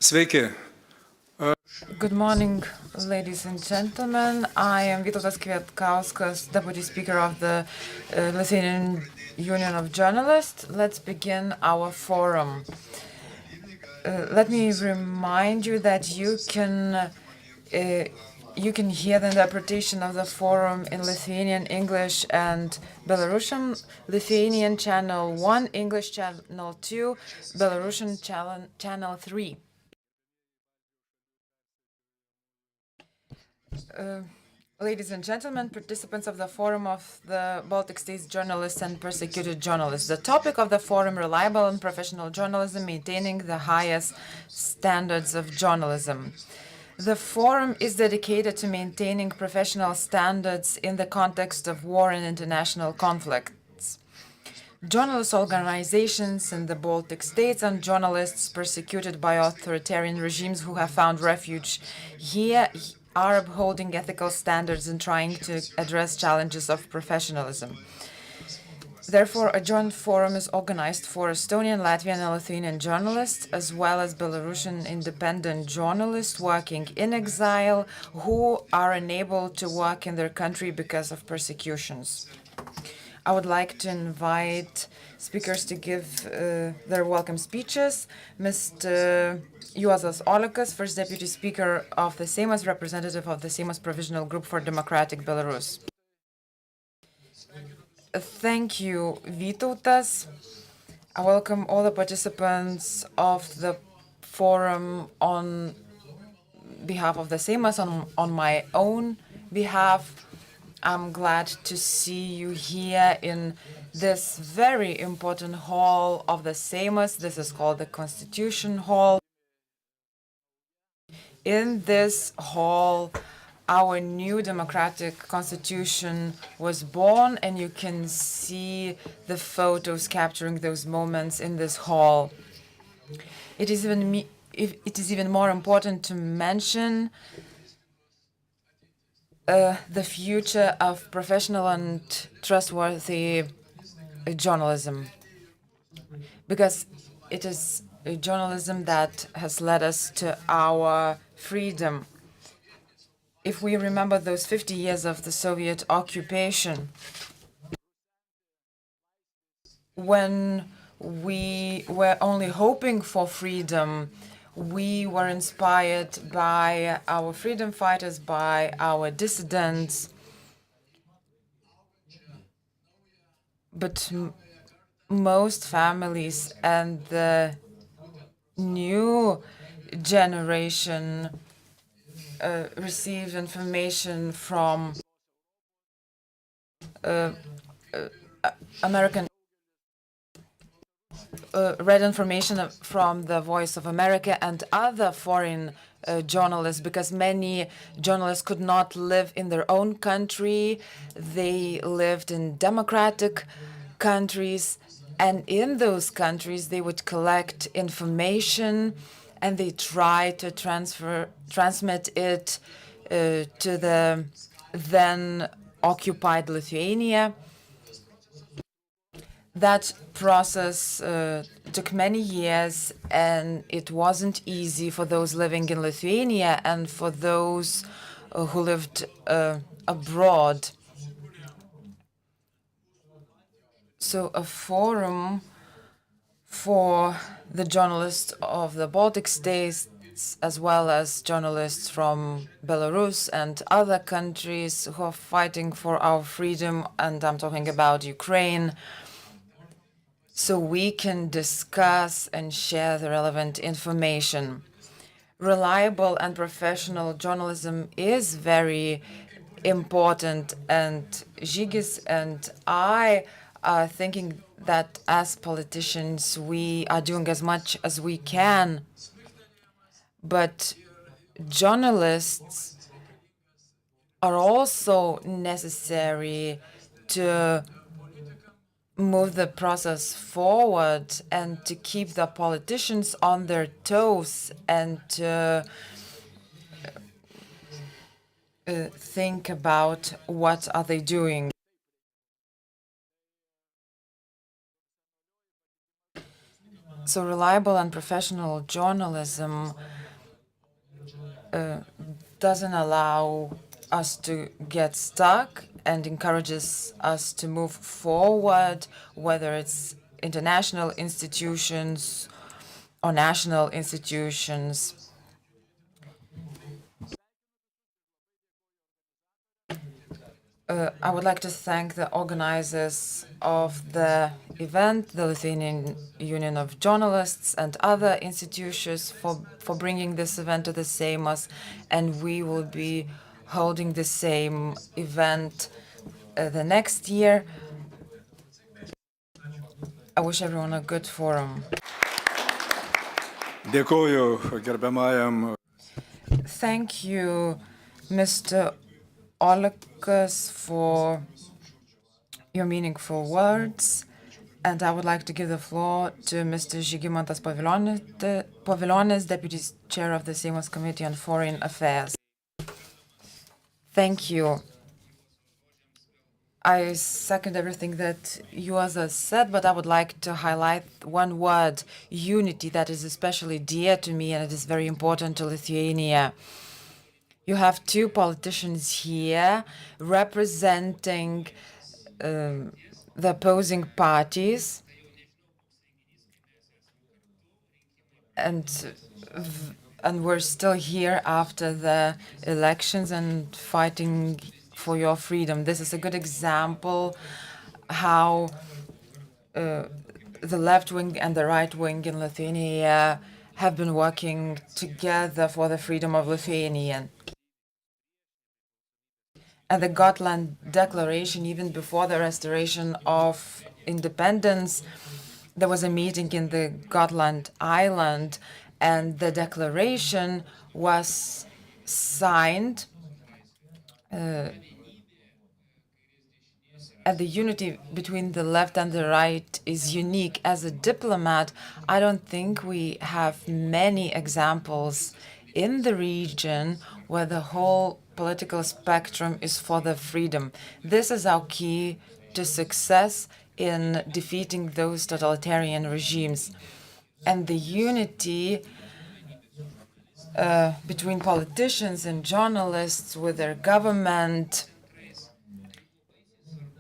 Sveiki. Good morning, ladies and gentlemen. I am Vytautas Kvietkauskas, Deputy Speaker of the Lithuanian Union of Journalists. Let's begin our forum. Let me remind you that you can hear the interpretation of the forum in Lithuanian, English, and Belarusian. Lithuanian channel 1, English channel 2, Belarusian channel 3. Ladies and gentlemen, participants of the Forum of the Baltic States Journalists and Persecuted Journalists. The topic of the forum, reliable and professional journalism, maintaining the highest standards of journalism. The forum is dedicated to maintaining professional standards in the context of war and international conflicts. Journalist organizations in the Baltic states and journalists persecuted by authoritarian regimes who have found refuge here are upholding ethical standards and trying to address challenges of professionalism. Therefore, a joint forum is organized for Estonian, Latvian, and Lithuanian journalists, as well as Belarusian independent journalists working in exile who are unable to work in their country because of persecutions. I would like to invite speakers to give their welcome speeches. Mr. Juozas Olekas, First Deputy Speaker of the Seimas, representative of the Seimas Provisional Group for Democratic Belarus. Thank you, Vytautas. I welcome all the participants of the forum on behalf of the Seimas, on my own behalf. I'm glad to see you here in this very important hall of the Seimas. This is called the Constitution Hall. In this hall, our new democratic constitution was born, and you can see the photos capturing those moments in this hall. It is even more important to mention the future of professional and trustworthy journalism, because it is a journalism that has led us to our freedom. If we remember those 50 years of the Soviet occupation, when we were only hoping for freedom, we were inspired by our freedom fighters, by our dissidents. But most families and the new generation received information from read information from the Voice of America and other foreign journalists, because many journalists could not live in their own country. They lived in democratic countries, and in those countries they would collect information and they try to transmit it to the then occupied Lithuania. That process took many years, and it wasn't easy for those living in Lithuania and for those who lived abroad. So a forum for the journalists of the Baltic states, as well as journalists from Belarus and other countries who are fighting for our freedom, and I'm talking about Ukraine, so we can discuss and share the relevant information. Reliable and professional journalism is very important, and Žygis and I are thinking that as politicians we are doing as much as we can, but journalists are also necessary to move the process forward and to keep the politicians on their toes and to think about what are they doing. So reliable and professional journalism doesn't allow us to get stuck and encourages us to move forward, whether it's international institutions or national institutions. I would like to thank the organizers of the event, the Lithuanian Union of Journalists and other institutions for bringing this event to the Seimas, and we will be holding the same event the next year. I wish everyone a good forum. Dėkoju gerbiamajam. Thank you, Mr. Olekas, for your meaningful words. And I would like to give the floor to Mr. Žygimantas Pavilionis, Deputy Chair of the Seimas Committee on Foreign Affairs. Thank you. I second everything that Juozas said, but I would like to highlight one word, unity, that is especially dear to me, and it is very important to Lithuania. You have two politicians here representing the opposing parties, and we're still here after the elections and fighting for your freedom. This is a good example how the left wing and the right wing in Lithuania have been working together for the freedom of Lithuania. And the Gotland Declaration, even before the restoration of independence, there was a meeting in the Gotland Island, and the declaration was signed. And the unity between the left and the right is unique. As a diplomat, I don't think we have many examples in the region where the whole political spectrum is for the freedom. This is our key to success in defeating those totalitarian regimes. And the unity between politicians and journalists with their government,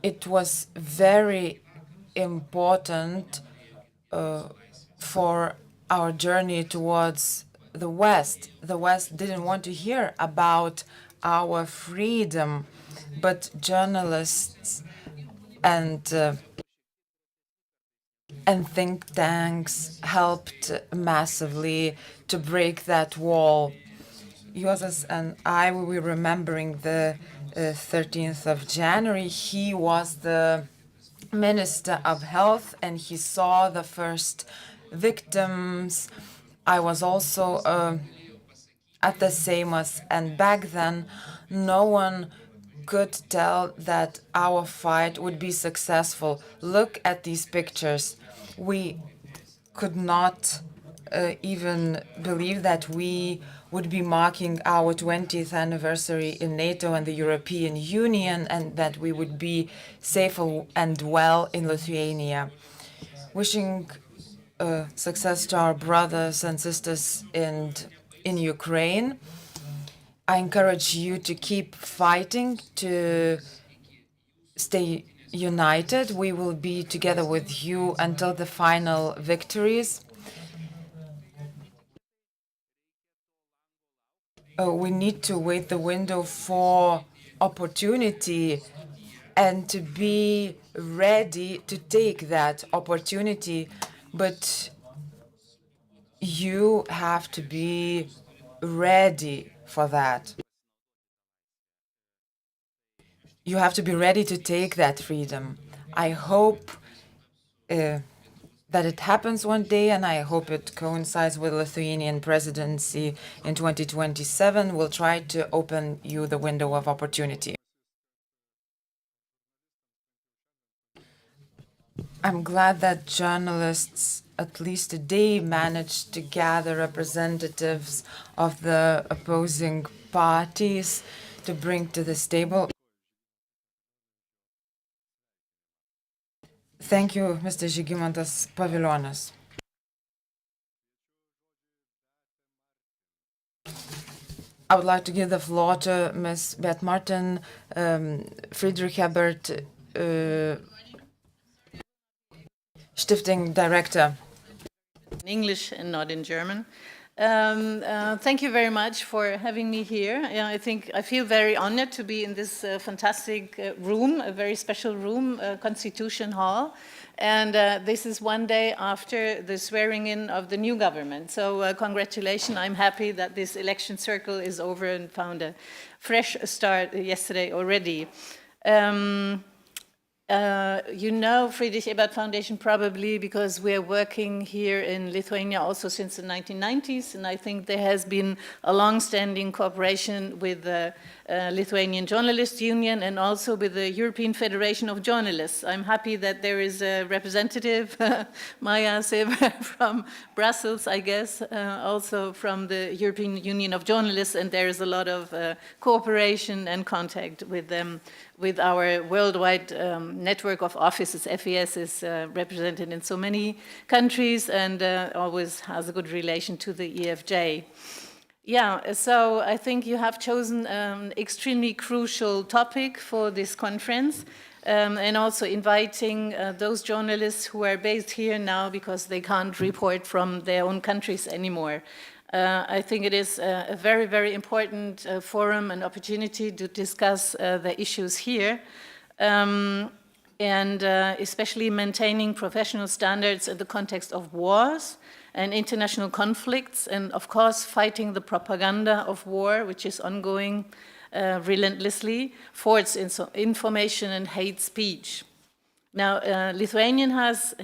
it was very important for our journey towards the West. The West didn't want to hear about our freedom, but journalists and think tanks helped massively to break that wall. Juozas and I will be remembering the 13th of January. He was the Minister of Health and he saw the first victims. I was also at the Seimas, and back then no one could tell that our fight would be successful. Look at these pictures. We could not even believe that we would be marking our 20th anniversary in NATO and the European Union, and that we would be safe and well in Lithuania. Wishing success to our brothers and sisters in Ukraine. I encourage you to keep fighting, to stay united. We will be together with you until the final victories. We need to wait the window for opportunity and to be ready to take that opportunity, but you have to be ready for that. You have to be ready to take that freedom. I hope that it happens one day, and I hope it coincides with Lithuanian presidency in 2027. We'll try to open you the window of opportunity. I'm glad that journalists, at least today, managed to gather representatives of the opposing parties to bring to this table. Thank you, Mr. Žygimantas Pavilionis. I would like to give the floor to Ms. Beth Martin, Friedrich Hebert, Stifting Director. In English and not in German. Thank you very much for having me here. I feel very honored to be in this fantastic room, a very special room, Constitution Hall. And this is one day after the swearing in of the new government. So congratulations, I'm happy that this election circle is over and found a fresh start yesterday already. You know Friedrich Ebert Foundation probably because we're working here in Lithuania also since the 1990s, and I think there has been a long-standing cooperation with the Lithuanian Journalists Union and also with the European Federation of Journalists. I'm happy that there is a representative, Maya Sever from Brussels, I guess, also from the European Union of Journalists, and there is a lot of cooperation and contact with them. With our worldwide network of offices, FES is represented in so many countries and always has a good relation to the EFJ. Yeah, so I think you have chosen an extremely crucial topic for this conference and also inviting those journalists who are based here now because they can't report from their own countries anymore. I think it is a very, very important forum and opportunity to discuss the issues here, and especially maintaining professional standards in the context of wars and international conflicts, and of course fighting the propaganda of war, which is ongoing relentlessly, for its information and hate speech. Now, Lithuania has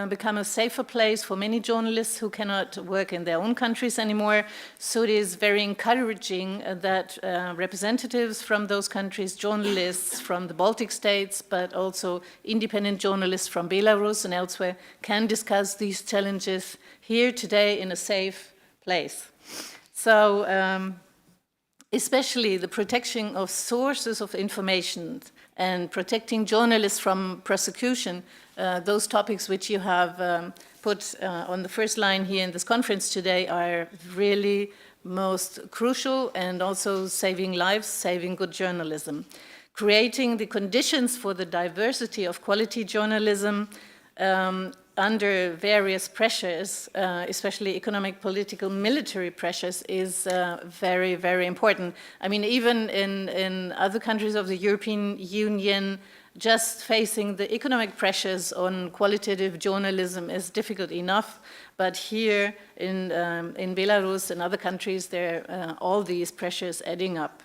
become a safer place for many journalists who cannot work in their own countries anymore, so it is very encouraging that representatives from those countries, journalists from the Baltic states, but also independent journalists from Belarus and elsewhere, can discuss these challenges here today in a safe place. So, especially the protection of sources of information and protecting journalists from prosecution, those topics which you have put on the first line here in this conference today are really most crucial, and also saving lives, saving good journalism. Creating the conditions for the diversity of quality journalism under various pressures, especially economic, political, military pressures, is very, very important. I mean, even in other countries of the European Union, just facing the economic pressures on qualitative journalism is difficult enough. But here in Belarus and other countries, there are all these pressures adding up.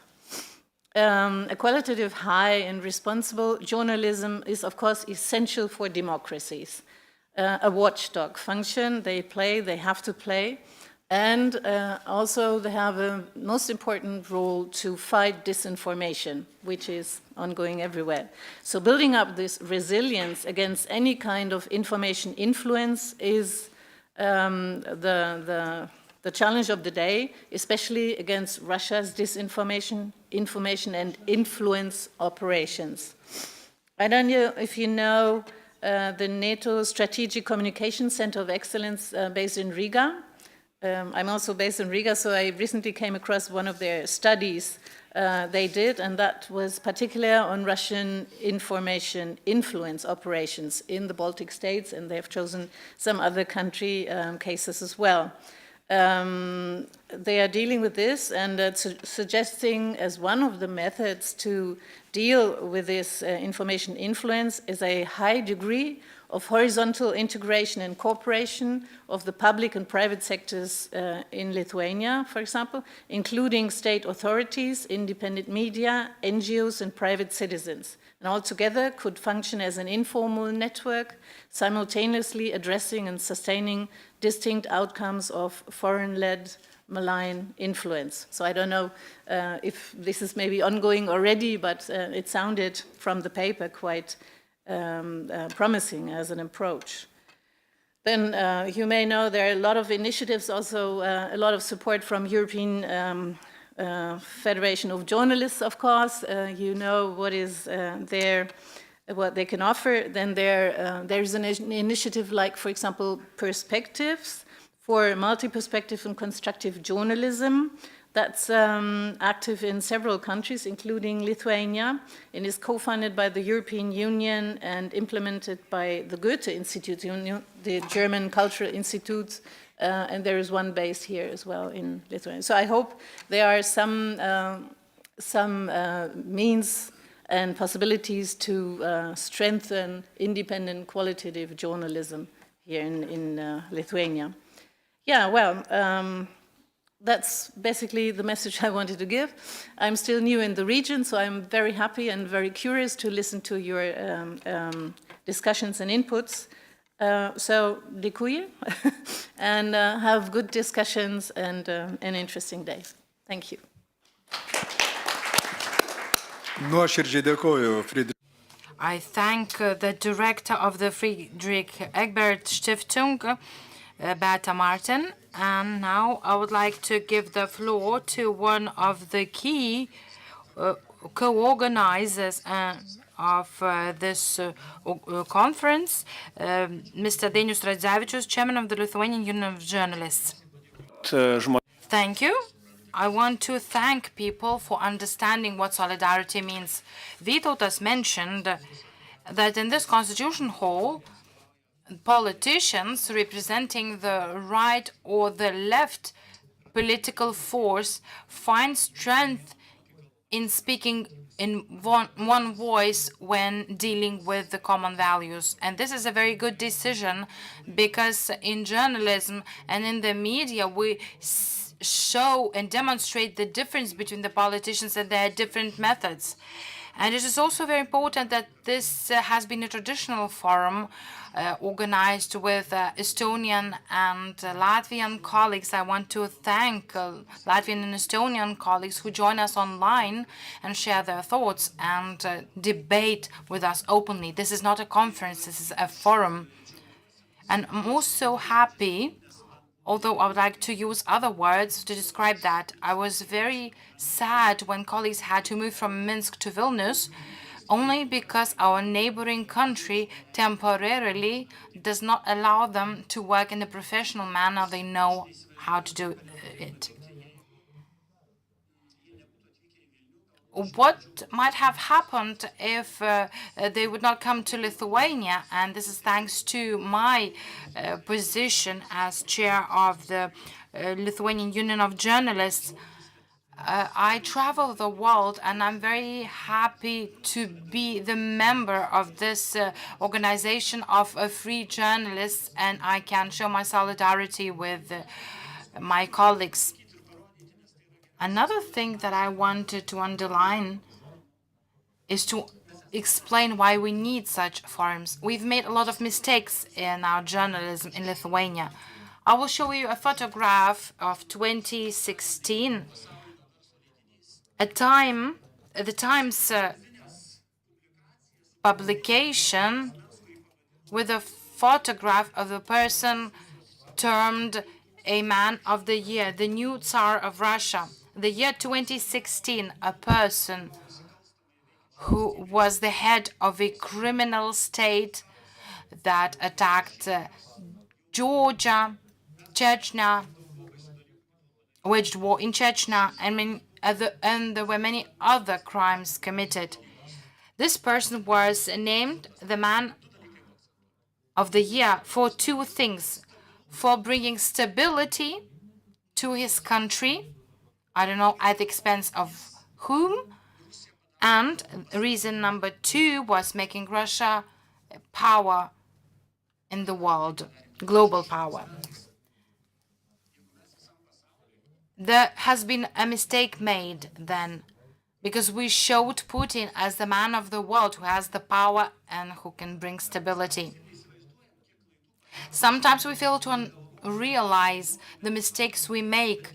A qualitative, high and responsible journalism is, of course, essential for democracies. A watchdog function they have to play, and also they have a most important role to fight disinformation, which is ongoing everywhere. So building up this resilience against any kind of information influence is the challenge of the day, especially against Russia's disinformation, information and influence operations. I don't know if you know the NATO Strategic Communication Center of Excellence based in Riga. I'm also based in Riga, so I recently came across one of their studies they did, and that was particular on Russian information influence operations in the Baltic states, and they've chosen some other country cases as well. They are dealing with this and suggesting as one of the methods to deal with this information influence is a high degree of horizontal integration and cooperation of the public and private sectors in Lithuania, for example, including state authorities, independent media, NGOs, and private citizens. And all together could function as an informal network, simultaneously addressing and sustaining distinct outcomes of foreign-led malign influence. So I don't know if this is maybe ongoing already, but it sounded from the paper quite promising as an approach. Then you may know there are a lot of initiatives, also a lot of support from European Federation of Journalists, of course. You know what is what they can offer. Then there's an initiative like, for example, Perspectives for multi-perspective and constructive journalism. That's active in several countries, including Lithuania, and is co-funded by the European Union and implemented by the Goethe Institute, the German Cultural Institute, and there is one based here as well in Lithuania. So I hope there are some means and possibilities to strengthen independent qualitative journalism here in Lithuania. Yeah, well, that's basically the message I wanted to give. I'm still new in the region, so I'm very happy and very curious to listen to your discussions and inputs. So, dėkui, and have good discussions and an interesting day. Thank you. Nuoširdžiai dėkoju, Friedrich. I thank the director of the Friedrich Ebert Stiftung, Beata Martin. And now I would like to give the floor to one of the key co-organizers of this conference, Mr. Dainius Radzevičius, chairman of the Lithuanian Union of Journalists. Thank you. I want to thank people for understanding what solidarity means. Vytautas mentioned that in this Constitution Hall, politicians representing the right or the left political force find strength in speaking in one voice when dealing with the common values. And this is a very good decision, because in journalism and in the media, we show and demonstrate the difference between the politicians and their different methods. And it is also very important that this has been a traditional forum organized with Estonian and Latvian colleagues. I want to thank Latvian and Estonian colleagues who join us online and share their thoughts and debate with us openly. This is not a conference, this is a forum. And I'm also happy, although I would like to use other words to describe that. I was very sad when colleagues had to move from Minsk to Vilnius, only because our neighboring country temporarily does not allow them to work in a professional manner. They know how to do it. What might have happened if they would not come to Lithuania, and this is thanks to my position as chair of the Lithuanian Union of Journalists. I travel the world, and I'm very happy to be the member of this organization of free journalists, and I can show my solidarity with my colleagues. Another thing that I wanted to underline is to explain why we need such forums. We've made a lot of mistakes in our journalism in Lithuania. I will show you a photograph of 2016. The Times publication with a photograph of the person termed a man of the year, the new Tsar of Russia. The year 2016, a person who was the head of a criminal state that attacked Georgia, Chechnya, waged war in Chechnya, and there were many other crimes committed. This person was named the man of the year for two things: for bringing stability to his country, I don't know at the expense of whom, and reason number two was making Russia a power in the world, global power. There has been a mistake made then, because we showed Putin as the man of the world who has the power and who can bring stability. Sometimes we fail to realize the mistakes we make,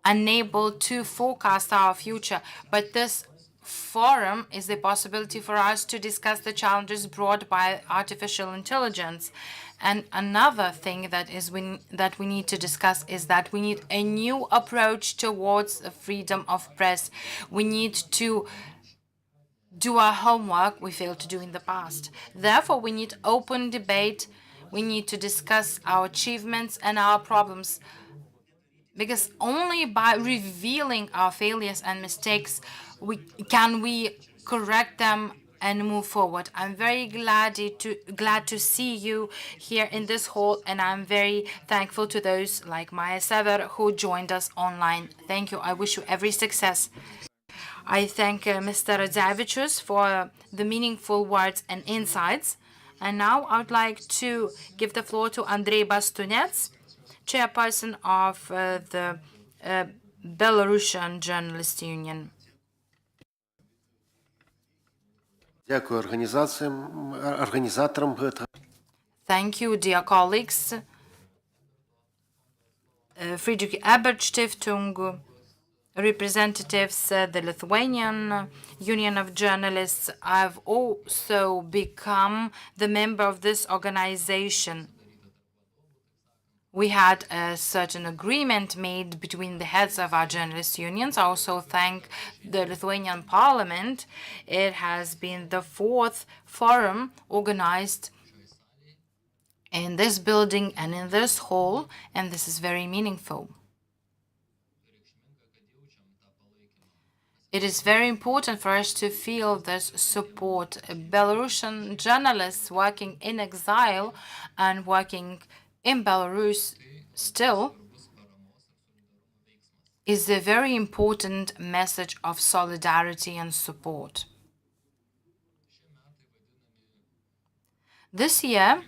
unable to forecast our future. But this forum is the possibility for us to discuss the challenges brought by artificial intelligence. And another thing that we need to discuss is that we need a new approach towards the freedom of press. We need to do our homework we failed to do in the past. Therefore, we need open debate We need to discuss our achievements and our problems, because only by revealing our failures and mistakes can we correct them and move forward. I'm very glad to see you here in this hall, and I'm very thankful to those like Maya Sever who joined us online. Thank you. I wish you every success. I thank Mr. Radzevičius for the meaningful words and insights. And now I would like to give the floor to Andrei Bastunets, chairperson of the Belarusian Journalist Union. Дякую організаторам. Thank you, dear colleagues. Friedrich Ebert Stiftung, representatives, the Lithuanian Union of Journalists. I've also become the member of this organization. We had a certain agreement made between the heads of our journalist unions. I also thank the Lithuanian Parliament. It has been the 4th forum organized in this building and in this hall, and this is very meaningful. It is very important for us to feel this support. Belarusian journalists working in exile and working in Belarus still is a very important message of solidarity and support. This year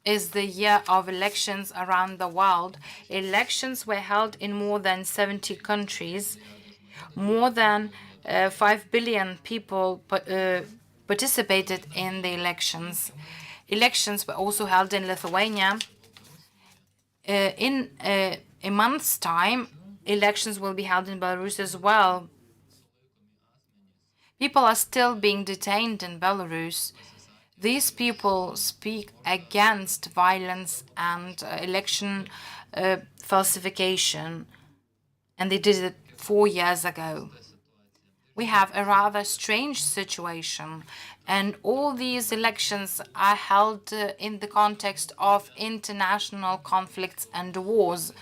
is the year of elections around the world. Elections were held in more than 70 countries. More than 5 billion people participated in the elections. Elections were also held in Lithuania. In a month's time, elections will be held in Belarus as well. People are still being detained in Belarus. These people speak against violence and election falsification, and they did it 4 years ago. We have a rather strange situation, and all these elections are held in the context of international conflicts and wars.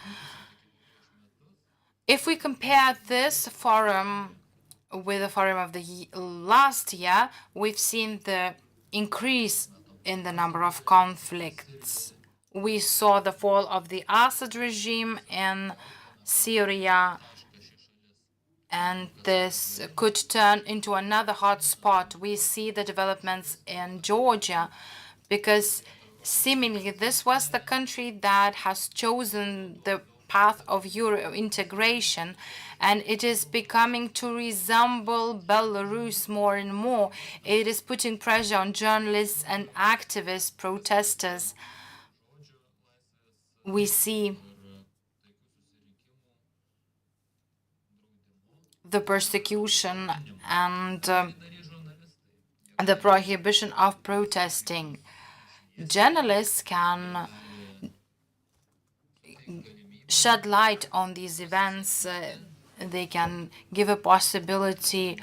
If we compare this forum with the forum of the last year, we've seen the increase in the number of conflicts. We saw the fall of the Assad regime in Syria, and this could turn into another hot spot. We see the developments in Georgia, because seemingly this was the country that has chosen the path of Euro integration, and it is becoming to resemble Belarus more and more. It is putting pressure on journalists and activists, protesters. We see the persecution and the prohibition of protesting. Journalists can shed light on these events. They can give a possibility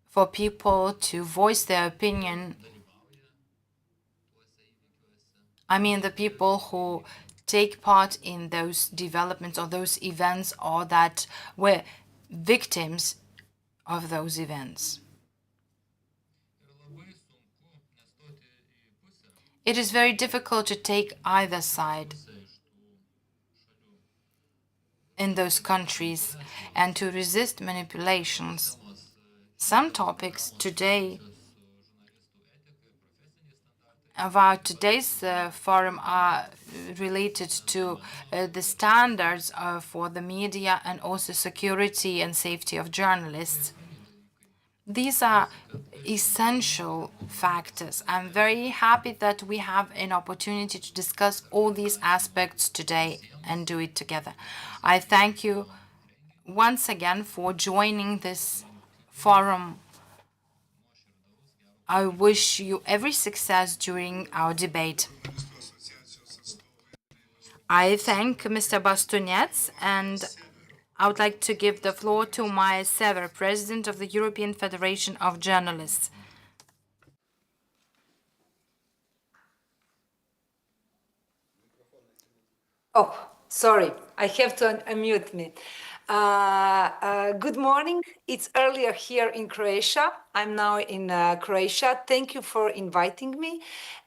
for people to voice their opinion. I mean, the people who take part in those developments or those events, or that were victims of those events. It is very difficult to take either side in those countries and to resist manipulations. Some topics today of our today's forum are related to the standards for the media and also security and safety of journalists. These are essential factors. I'm very happy that we have an opportunity to discuss all these aspects today and do it together. I thank you once again for joining this forum. I wish you every success during our debate. I thank Mr. Bastunets, and I would like to give the floor to Maya Sever, President of the European Federation of Journalists. Oh, sorry, I have to unmute me. Good morning. It's earlier here in Croatia. I'm now in Croatia. Thank you for inviting me.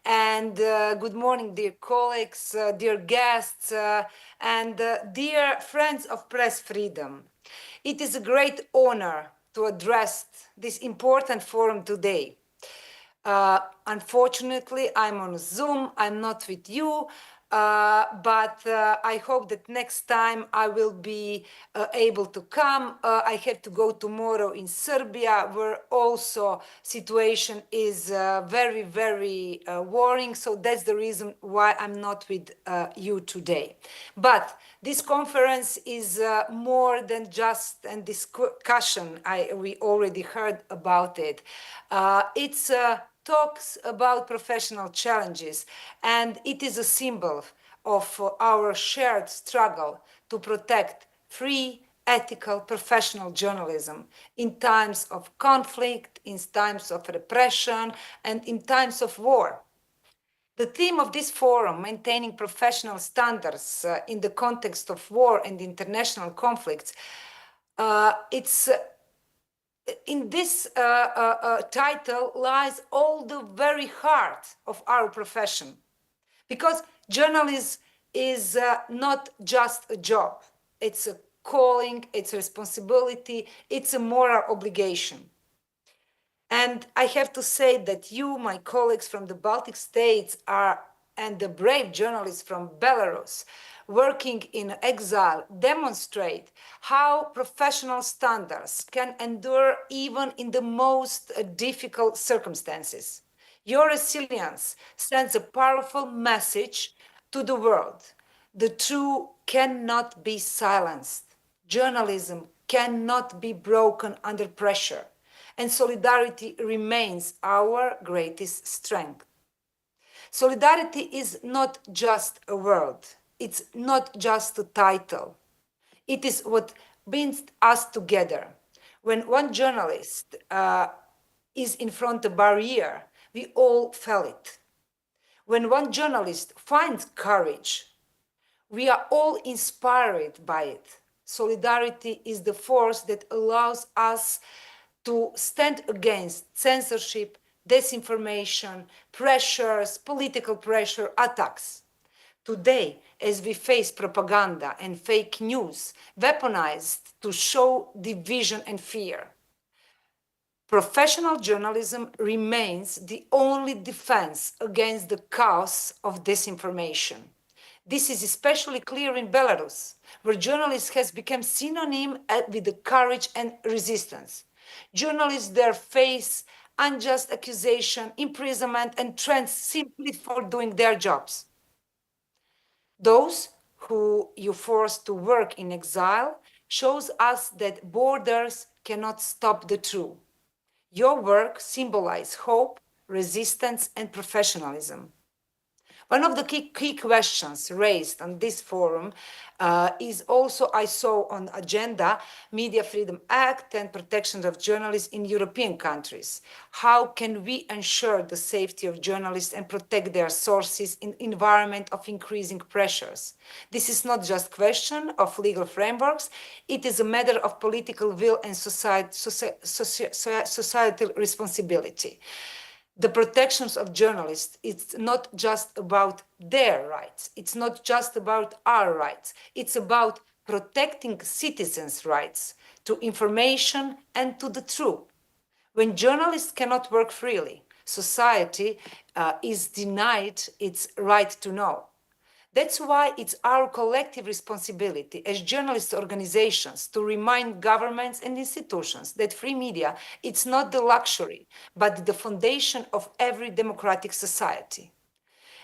And good morning, dear colleagues, dear guests, and dear friends of press freedom. It is a great honor to address this important forum today. Unfortunately, I'm on Zoom. I'm not with you. But I hope that next time I will be able to come. I have to go tomorrow in Serbia, where also situation is very, very worrying. So that's the reason why I'm not with you today. But this conference is more than just a discussion. We already heard about it. It's talks about professional challenges, and it is a symbol of our shared struggle to protect free, ethical, professional journalism in times of conflict, in times of repression, and in times of war. The theme of this forum, maintaining professional standards in the context of war and international conflicts, in this title lies all the very heart of our profession, because journalism is not just a job. It's a calling, it's a responsibility, it's a moral obligation. And I have to say that you, my colleagues from the Baltic states, and the brave journalists from Belarus, working in exile, demonstrate how professional standards can endure even in the most difficult circumstances. Your resilience sends a powerful message to the world. The truth cannot be silenced. Journalism cannot be broken under pressure, and solidarity remains our greatest strength. Solidarity is not just a word. It's not just a title. It is what binds us together. When one journalist is in front of a barrier, we all feel it. When one journalist finds courage, we are all inspired by it. Solidarity is the force that allows us to stand against censorship, disinformation, pressures, political pressure, attacks. Today, as we face propaganda and fake news weaponized to show division and fear, professional journalism remains the only defense against the chaos of disinformation. This is especially clear in Belarus, where journalism has become synonym with the courage and resistance. Journalists there face unjust accusation, imprisonment, and threats simply for doing their jobs. Those who you force to work in exile shows us that borders cannot stop the truth. Your work symbolizes hope, resistance, and professionalism. One of the key questions raised on this forum is also, I saw on agenda, Media Freedom Act and protection of journalists in European countries. How can we ensure the safety of journalists and protect their sources in environment of increasing pressures? This is not just a question of legal frameworks, it is a matter of political will and societal responsibility. The protections of journalists, it's not just about their rights. It's not just about our rights. It's about protecting citizens' rights to information and to the truth. When journalists cannot work freely, society is denied its right to know. That's why it's our collective responsibility as journalist organizations to remind governments and institutions that free media, it's not the luxury, but the foundation of every democratic society.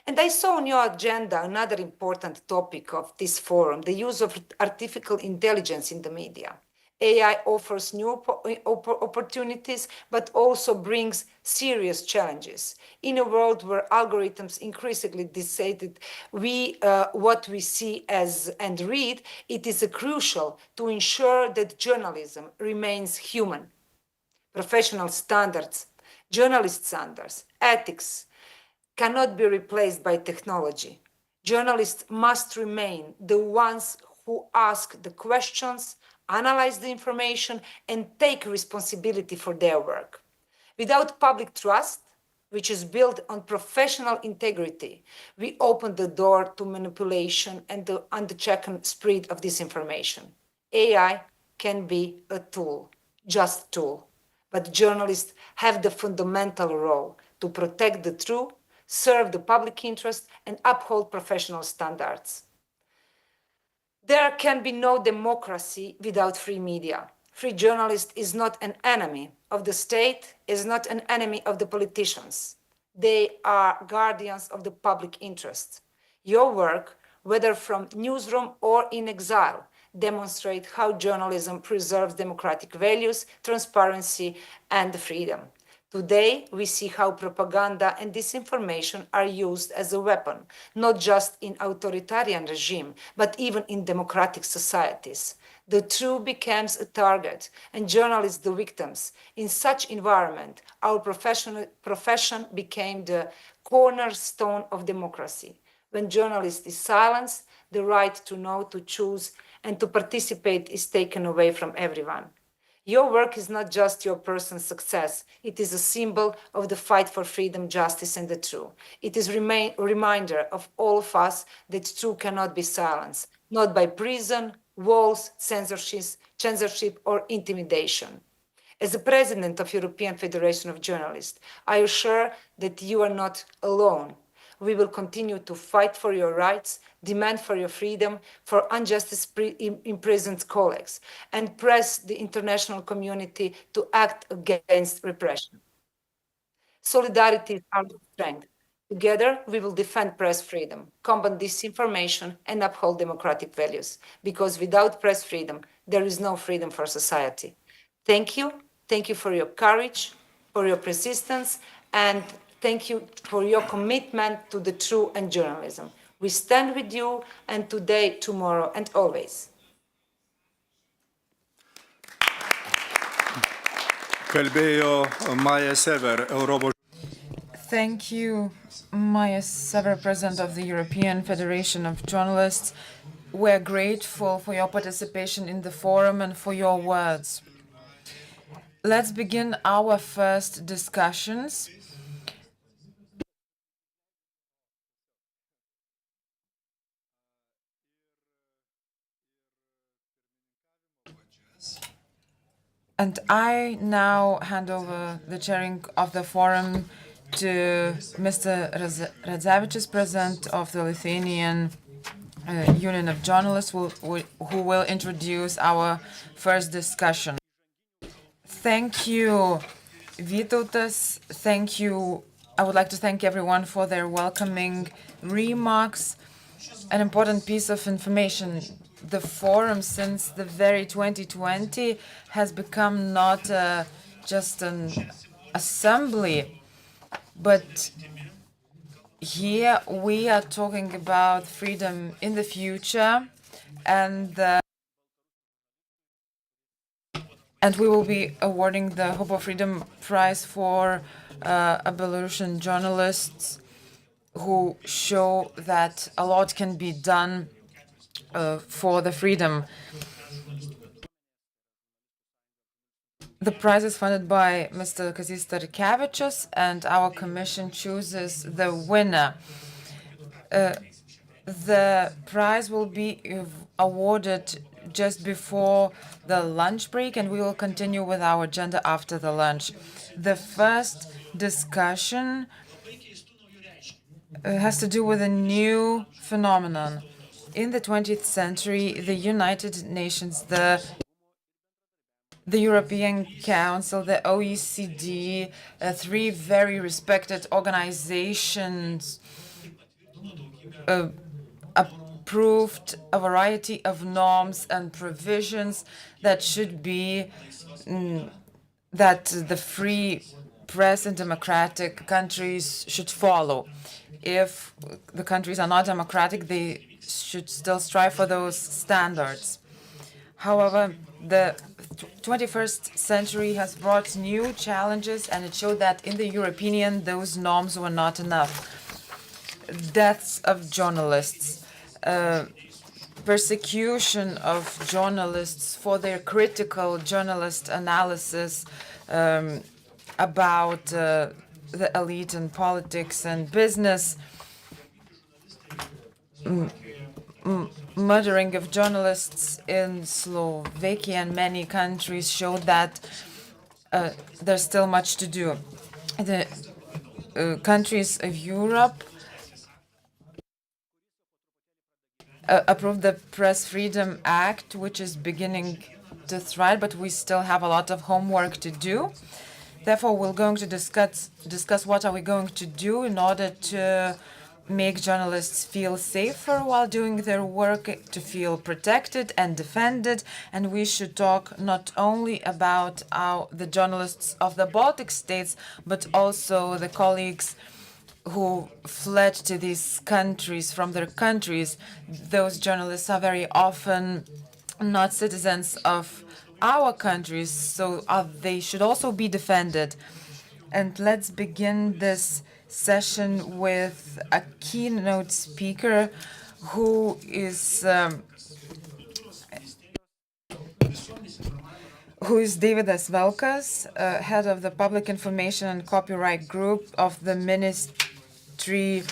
And I saw on your agenda another important topic of this forum, the use of artificial intelligence in the media. AI offers new opportunities, but also brings serious challenges. In a world where algorithms increasingly decide what we see as and read, it is crucial to ensure that journalism remains human. Professional standards, journalist standards, ethics cannot be replaced by technology. Journalists must remain the ones who ask the questions, analyze the information, and take responsibility for their work. Without public trust, which is built on professional integrity, we open the door to manipulation and the unchecked spread of disinformation. AI can be a tool, just a tool, but journalists have the fundamental role to protect the truth, serve the public interest, and uphold professional standards. There can be no democracy without free media. Free journalist is not an enemy of the state, is not an enemy of the politicians. They are guardians of the public interest. Your work, whether from newsroom or in exile, demonstrate how journalism preserves democratic values, transparency, and freedom. Today, we see how propaganda and disinformation are used as a weapon, not just in authoritarian regime, but even in democratic societies. The truth becomes a target and journalists the victims. In such environment, our profession became the cornerstone of democracy. When journalist is silenced, the right to know, to choose, and to participate is taken away from everyone. Your work is not just your personal success. It is a symbol of the fight for freedom, justice, and the truth. It is a reminder of all of us that truth cannot be silenced, not by prison, walls, censorship, or intimidation. As the president of European Federation of Journalists, I assure that you are not alone. We will continue to fight for your rights, demand for your freedom, for unjustly imprisoned colleagues, and press the international community to act against repression. Solidarity is our strength. Together, we will defend press freedom, combat disinformation, and uphold democratic values, because without press freedom, there is no freedom for society. Thank you. Thank you for your courage, for your persistence, and thank you for your commitment to the truth and journalism. We stand with you, and today, tomorrow, and always. Kalbėjo Maja Sever, Europos. Thank you, Maya Sever, President of the European Federation of Journalists. We're grateful for your participation in the forum and for your words. Let's begin our first discussions. And I now hand over the chairing of the forum to Mr. Radzevičius, President of the Lithuanian Union of Journalists, who will introduce our first discussion. Thank you, Vytautas. Thank you. I would like to thank everyone for their welcoming remarks. An important piece of information. The forum, since the very 2020, has become not just an assembly, but here we are talking about freedom in the future, and we will be awarding the Hope of Freedom Prize for Belarusian journalists who show that a lot can be done for the freedom. The prize is funded by Mr. Kazys Starkevičius, and our commission chooses the winner. The prize will be awarded just before the lunch break, and we will continue with our agenda after the lunch. The first discussion has to do with a new phenomenon. In the 20th century, the United Nations, the European Council, the OECD, three very respected organizations approved a variety of norms and provisions that should be that the free press in democratic countries should follow. If the countries are not democratic, they should still strive for those standards. However, the 21st century has brought new challenges, and it showed that in the European Union, those norms were not enough. deaths of journalists, persecution of journalists for their critical journalist analysis about the elite in politics and business, murdering of journalists in Slovakia and many countries show that there's still much to do. The countries of Europe approved the Press Freedom Act, which is beginning to thrive, but we still have a lot of homework to do. Therefore, we're going to discuss what are we going to do in order to make journalists feel safer while doing their work, to feel protected and defended. And we should talk not only about the journalists of the Baltic states, but also the colleagues who fled to these countries from their countries. Those journalists are very often not citizens of our countries, so they should also be defended. And let's begin this session with a keynote speaker who is Davidas Velkas, head of the Public Information and Copyright Group of the Ministry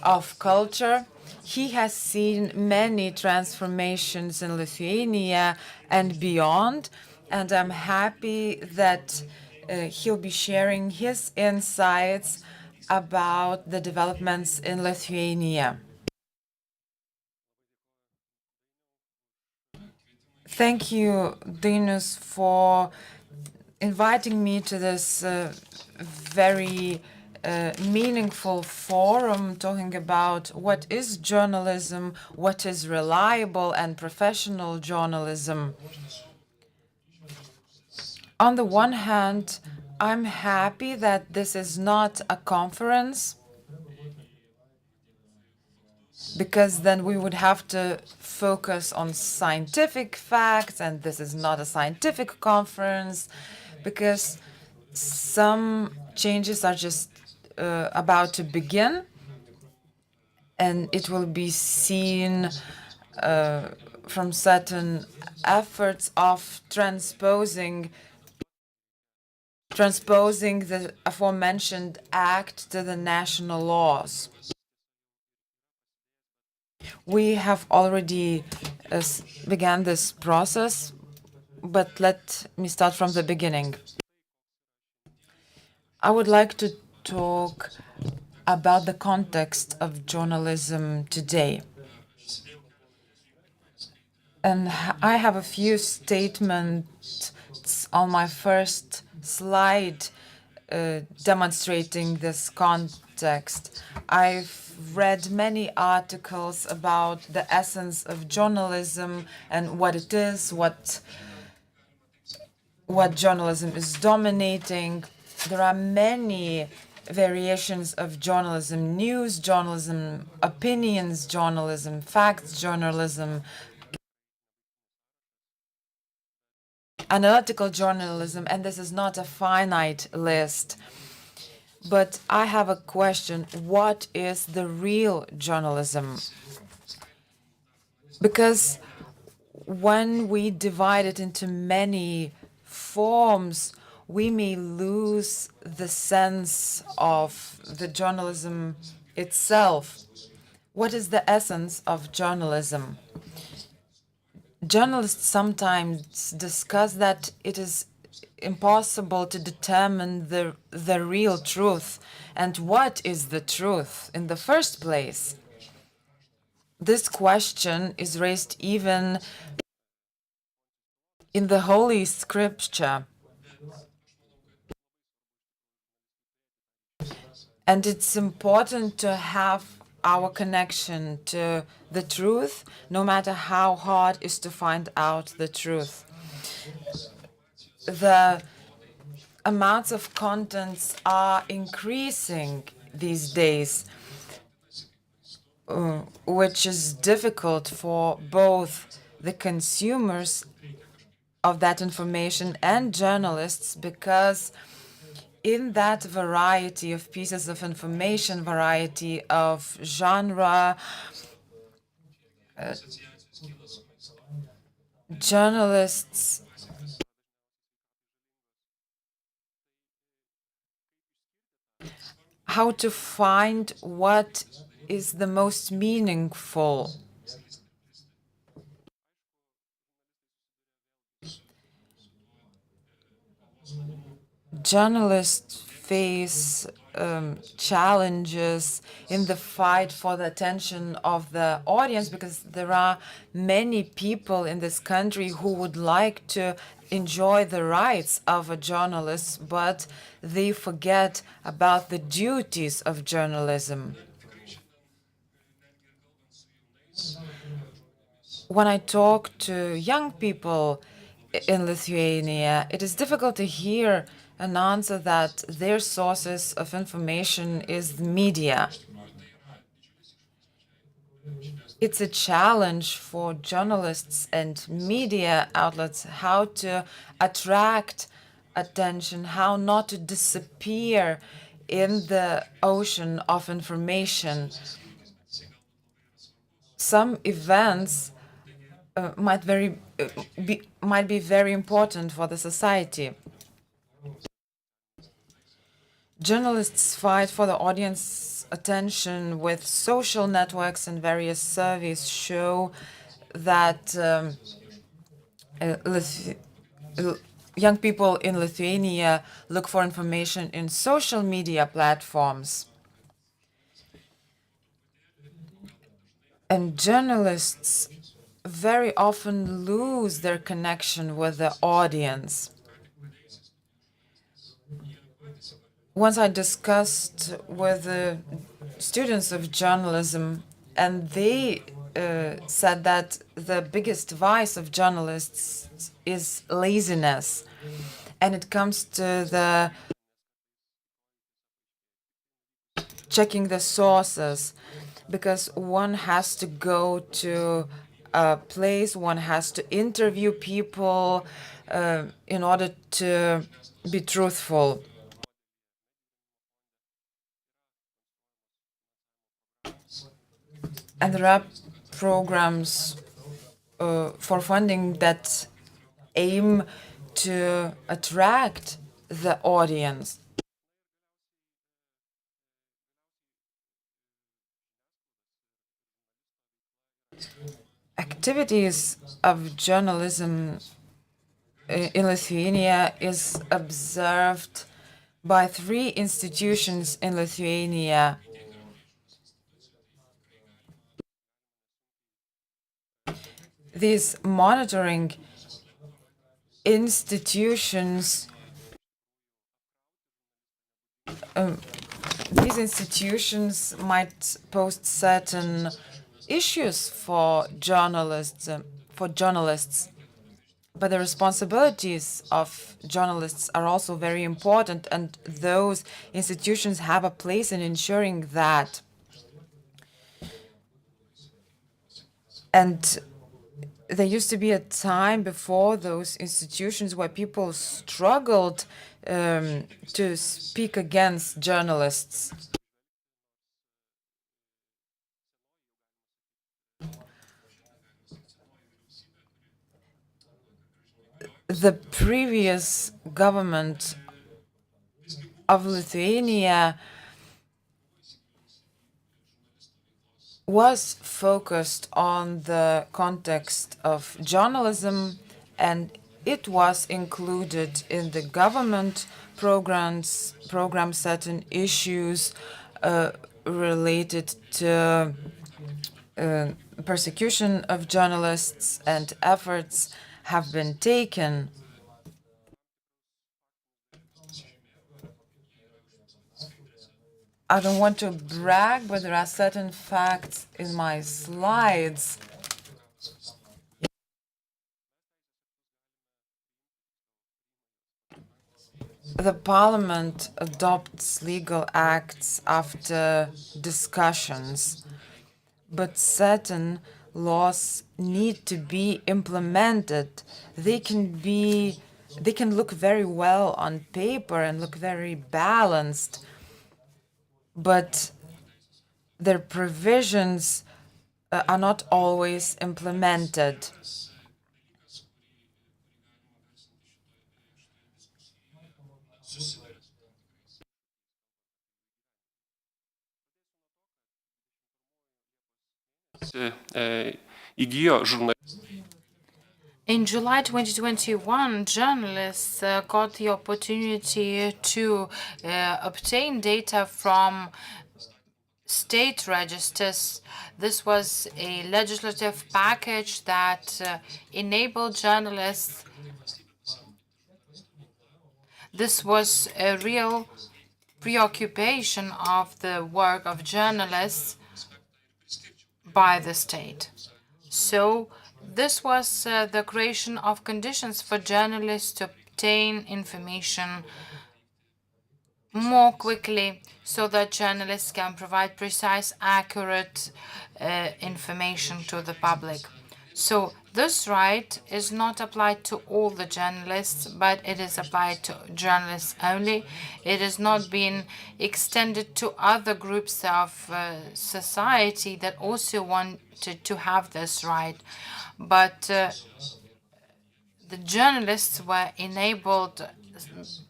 of Culture. He has seen many transformations in Lithuania and beyond, and I'm happy that he'll be sharing his insights about the developments in Lithuania. Thank you, Dainius, for inviting me to this very meaningful forum talking about what is journalism, what is reliable and professional journalism. On the one hand, I'm happy that this is not a conference, because then we would have to focus on scientific facts, and this is not a scientific conference, because some changes are just about to begin, and it will be seen from certain efforts of transposing the aforementioned act to the national laws. We have already began this process, but let me start from the beginning. I would like to talk about the context of journalism today. And I have a few statements on my first slide demonstrating this context. I've read many articles about the essence of journalism and what it is, what journalism is dominating. There are many variations of journalism: news journalism, opinions journalism, facts journalism, analytical journalism, and this is not a finite list. But I have a question: what is the real journalism? Because when we divide it into many forms, we may lose the sense of the journalism itself. What is the essence of journalism? Journalists sometimes discuss that it is impossible to determine the real truth. And what is the truth in the first place? This question is raised even in the Holy Scripture. And it's important to have our connection to the truth, no matter how hard it is to find out the truth. The amounts of contents are increasing these days, which is difficult for both the consumers of that information and journalists, because in that variety of pieces of information, variety of genre, journalists how to find what is the most meaningful. Journalists face challenges in the fight for the attention of the audience, because there are many people in this country who would like to enjoy the rights of a journalist, but they forget about the duties of journalism. When I talk to young people in Lithuania, it is difficult to hear an answer that their sources of information is the media. It's a challenge for journalists and media outlets how to attract attention, how not to disappear in the ocean of information. Some events might be very important for the society. Journalists fight for the audience attention with social networks, and various surveys show that young people in Lithuania look for information in social media platforms. And journalists very often lose their connection with the audience. Once I discussed with the students of journalism, and they said that the biggest vice of journalists is laziness, and it comes to the checking the sources, because one has to go to a place, one has to interview people in order to be truthful. And there are programs for funding that aim to attract the audience. Activities of journalism in Lithuania is observed by 3 institutions in Lithuania. These monitoring institutions might post certain issues for journalists, but the responsibilities of journalists are also very important, and those institutions have a place in ensuring that. And there used to be a time before those institutions where people struggled to speak against journalists. The previous government of Lithuania was focused on the context of journalism, and it was included in the government programs certain issues related to persecution of journalists, and efforts have been taken. I don't want to brag, but there are certain facts in my slides. The parliament adopts legal acts after discussions, but certain laws need to be implemented. They can be they can look very well on paper and look very balanced, but their provisions are not always implemented. Įgijo žurnalistų. In July 2021, journalists got the opportunity to obtain data from state registers. This was a legislative package that enabled journalists. This was a real preoccupation of the work of journalists by the state. So this was the creation of conditions for journalists to obtain information more quickly so that journalists can provide precise, accurate information to the public. So this right is not applied to all the journalists, but it is applied to journalists only. It has not been extended to other groups of society that also wanted to have this right. But the journalists were enabled.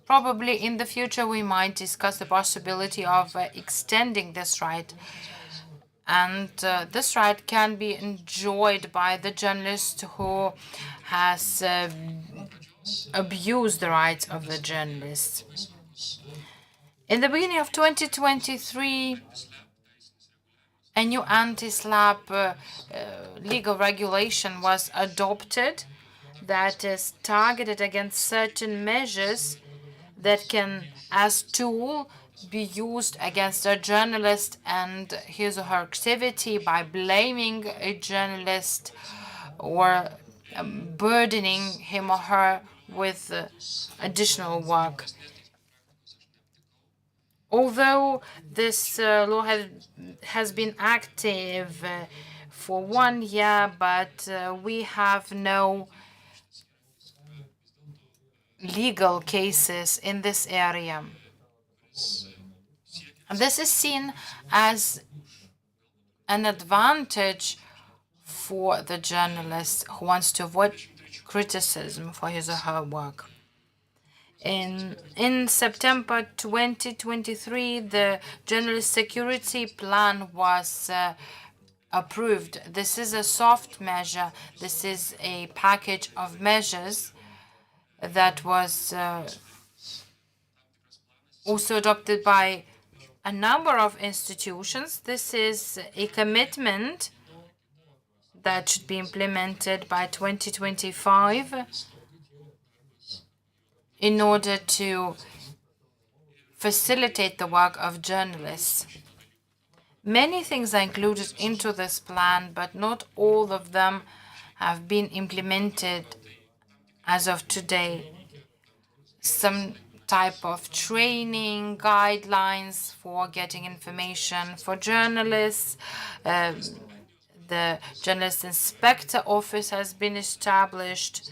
Probably in the future we might discuss the possibility of extending this right. And this right can be enjoyed by the journalist who has abused the rights of the journalists. In the beginning of 2023, a new anti-SLAPP legal regulation was adopted that is targeted against certain measures that can, as tool, be used against a journalist and his or her activity by blaming a journalist or burdening him or her with additional work. Although this law has been active for 1 year, but we have no legal cases in this area. This is seen as an advantage for the journalist who wants to avoid criticism for his or her work. In September 2023, the Journalist Security Plan was approved. This is a soft measure. This is a package of measures that was also adopted by a number of institutions. This is a commitment that should be implemented by 2025 in order to facilitate the work of journalists. Many things are included into this plan, but not all of them have been implemented as of today. Some type of training, guidelines for getting information for journalists. The Journalist Inspector Office has been established.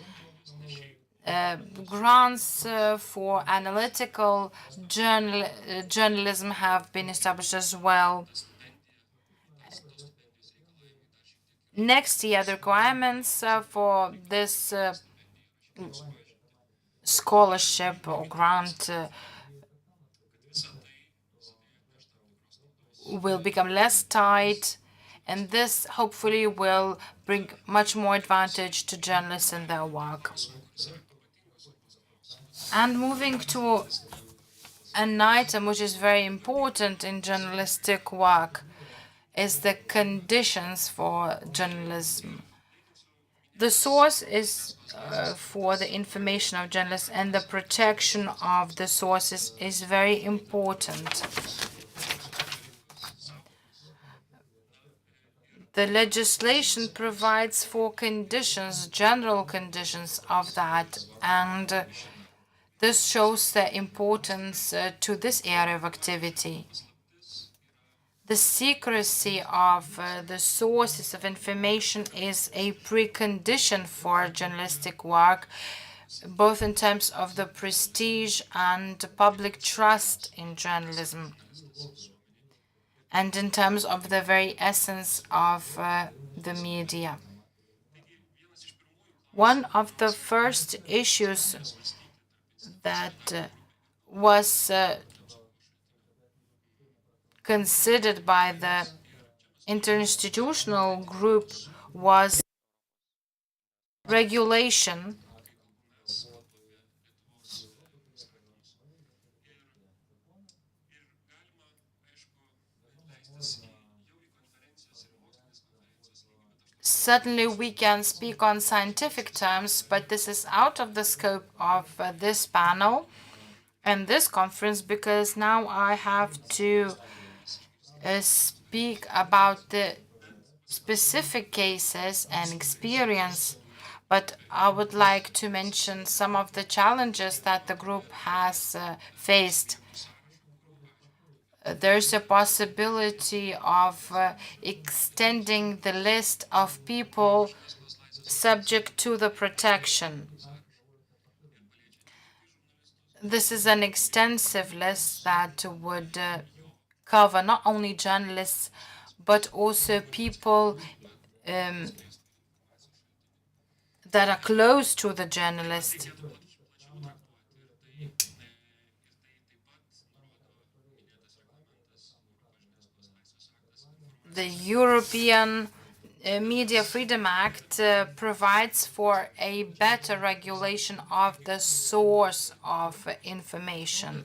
Grants for analytical journalism have been established as well. Next year, the requirements for this scholarship or grant will become less tight, and this hopefully will bring much more advantage to journalists in their work. And moving to an item which is very important in journalistic work is the conditions for journalism. The source is for the information of journalists, and the protection of the sources is very important. The legislation provides for conditions, general conditions of that, and this shows the importance to this area of activity. The secrecy of the sources of information is a precondition for journalistic work, both in terms of the prestige and public trust in journalism, and in terms of the very essence of the media. One of the first issues that was considered by the interinstitutional group was regulation Certainly we can speak on scientific terms, but this is out of the scope of this panel and this conference, because now I have to speak about the specific cases and experience, but I would like to mention some of the challenges that the group has faced. There's a possibility of extending the list of people subject to the protection. This is an extensive list that would cover not only journalists, but also people that are close to the journalist. The European Media Freedom Act provides for a better regulation of the source of information.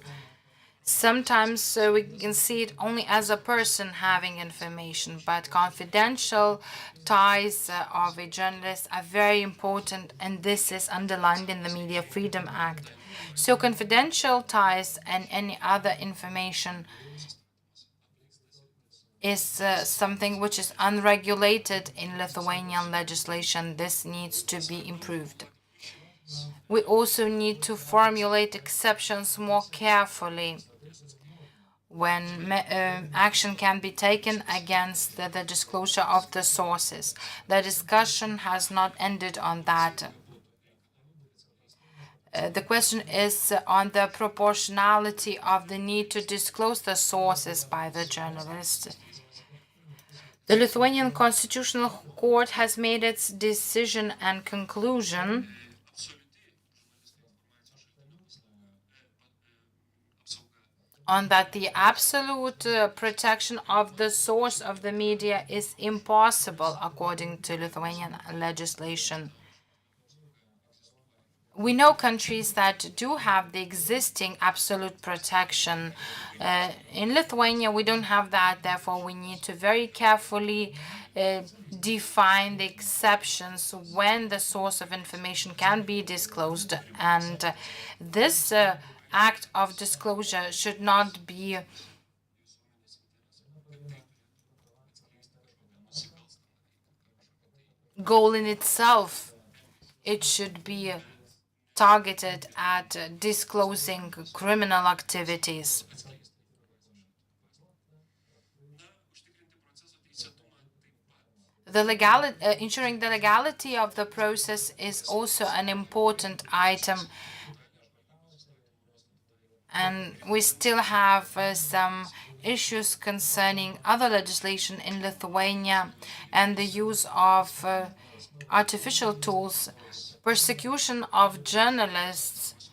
Sometimes we can see it only as a person having information, but confidential ties of a journalist are very important, and this is underlined in the Media Freedom Act. So confidential ties and any other information is something which is unregulated in Lithuanian legislation. This needs to be improved. We also need to formulate exceptions more carefully when action can be taken against the disclosure of the sources. The discussion has not ended on that. The question is on the proportionality of the need to disclose the sources by the journalist. The Lithuanian Constitutional Court has made its decision and conclusion on that the absolute protection of the source of the media is impossible according to Lithuanian legislation. We know countries that do have the existing absolute protection. In Lithuania, we don't have that. Therefore, we need to very carefully define the exceptions when the source of information can be disclosed. And this act of disclosure should not be goal in itself. It should be targeted at disclosing criminal activities. Ensuring the legality of the process is also an important item. And we still have some issues concerning other legislation in Lithuania and the use of artificial tools. Persecution of journalists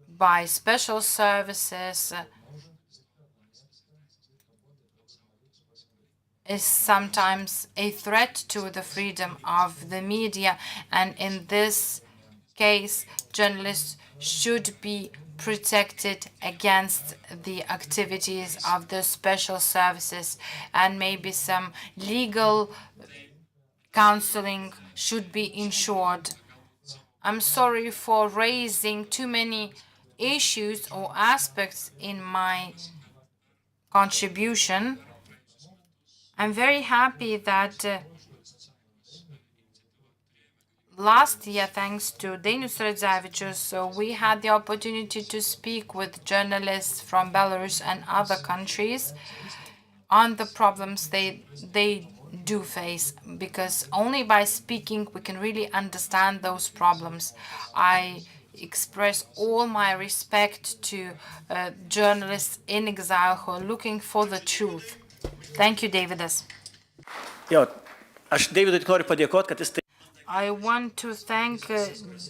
by special services is sometimes a threat to the freedom of the media, and in this case, journalists should be protected against the activities of the special services, and maybe some legal counseling should be ensured. I'm sorry for raising too many issues or aspects in my contribution. I'm very happy that last year, thanks to Dainius Radzevičius, we had the opportunity to speak with journalists from Belarus and other countries on the problems they do face, because only by speaking we can really understand those problems. I express all my respect to journalists in exile who are looking for the truth. Thank you, Davidas. Jo, aš Davidui tik noriu padėkoti, kad jis tai I want to thank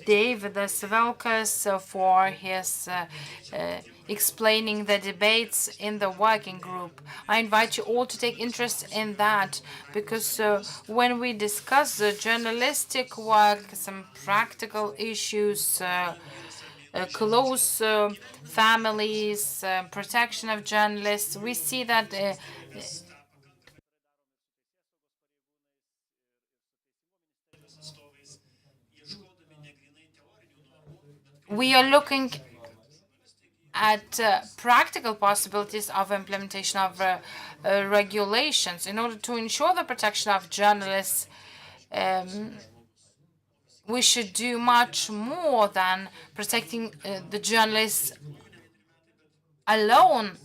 Davidas Velkas for his explaining the debates in the working group. I invite you all to take interest in that, because when we discuss the journalistic work, some practical issues, close families, protection of journalists, we see that we are looking at practical possibilities of implementation of regulations in order to ensure the protection of journalists. We should do much more than protecting the journalists alone.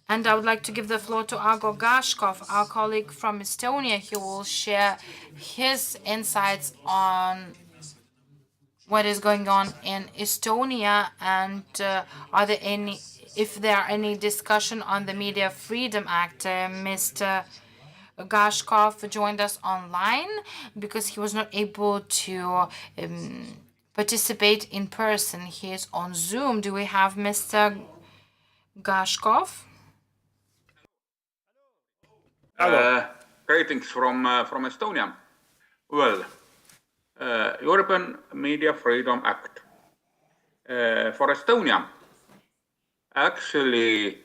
And I would like to give the floor to Agor Gashkov, our colleague from Estonia. He will share his insights on what is going on in Estonia, and if there are any discussion on the Media Freedom Act. Mr. Gashkov joined us online because he was not able to participate in person. He is on Zoom. Do we have Mr. Gashkov? Greetings from Estonia. Well, European Media Freedom Act. For Estonia, actually,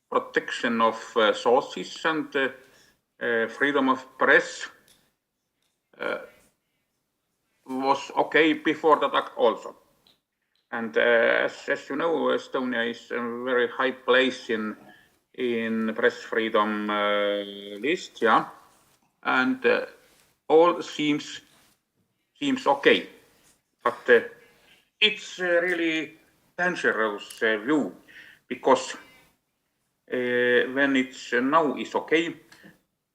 protection of sources and freedom of press was okay before that act also. And as you know, Estonia is a very high place in press freedom list, yeah, and all seems okay, but it's a really dangerous view, because when it's now is okay,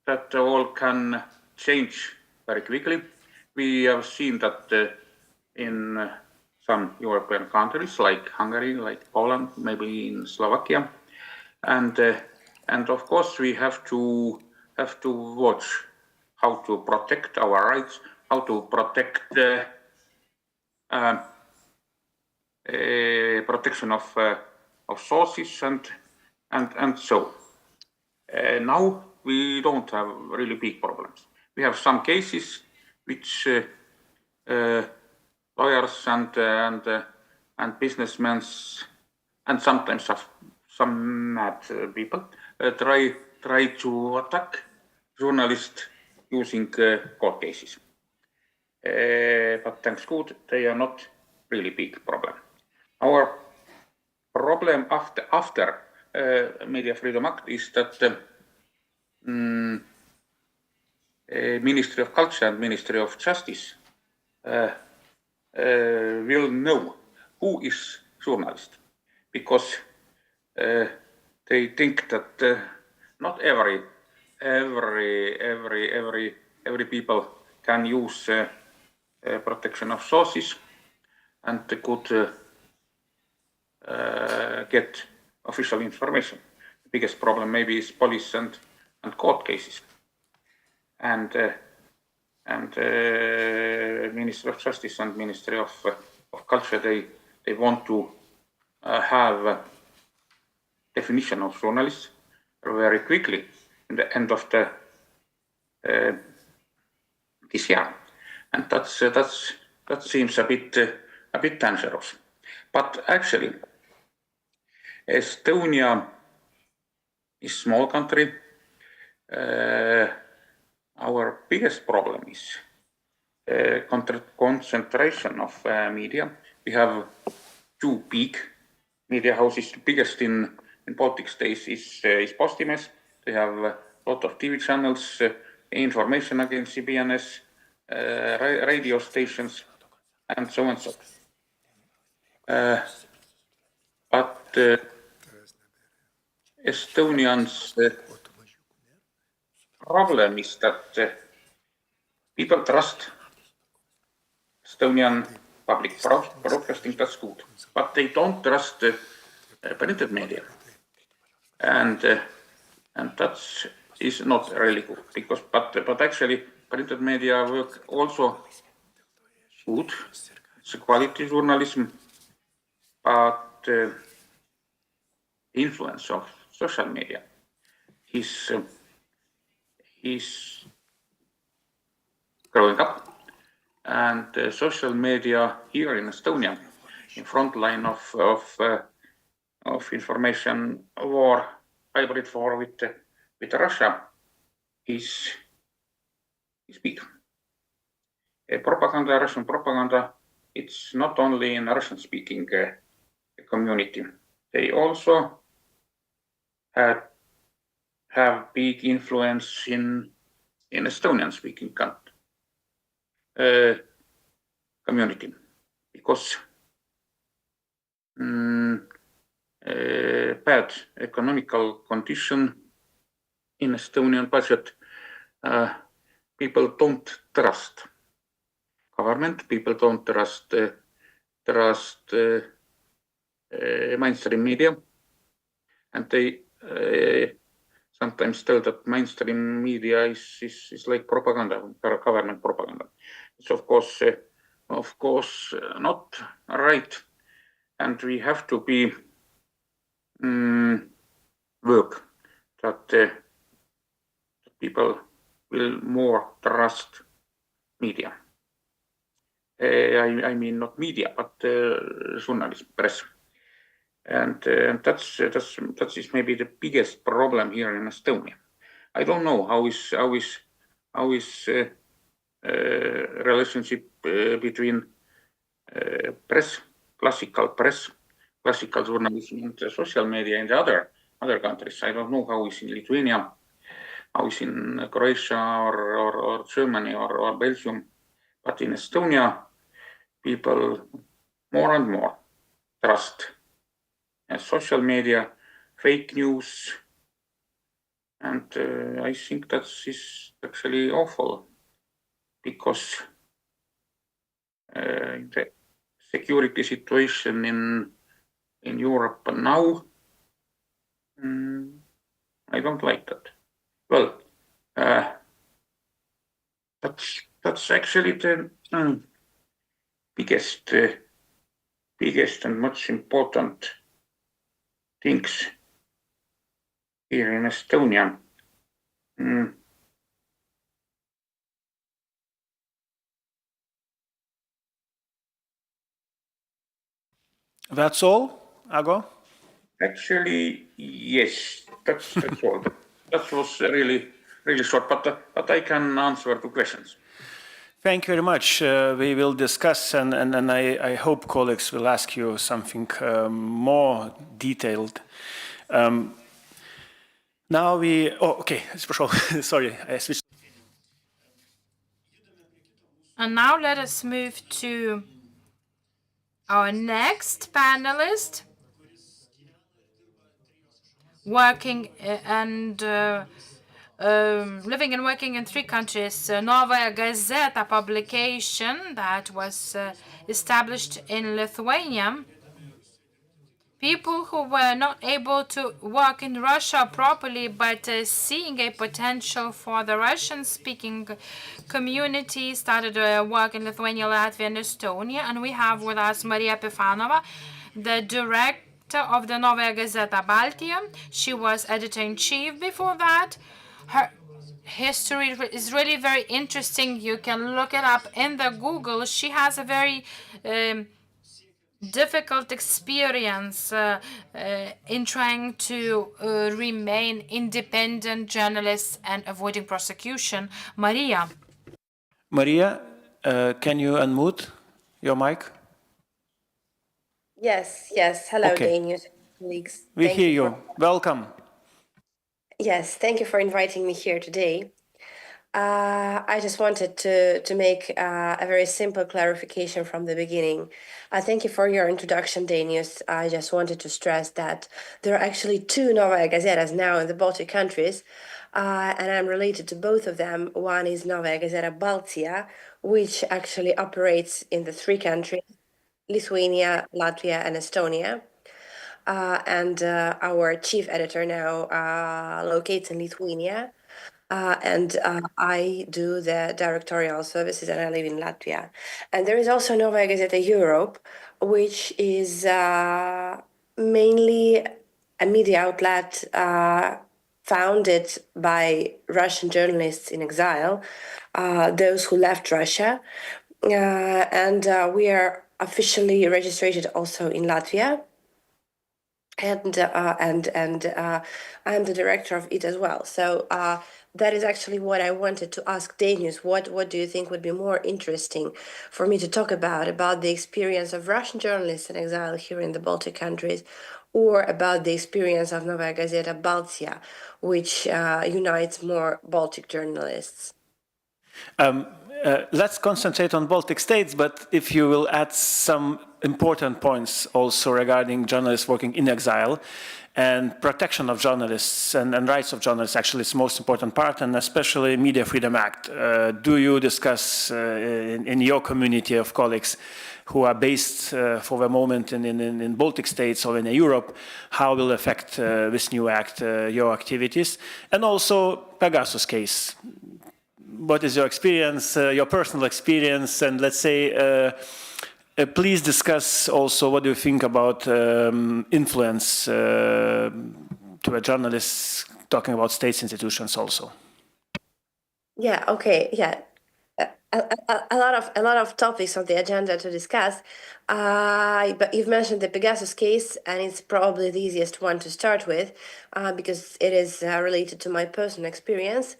that all can change very quickly. We have seen that in some European countries like Hungary, like Poland, maybe in Slovakia, and of course we have to watch how to protect our rights, how to protect the protection of sources and so. Now we don't have really big problems. We have some cases which lawyers and businessmen and sometimes some mad people try to attack journalists using court cases. But thanks God, they are not really big problem. Our problem after Media Freedom Act is that Ministry of Culture and Ministry of Justice will know who is journalist, because they think that not every people can use protection of sources and could get official information. The biggest problem maybe is police and court cases. And Ministry of Justice and Ministry of Culture, they want to have a definition of journalists very quickly in the end of this year, and that seems a bit dangerous. But actually, Estonia is a small country. Our biggest problem is concentration of media. We have two big media houses. The biggest in Baltic states is Postimees. They have a lot of TV channels, information agency, BNS, radio stations, and so on. But Estonians problem is that people trust Estonian public broadcasting, that's good, but they don't trust printed media. And that is not really good, because but actually printed media work also good. It's a quality journalism, but influence of social media is growing up, and social media here in Estonia, in front line of information war, hybrid war with Russia, is big. Russian propaganda, it's not only in Russian-speaking community. They also have big influence in Estonian-speaking community, because bad economical condition in Estonian budget, people don't trust government, people don't trust mainstream media, and they sometimes tell that mainstream media is like propaganda, government propaganda. It's of course not right, and we have to be work that people will more trust media. I mean not media, but journalism, press, and that's maybe the biggest problem here in Estonia. I don't know how is relationship between press, classical journalism, and social media in the other countries. I don't know how is in Lithuania, how is in Croatia or Germany or Belgium, but in Estonia, people more and more trust social media, fake news, and I think that is actually awful, because the security situation in Europe now, I don't like that. Well, that's actually the biggest and most important things here in Estonia. That's all, Ago? Actually, yes, that's all. That was really short, but I can answer to questions. Thank you very much. We will discuss, and I hope colleagues will ask you something more detailed. Now sorry, I switched. And now let us move to our next panelist, working and living and working in 3 countries. Novaya Gazeta publication that was established in Lithuania. People who were not able to work in Russia properly, but seeing a potential for the Russian-speaking community, started work in Lithuania, Latvia, and Estonia. And we have with us Maria Pifanova, the director of the Novaya Gazeta Baltia. She was editor-in-chief before that. Her history is really very interesting. You can look it up in the Google. She has a very difficult experience in trying to remain independent journalists and avoiding prosecution. Maria, can you unmute your mic? Yes. Hello, Okay. Danish colleagues. We hear you. Welcome. Yes, thank you for inviting me here today. I just wanted to make a very simple clarification from the beginning. Thank you for your introduction, Danius. I just wanted to stress that there are actually two Novaya Gazetas now in the Baltic countries, and I'm related to both of them. One is Novaya Gazeta Baltia, which actually operates in the three countries, Lithuania, Latvia, and Estonia. And our chief editor now locates in Lithuania. And I do the directorial services, and I live in Latvia. And there is also Novaya Gazeta Europe, which is mainly a media outlet founded by Russian journalists in exile, those who left Russia. And we are officially registered also in Latvia. And I'm the director of it as well. So that is actually what I wanted to ask Danius. What do you think would be more interesting for me to talk about the experience of Russian journalists in exile here in the Baltic countries, or about the experience of Novaya Gazeta Baltia, which unites more Baltic journalists? Let's concentrate on Baltic states, but if you will add some important points also regarding journalists working in exile and protection of journalists and rights of journalists, actually it's the most important part, and especially Media Freedom Act. Do you discuss in your community of colleagues who are based for the moment in Baltic states or in Europe, how will affect this new act your activities? And also Pegasus case. What is your experience, your personal experience, and let's say, please discuss also what do you think about influence to a journalist talking about states institutions also. Yeah. Okay. Yeah. A lot of topics on the agenda to discuss, but you've mentioned the Pegasus case, and it's probably the easiest one to start with because it is related to my personal experience.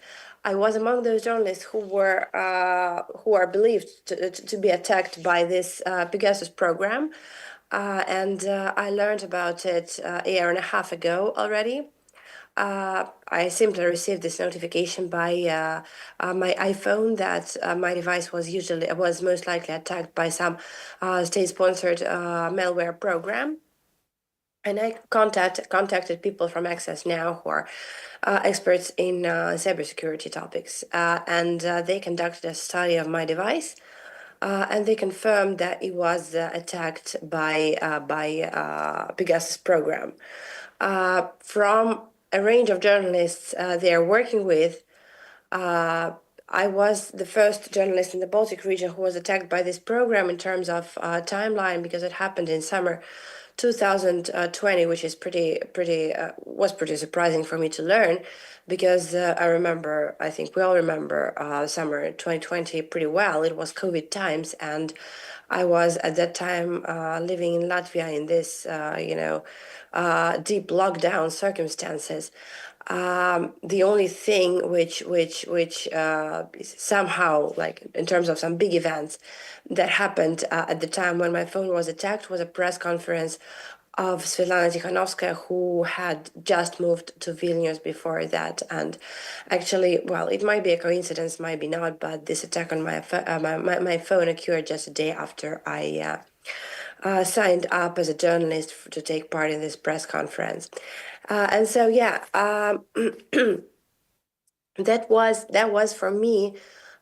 I was among those journalists who are believed to be attacked by this Pegasus program, and I learned about it a year and a half ago already. I simply received this notification by my iPhone that my device was most likely attacked by some state-sponsored malware program. And I contacted people from Access Now who are experts in cybersecurity topics, and they conducted a study of my device, and they confirmed that it was attacked by Pegasus program. From a range of journalists they are working with, I was the first journalist in the Baltic region who was attacked by this program in terms of timeline, because it happened in summer 2020, which is was pretty surprising for me to learn, because I think we all remember summer 2020 pretty well. It was COVID times, and I was at that time living in Latvia in this deep lockdown circumstances. The only thing which somehow, like in terms of some big events that happened at the time when my phone was attacked, was a press conference of Svetlana Tikhanovskaya, who had just moved to Vilnius before that. And actually, well, it might be a coincidence, might be not, but this attack on my phone occurred just a day after I signed up as a journalist to take part in this press conference. And so, yeah, that was for me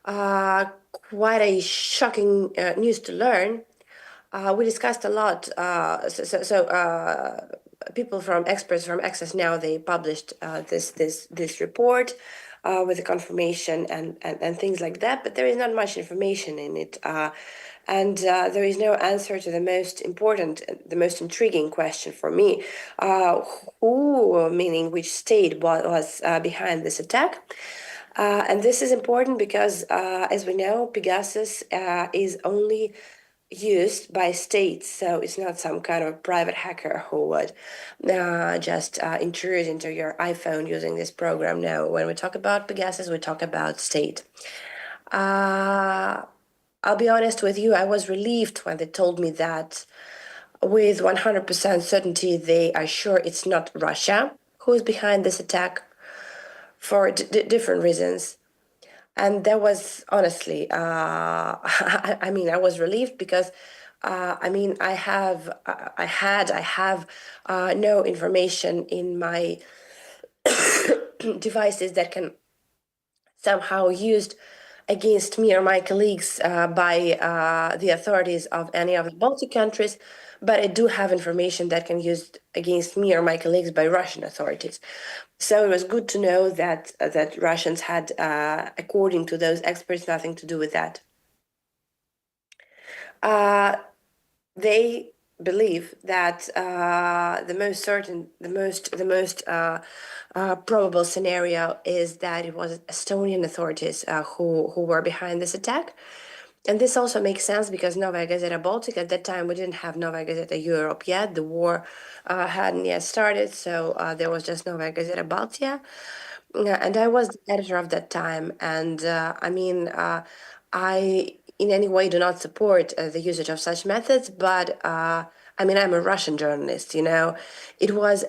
quite a shocking news to learn. We discussed a lot. People from experts from Access Now, they published this report with the confirmation and things like that. But there is not much information in it. And there is no answer to the most important, the most intriguing question for me: who, meaning which state, was behind this attack? And this is important because, as we know, Pegasus is only used by states, so it's not some kind of private hacker who would just intrude into your iPhone using this program. No, when we talk about Pegasus, we talk about state. I'll be honest with you, I was relieved when they told me that with 100% certainty they are sure it's not Russia who is behind this attack, for different reasons. And that was honestly, I mean, I was relieved because, I mean, I have no information in my devices that can somehow used against me or my colleagues by the authorities of any of the Baltic countries, but I do have information that can be used against me or my colleagues by Russian authorities. So it was good to know that that Russians had, according to those experts, nothing to do with that. They believe that the most probable scenario is that it was Estonian authorities who were behind this attack. And this also makes sense because Novaya Gazeta Baltic, at that time, we didn't have Novaya Gazeta Europe yet. The war hadn't yet started, so there was just Novaya Gazeta Baltia. And I was the editor of that time. And I mean, I in any way do not support the usage of such methods, but I mean, I'm a Russian journalist, you know. It was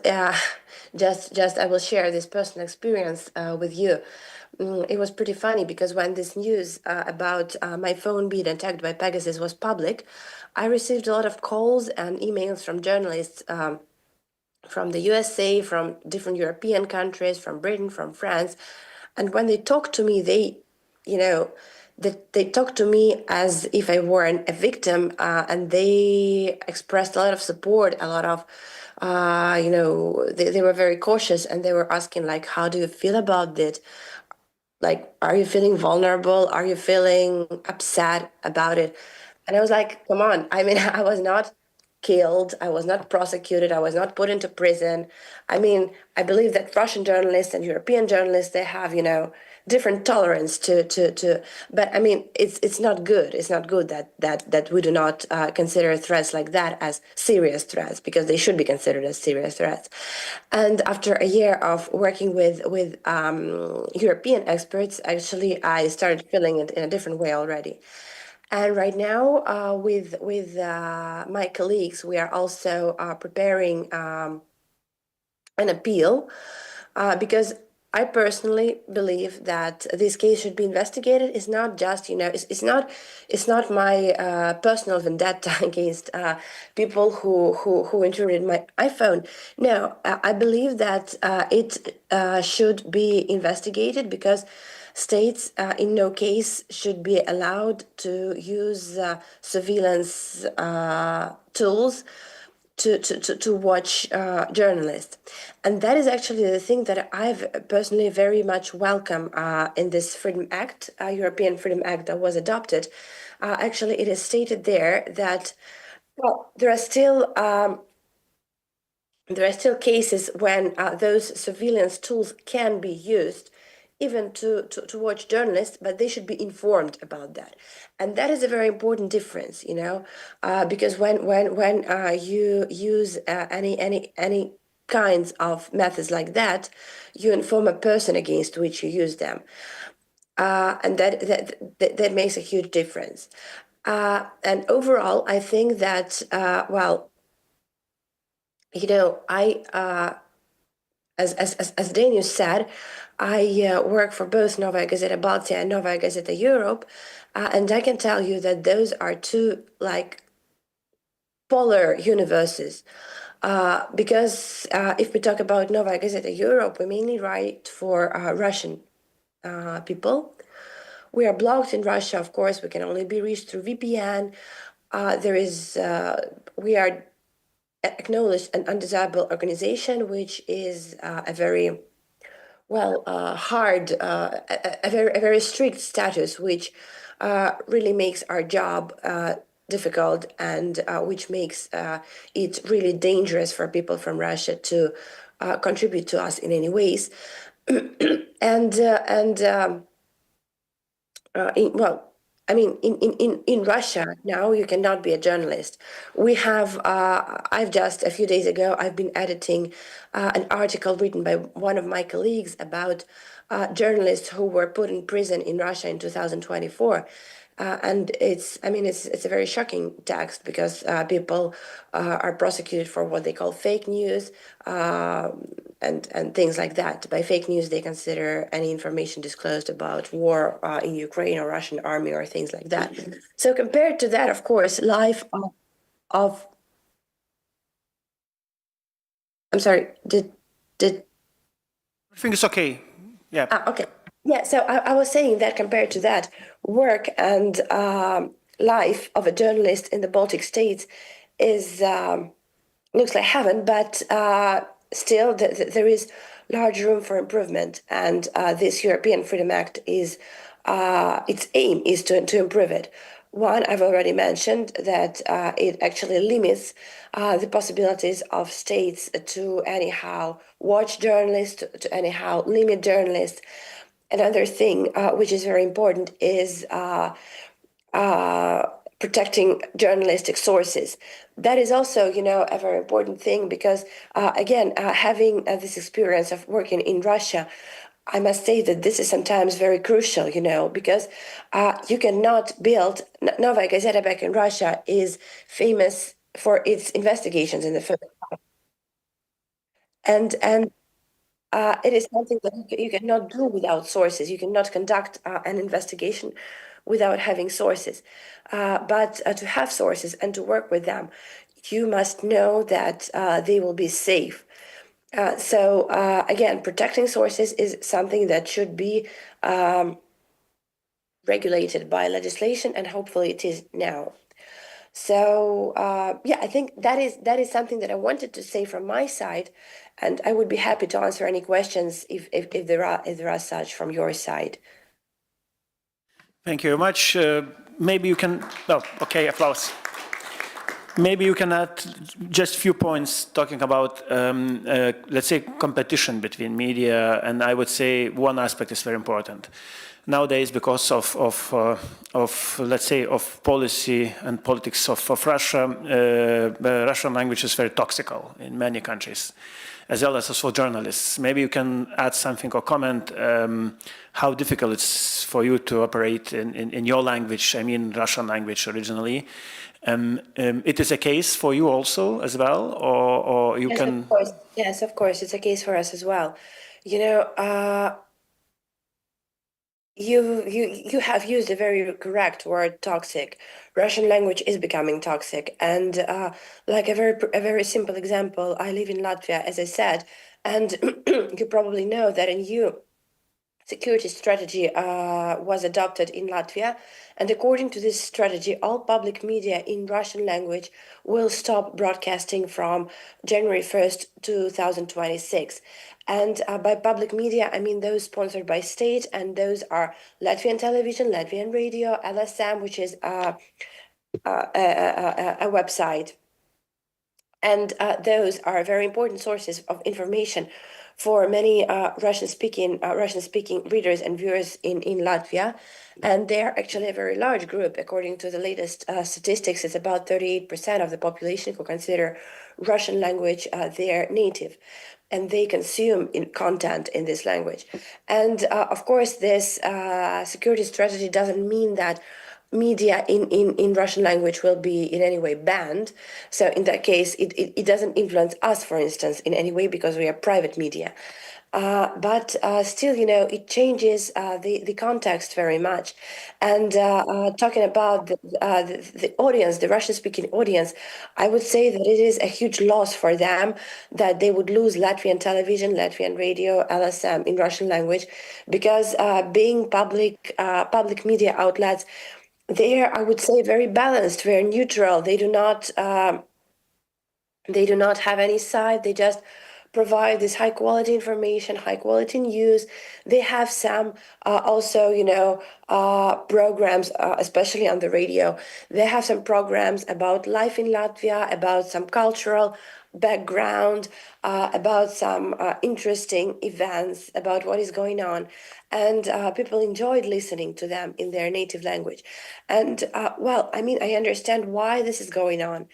just I will share this personal experience with you. It was pretty funny because when this news about my phone being attacked by Pegasus was public, I received a lot of calls and emails from journalists from the USA, from different European countries, from Britain, from France. And when they talked to me, they, you know, they talked to me as if I were a victim, and they expressed a lot of support, a lot of, you know, they were very cautious, and they were asking, like, how do you feel about it? Like, are you feeling vulnerable? Are you feeling upset about it? And I was like, come on. I mean, I was not killed. I was not prosecuted. I was not put into prison. I mean, I believe that Russian journalists and European journalists, they have, you know, different tolerance to but I mean, it's not good. It's not good that we do not consider threats like that as serious threats, because they should be considered as serious threats. And after a year of working with European experts, actually, I started feeling it in a different way already. And right now, with my colleagues, we are also preparing an appeal because I personally believe that this case should be investigated. It's not just, you know, it's not my personal vendetta against people who intruded my iPhone. No, I believe that it should be investigated because states in no case should be allowed to use surveillance tools to watch journalists. And that is actually the thing that I've personally very much welcome in this Freedom Act, European Freedom Act that was adopted. Actually, it is stated there that, well, there are still cases when those surveillance tools can be used even to watch journalists, but they should be informed about that. And that is a very important difference, you know, because when you use any kinds of methods like that, you inform a person against which you use them. And that makes a huge difference. And overall, I think that, well, you know, as Daniel said, I work for both Novaya Gazeta Baltia and Novaya Gazeta Europe, and I can tell you that those are two, like, polar universes. Because if we talk about Novaya Gazeta Europe, we mainly write for Russian people. We are blocked in Russia, of course. We can only be reached through VPN. We are acknowledged an undesirable organization, which is a very hard, a very strict status, which really makes our job difficult, and which makes it really dangerous for people from Russia to contribute to us in any ways. In Russia now you cannot be a journalist. We have, I've just a few days ago, I've been editing an article written by one of my colleagues about journalists who were put in prison in Russia in 2024. And it's a very shocking text because people are prosecuted for what they call fake news, and things like that. By fake news, they consider any information disclosed about war in Ukraine or Russian army or things like that. So compared to that, of course, life of I'm sorry, did I think it's okay. Yeah. okay. Yeah, so I was saying that compared to that, work and life of a journalist in the Baltic states is looks like heaven, but still there is large room for improvement, and this European Freedom Act is its aim is to improve it. One, I've already mentioned that it actually limits the possibilities of states to anyhow watch journalists, to anyhow limit journalists. Another thing which is very important is protecting journalistic sources. That is also, a very important thing because, again, having this experience of working in Russia, I must say that this is sometimes very crucial, because you cannot build. Novaya Gazeta back in Russia is famous for its investigations in the field. And it is something that you cannot do without sources. You cannot conduct an investigation without having sources. But to have sources and to work with them, you must know that they will be safe. So again, protecting sources is something that should be regulated by legislation, and hopefully it is now. So I think that is something that I wanted to say from my side, and I would be happy to answer any questions if there are such from your side. Thank you very much. Maybe you can. Oh, okay. Applause. Maybe you can add just a few points talking about, let's say, competition between media, and I would say one aspect is very important. Nowadays, because of let's say, of policy and politics of Russia, Russian language is very toxical in many countries, as well as for journalists. Maybe you can add something or comment how difficult it's for you to operate in your language, I mean Russian language originally. It is a case for you also as well, or you can... Of course. Yes, of course, it's a case for us as well. You have used a very correct word, toxic. Russian language is becoming toxic, and like a very simple example, I live in Latvia, as I said, and you probably know that a new security strategy was adopted in Latvia, and according to this strategy, all public media in Russian language will stop broadcasting from January 1st, 2026. And by public media, I mean those sponsored by state, and those are Latvian television, Latvian radio, LSM, which is a website. And those are very important sources of information for many Russian-speaking readers and viewers in Latvia. And they are actually a very large group. According to the latest statistics, it's about 38% of the population who consider Russian language their native, and they consume content in this language. And of course, this security strategy doesn't mean that media in Russian language will be in any way banned. So in that case, it doesn't influence us, for instance, in any way, because we are private media. But still, it changes the context very much. And talking about the audience, the Russian-speaking audience, I would say that it is a huge loss for them that they would lose Latvian television, Latvian radio, LSM in Russian language, because being public media outlets, they are, I would say, very balanced, very neutral. They do not have any side. They just provide this high quality information, high quality news. They have some also, programs, especially on the radio. They have some programs about life in Latvia, about some cultural background, about some interesting events, about what is going on. And people enjoyed listening to them in their native language. And I understand why this is going on.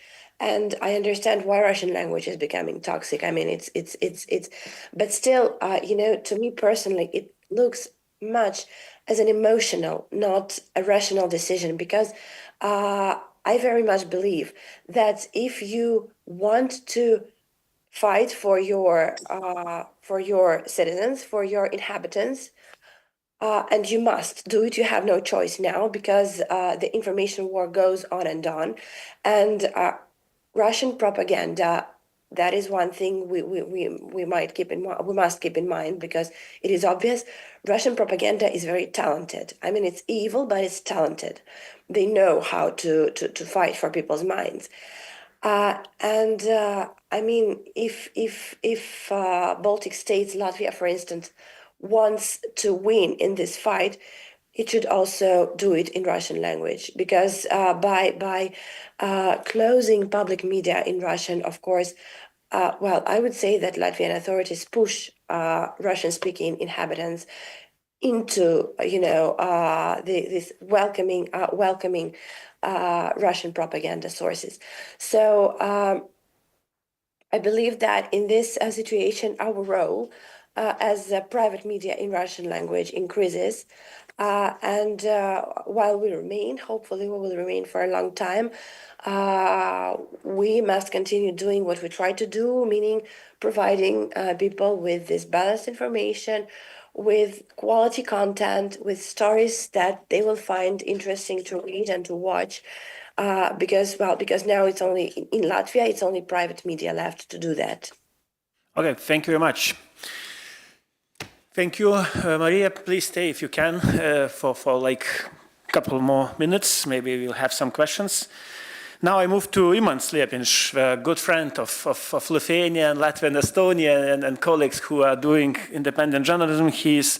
And I understand why Russian language is becoming toxic. I mean, it's, but still, to me personally, it looks much as an emotional, not a rational decision, because I very much believe that if you want to fight for your for your citizens, for your inhabitants. And you must do it. You have no choice now because the information war goes on. And Russian propaganda, that is one thing we must keep in mind because it is obvious. Russian propaganda is very talented. I mean, it's evil, but it's talented. They know how to fight for people's minds. I mean, if Baltic states, Latvia, for instance, wants to win in this fight, it should also do it in Russian language because by closing public media in Russian, of course, well, I would say that Latvian authorities push Russian-speaking inhabitants into, this welcoming Russian propaganda sources. So I believe that in this situation, our role as private media in Russian language increases. And while we remain, hopefully we will remain for a long time, we must continue doing what we try to do, meaning providing people with this balanced information, with quality content, with stories that they will find interesting to read and to watch. Because now it's only in Latvia, it's only private media left to do that. Okay, thank you very much. Thank you, Maria. Please stay if you can for like a couple more minutes. Maybe we'll have some questions. Now I move to Imants Liepiņš, a good friend of Lithuania and Latvia and Estonia and colleagues who are doing independent journalism. He's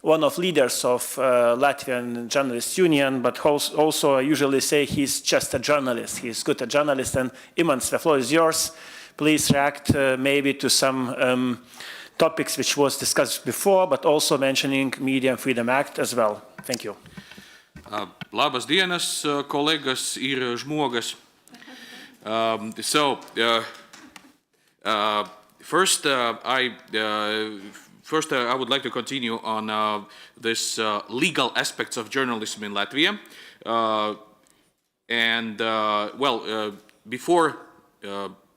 one of leaders of Latvian Journalists Union, but also I usually say he's just a journalist. He's good at journalist. And Imants, the floor is yours. Please react maybe to some topics which was discussed before, but also mentioning Media and Freedom Act as well. Thank you. Labas dienas, kolegas ir žmogas. First I would like to continue on this legal aspects of journalism in Latvia. Before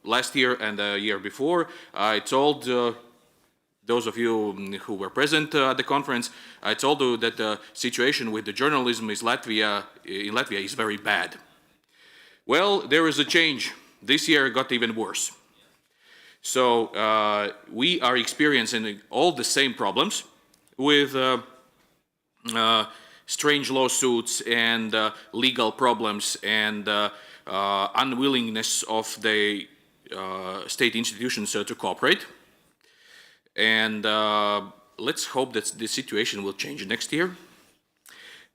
last year and the year before, I told those of you who were present at the conference, I told you that the situation with the journalism in Latvia is very bad. Well, there is a change. This year it got even worse. So we are experiencing all the same problems with strange lawsuits and legal problems and unwillingness of the state institutions to cooperate. And let's hope that the situation will change next year.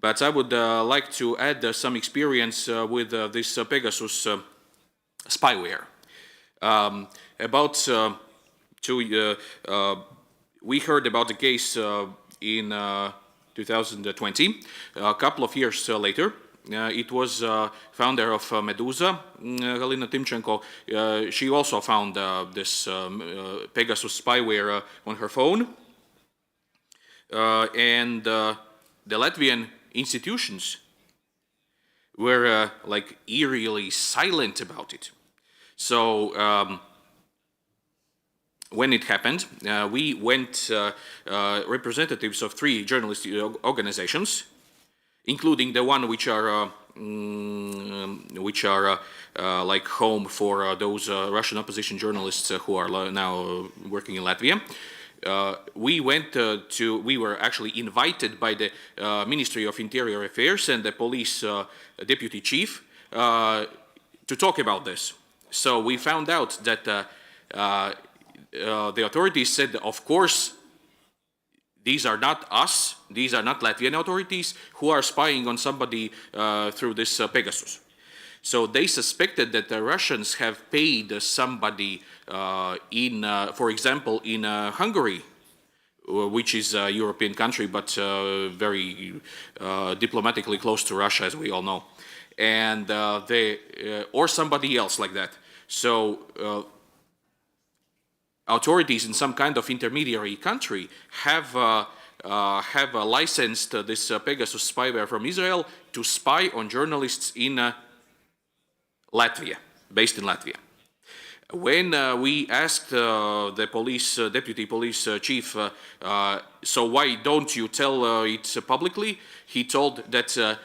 But I would like to add some experience with this Pegasus spyware. We heard about the case in 2020. A couple of years later, it was founder of Medusa, Galina Timchenko. She also found this Pegasus spyware on her phone. And the Latvian institutions were like eerily silent about it. So when it happened, we went representatives of 3 journalist organizations, including the one which are like home for those Russian opposition journalists who are now working in Latvia. We were actually invited by the Ministry of Interior Affairs and the police deputy chief to talk about this. So we found out that the authorities said, of course, these are not us, these are not Latvian authorities who are spying on somebody through this Pegasus. So they suspected that the Russians have paid somebody for example, in Hungary, which is a European country, but very diplomatically close to Russia, as we all know, and or somebody else like that. So authorities in some kind of intermediary country have licensed this Pegasus spyware from Israel to spy on journalists in Latvia, based in Latvia. When we asked the deputy police chief, so why don't you tell it publicly? He told that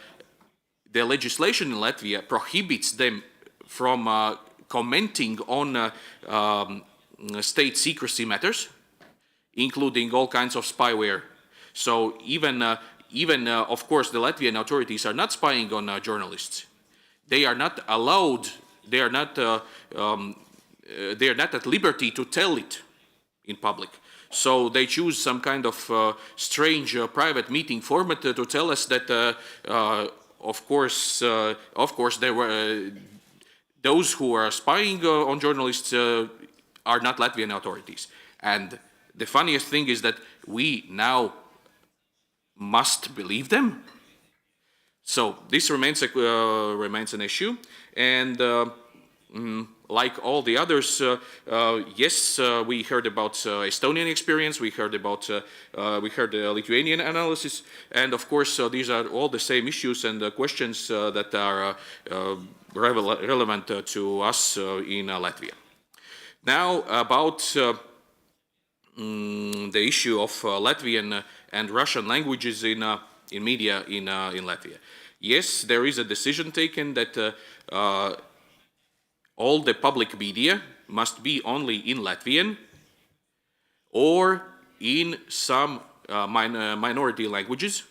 the legislation in Latvia prohibits them from commenting on state secrecy matters, including all kinds of spyware. So even of course, the Latvian authorities are not spying on journalists. They are not allowed. They are not at liberty to tell it in public. So they choose some kind of strange private meeting format to tell us that, of course, there were those who are spying on journalists are not Latvian authorities. And the funniest thing is that we now must believe them. So this remains an issue, and like all the others, yes, we heard about Estonian experience, we heard the Lithuanian analysis, and of course these are all the same issues and questions that are relevant to us in Latvia. Now about the issue of Latvian and Russian languages in media in Latvia. Yes, there is a decision taken that all the public media must be only in Latvian or in some minority languages.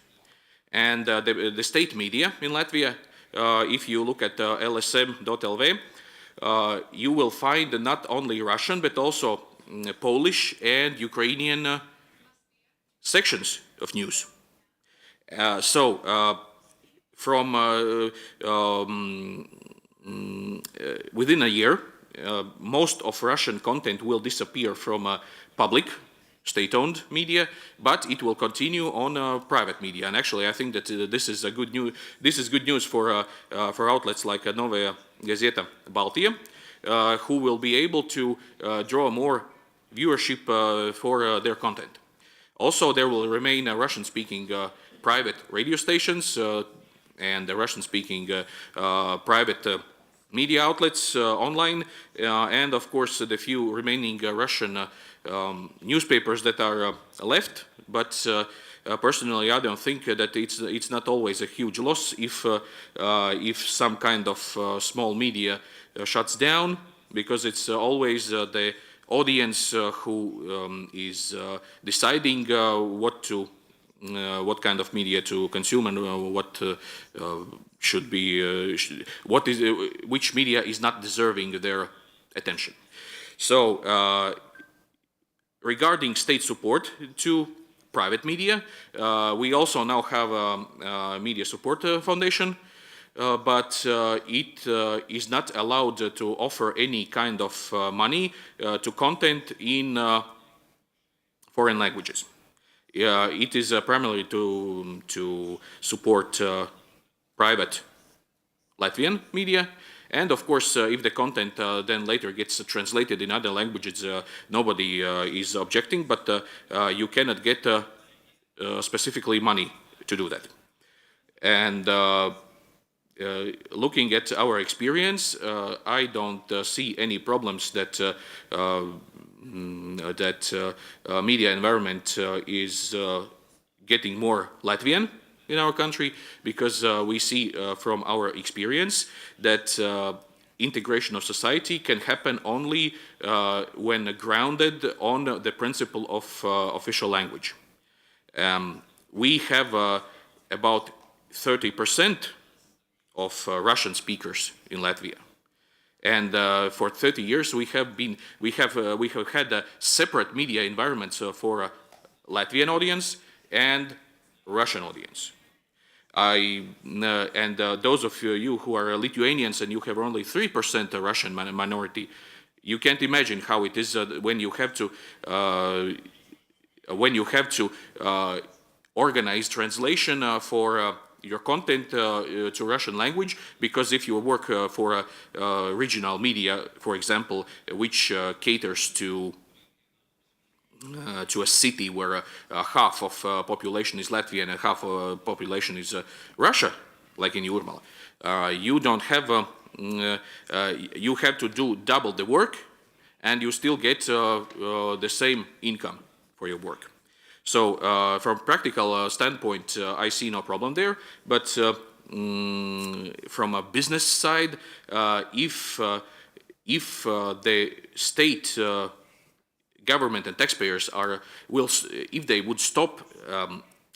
And the state media in Latvia, if you look at lsm.lv, you will find not only Russian but also Polish and Ukrainian sections of news. From within a year, most of Russian content will disappear from public, state-owned media, but it will continue on private media. And actually, I think that this is good news for outlets like Novaya Gazeta Baltija, who will be able to draw more viewership for their content. Also, there will remain Russian-speaking private radio stations and the Russian-speaking private media outlets online, and of course the few remaining Russian newspapers that are left. But personally, I don't think that it's not always a huge loss if some kind of small media shuts down, because it's always the audience who is deciding what kind of media to consume and what should be which media is not deserving their attention. So regarding state support to private media, we also now have a media support foundation, but it is not allowed to offer any kind of money to content in foreign languages. It is primarily to support private Latvian media, and of course, if the content then later gets translated in other languages, nobody is objecting, but you cannot get specifically money to do that. And looking at our experience, I don't see any problems that media environment is getting more Latvian in our country, because we see from our experience that integration of society can happen only when grounded on the principle of official language. We have about 30% of Russian speakers in Latvia. And for 30 years, we have had separate media environments for Latvian audience and Russian audience. Those of you who are Lithuanians and you have only 3% Russian minority, you can't imagine how it is when you have to organize translation for your content to Russian language, because if you work for a regional media, for example, which caters to a city where half of population is Latvian and half of population is Russia, like in Jurmala, you don't have you have to do double the work and you still get the same income for your work. So from practical standpoint, I see no problem there, but from a business side, if the state government and taxpayers if they would stop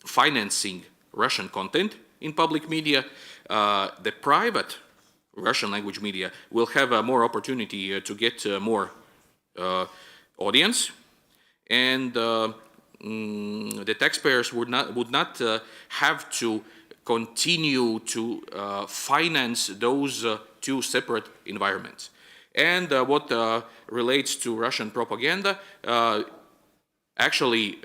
financing Russian content in public media, the private Russian language media will have more opportunity to get more audience, and the taxpayers would not have to continue to finance those two separate environments. And what relates to Russian propaganda, actually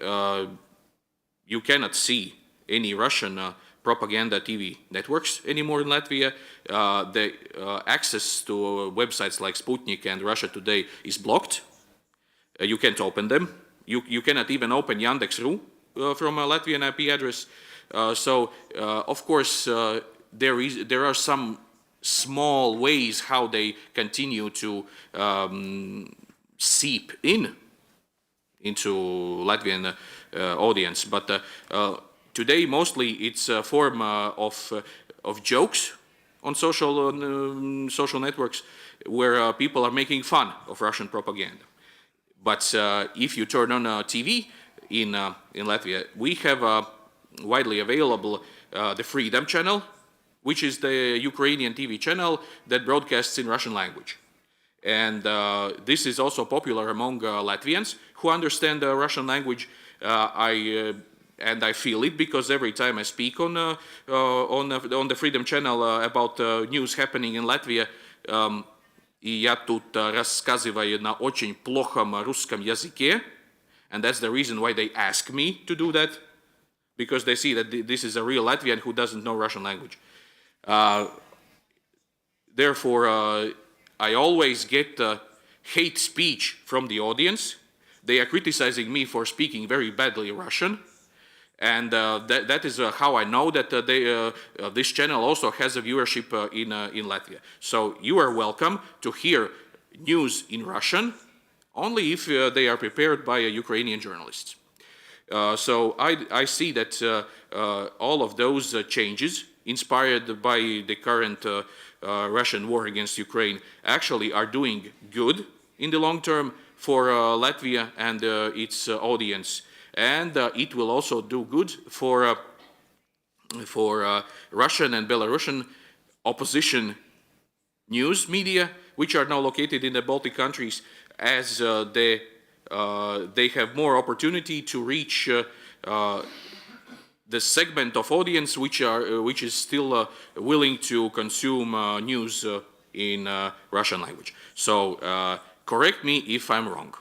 you cannot see any Russian propaganda TV networks anymore in Latvia. The access to websites like Sputnik and Russia Today is blocked. You can't open them. You cannot even open Yandex.ru from a Latvian IP address. So, of course, there are some small ways how they continue to seep into Latvian audience. But today, mostly, it's a form of jokes on social networks where people are making fun of Russian propaganda. But if you turn on TV in Latvia, we have widely available the Freedom channel, which is the Ukrainian TV channel that broadcasts in Russian language. And this is also popular among Latvians who understand the Russian language. And I feel it because every time I speak on the Freedom channel about news happening in Latvia, я тут рассказываю на очень плохом русском языке, and that's the reason why they ask me to do that, because they see that this is a real Latvian who doesn't know Russian language. Therefore, I always get hate speech from the audience. They are criticizing me for speaking very badly Russian. And that is how I know that this channel also has a viewership in Latvia. So you are welcome to hear news in Russian, only if they are prepared by Ukrainian journalists. So I see that all of those changes, inspired by the current Russian war against Ukraine, actually are doing good in the long term for Latvia and its audience. And it will also do good for Russian and Belarusian opposition news media, which are now located in the Baltic countries, as they have more opportunity to reach the segment of audience which is still willing to consume news in Russian language. So correct me if I'm wrong.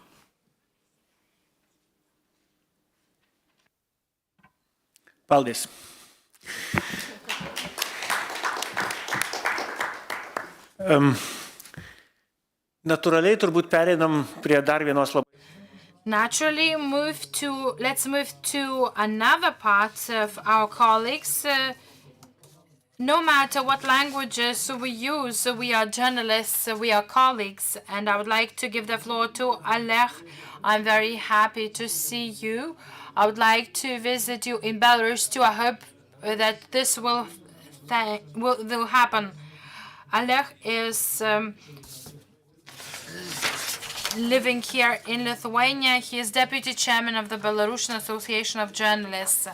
Paldies. Natūraliai turbūt pereinam prie dar vienos labai. Naturally, let's move to another part of our colleagues. No matter what languages we use, we are journalists, we are colleagues, and I would like to give the floor to Oleg. I'm very happy to see you. I would like to visit you in Belarus too. I hope that this will happen. Oleg is living here in Lithuania. He is deputy chairman of the Belarusian Association of Journalists.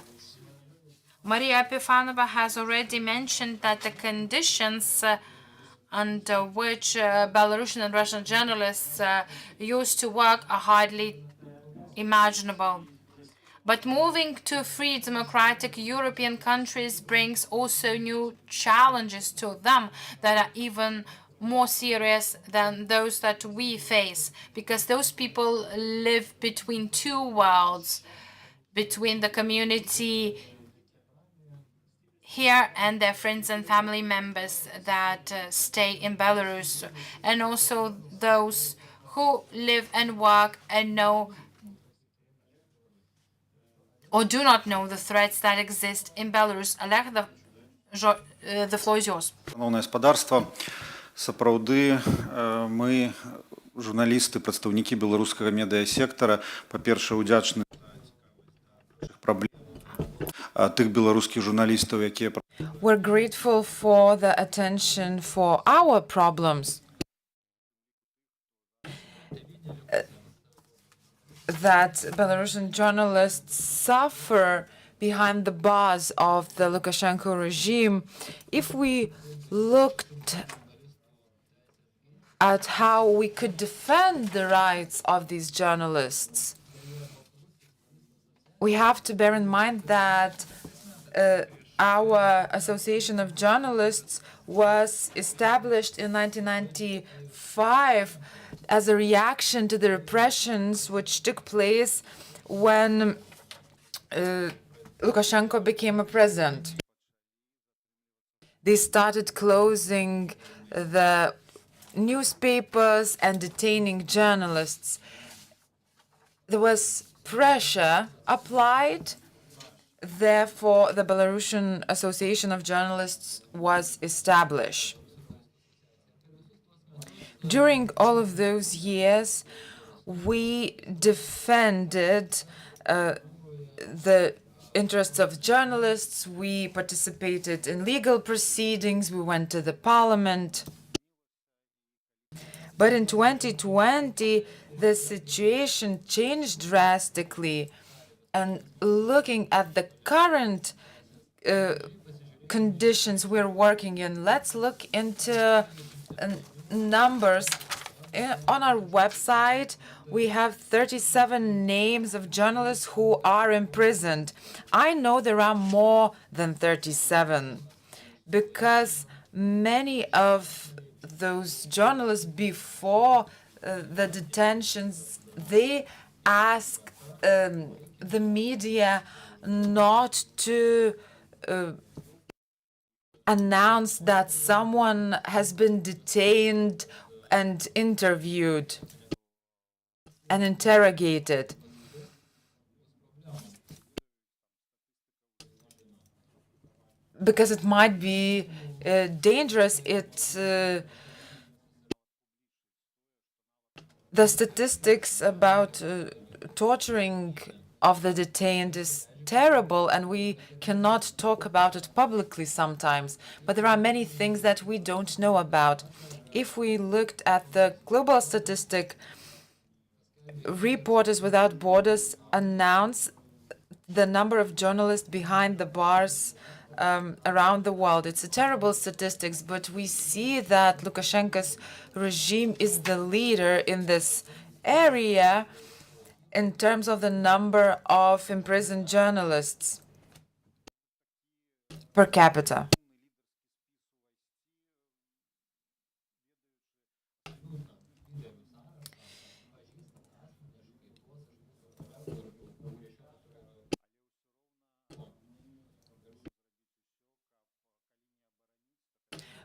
Maria Epifanova has already mentioned that the conditions under which Belarusian and Russian journalists used to work are hardly imaginable. But moving to free democratic European countries brings also new challenges to them that are even more serious than those that we face, because those people live between two worlds, between the community here and their friends and family members that stay in Belarus, and also those who live and work and know or do not know the threats that exist in Belarus. Oleg, the floor is yours. Шановне господарство, сапраўды мы журналісты, прадстаўнікі беларускага медыасектара, па-першае, удзячны праблем тых беларускіх журналістаў, якія... We're grateful for the attention for our problems that Belarusian journalists suffer behind the bars of the Lukashenko regime. If we looked at how we could defend the rights of these journalists, we have to bear in mind that our Association of Journalists was established in 1995 as a reaction to the repressions which took place when Lukashenko became a president. They started closing the newspapers and detaining journalists. There was pressure applied. Therefore, the Belarusian Association of Journalists was established. During all of those years, we defended the interests of journalists. We participated in legal proceedings. We went to the parliament. But in 2020, the situation changed drastically. And looking at the current conditions we're working in, let's look into numbers. On our website, we have 37 names of journalists who are imprisoned. I know there are more than 37 because many of those journalists before the detentions, they asked the media not to announce that someone has been detained and interviewed and interrogated. Because it might be dangerous. The statistics about torturing of the detained is terrible, and we cannot talk about it publicly sometimes. But there are many things that we don't know about. If we looked at the global statistic, Reporters Without Borders announced the number of journalists behind the bars around the world. It's a terrible statistics, but we see that Lukashenko's regime is the leader in this area in terms of the number of imprisoned journalists per capita.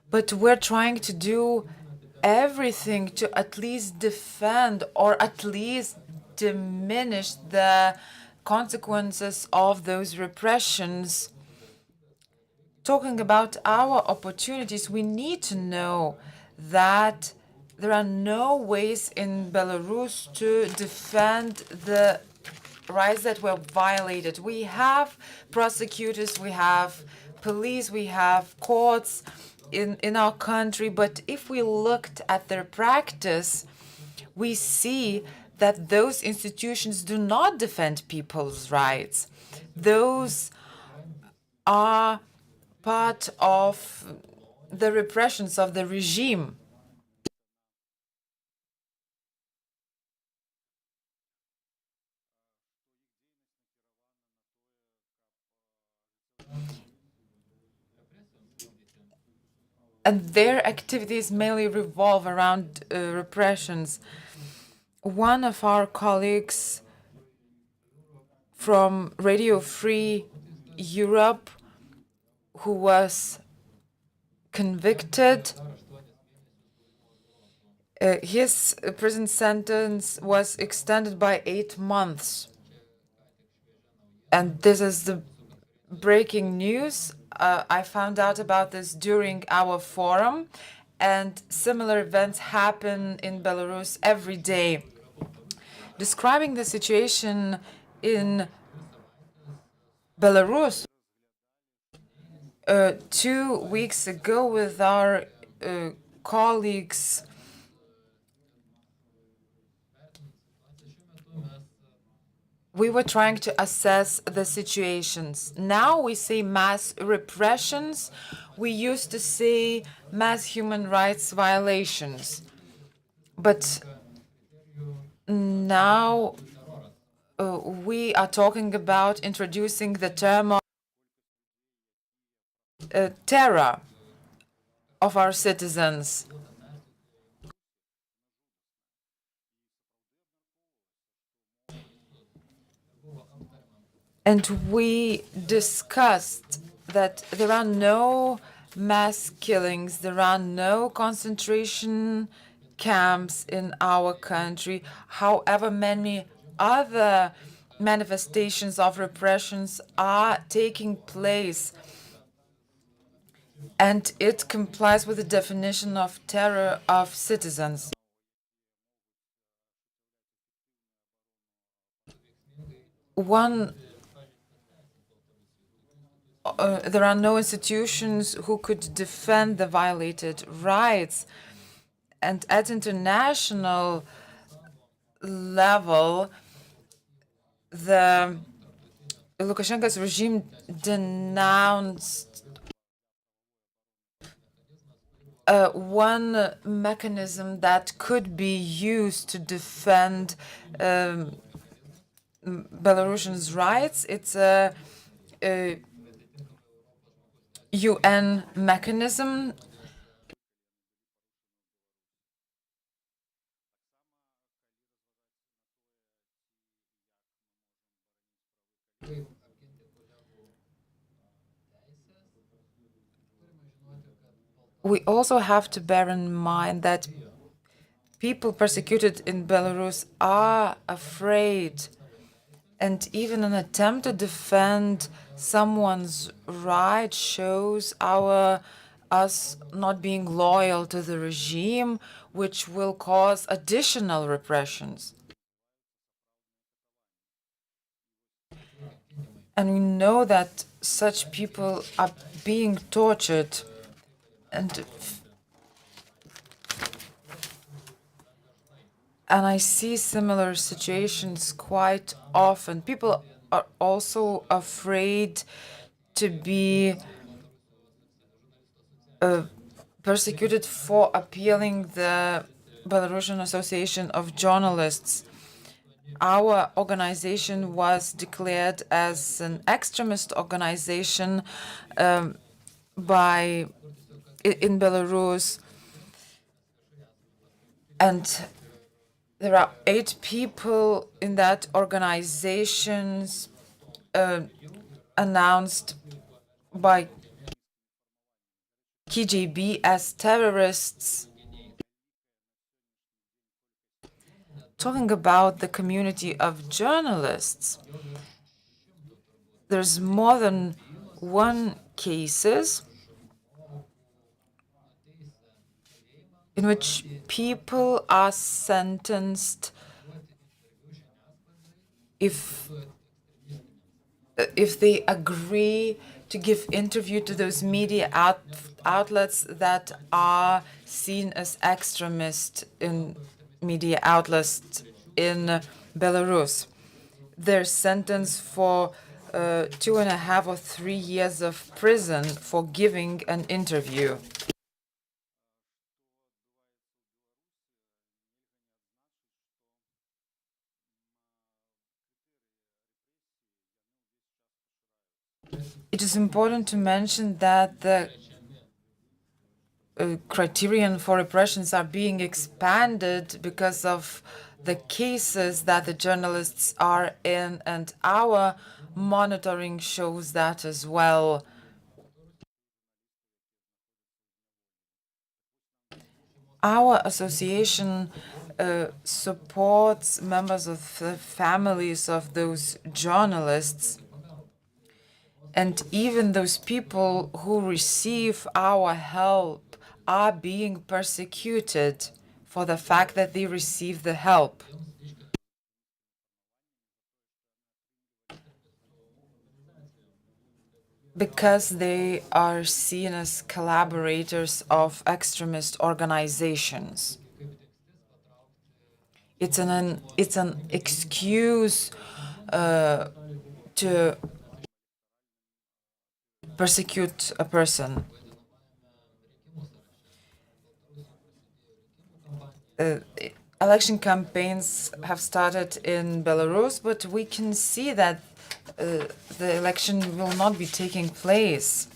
But we're trying to do everything to at least defend or at least diminish the consequences of those repressions. Talking about our opportunities, we need to know that there are no ways in Belarus to defend the rights that were violated. We have prosecutors, we have police, we have courts in our country, but if we looked at their practice, we see that those institutions do not defend people's rights. Those are part of the repressions of the regime. And their activities mainly revolve around repressions. One of our colleagues from Radio Free Europe, who was convicted, his prison sentence was extended by 8 months. And this is the breaking news. I found out about this during our forum, and similar events happen in Belarus every day. Describing the situation in Belarus, 2 weeks ago with our colleagues, we were trying to assess the situations. Now we say mass repressions. We used to say mass human rights violations. But now we are talking about introducing the term of terror of our citizens. And we discussed that there are no mass killings, there are no concentration camps in our country. However, many other manifestations of repressions are taking place, and it complies with the definition of terror of citizens. There are no institutions who could defend the violated rights. And at international level, the Lukashenko's regime denounced one mechanism that could be used to defend Belarusians' rights. It's a UN mechanism. We also have to bear in mind that people persecuted in Belarus are afraid, and even an attempt to defend someone's right shows us not being loyal to the regime, which will cause additional repressions. And we know that such people are being tortured, and I see similar situations quite often. People are also afraid to be persecuted for appealing the Belarusian Association of Journalists. Our organization was declared as an extremist organization in Belarus, and there are 8 people in that organization announced by KGB as terrorists. Talking about the community of journalists, there's more than one cases in which people are sentenced if they agree to give interview to those media outlets that are seen as extremist in media outlets in Belarus. They're sentenced for 2.5 or 3 years of prison for giving an interview. It is important to mention that the criterion for repressions are being expanded because of the cases that the journalists are in, and our monitoring shows that as well. Our association supports members of the families of those journalists, and even those people who receive our help are being persecuted for the fact that they receive the help. Because they are seen as collaborators of extremist organizations. It's an excuse to persecute a person. Election campaigns have started in Belarus, but we can see that the election will not be taking place.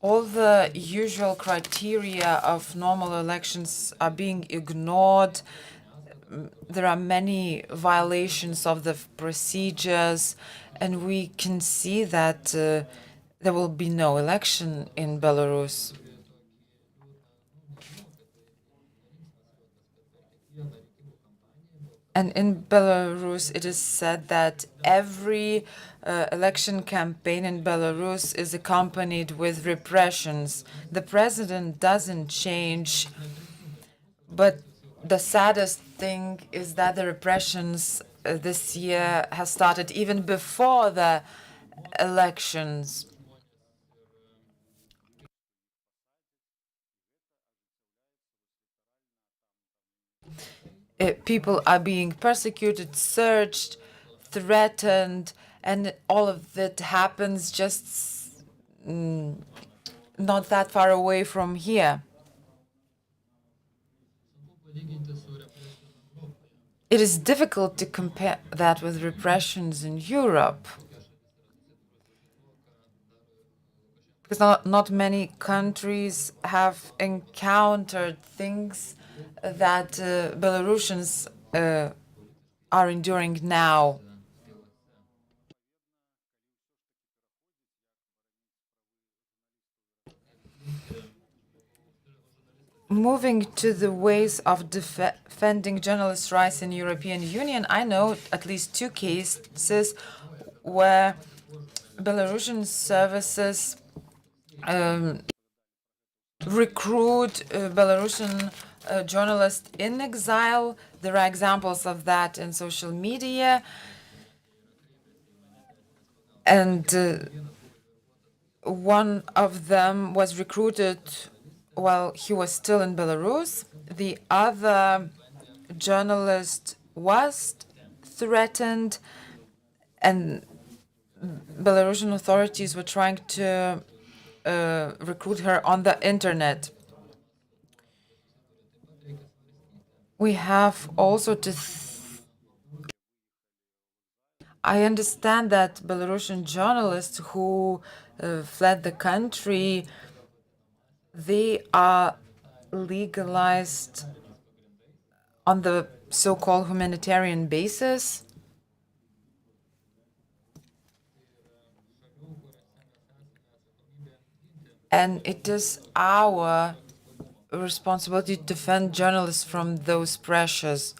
All the usual criteria of normal elections are being ignored. There are many violations of the procedures, and we can see that there will be no election in Belarus. And in Belarus, it is said that every election campaign in Belarus is accompanied with repressions. The president doesn't change, but the saddest thing is that the repressions this year have started even before the elections. People are being persecuted, searched, threatened, and all of that happens just not that far away from here. It is difficult to compare that with repressions in Europe, because not many countries have encountered things that Belarusians are enduring now. Moving to the ways of defending journalists' rights in the European Union, I know at least 2 cases where Belarusian services recruit Belarusian journalists in exile. There are examples of that in social media. And one of them was recruited while he was still in Belarus. The other journalist was threatened, and Belarusian authorities were trying to recruit her on the internet. We have also to I understand that Belarusian journalists who fled the country, they are legalized on the so-called humanitarian basis. And it is our responsibility to defend journalists from those pressures.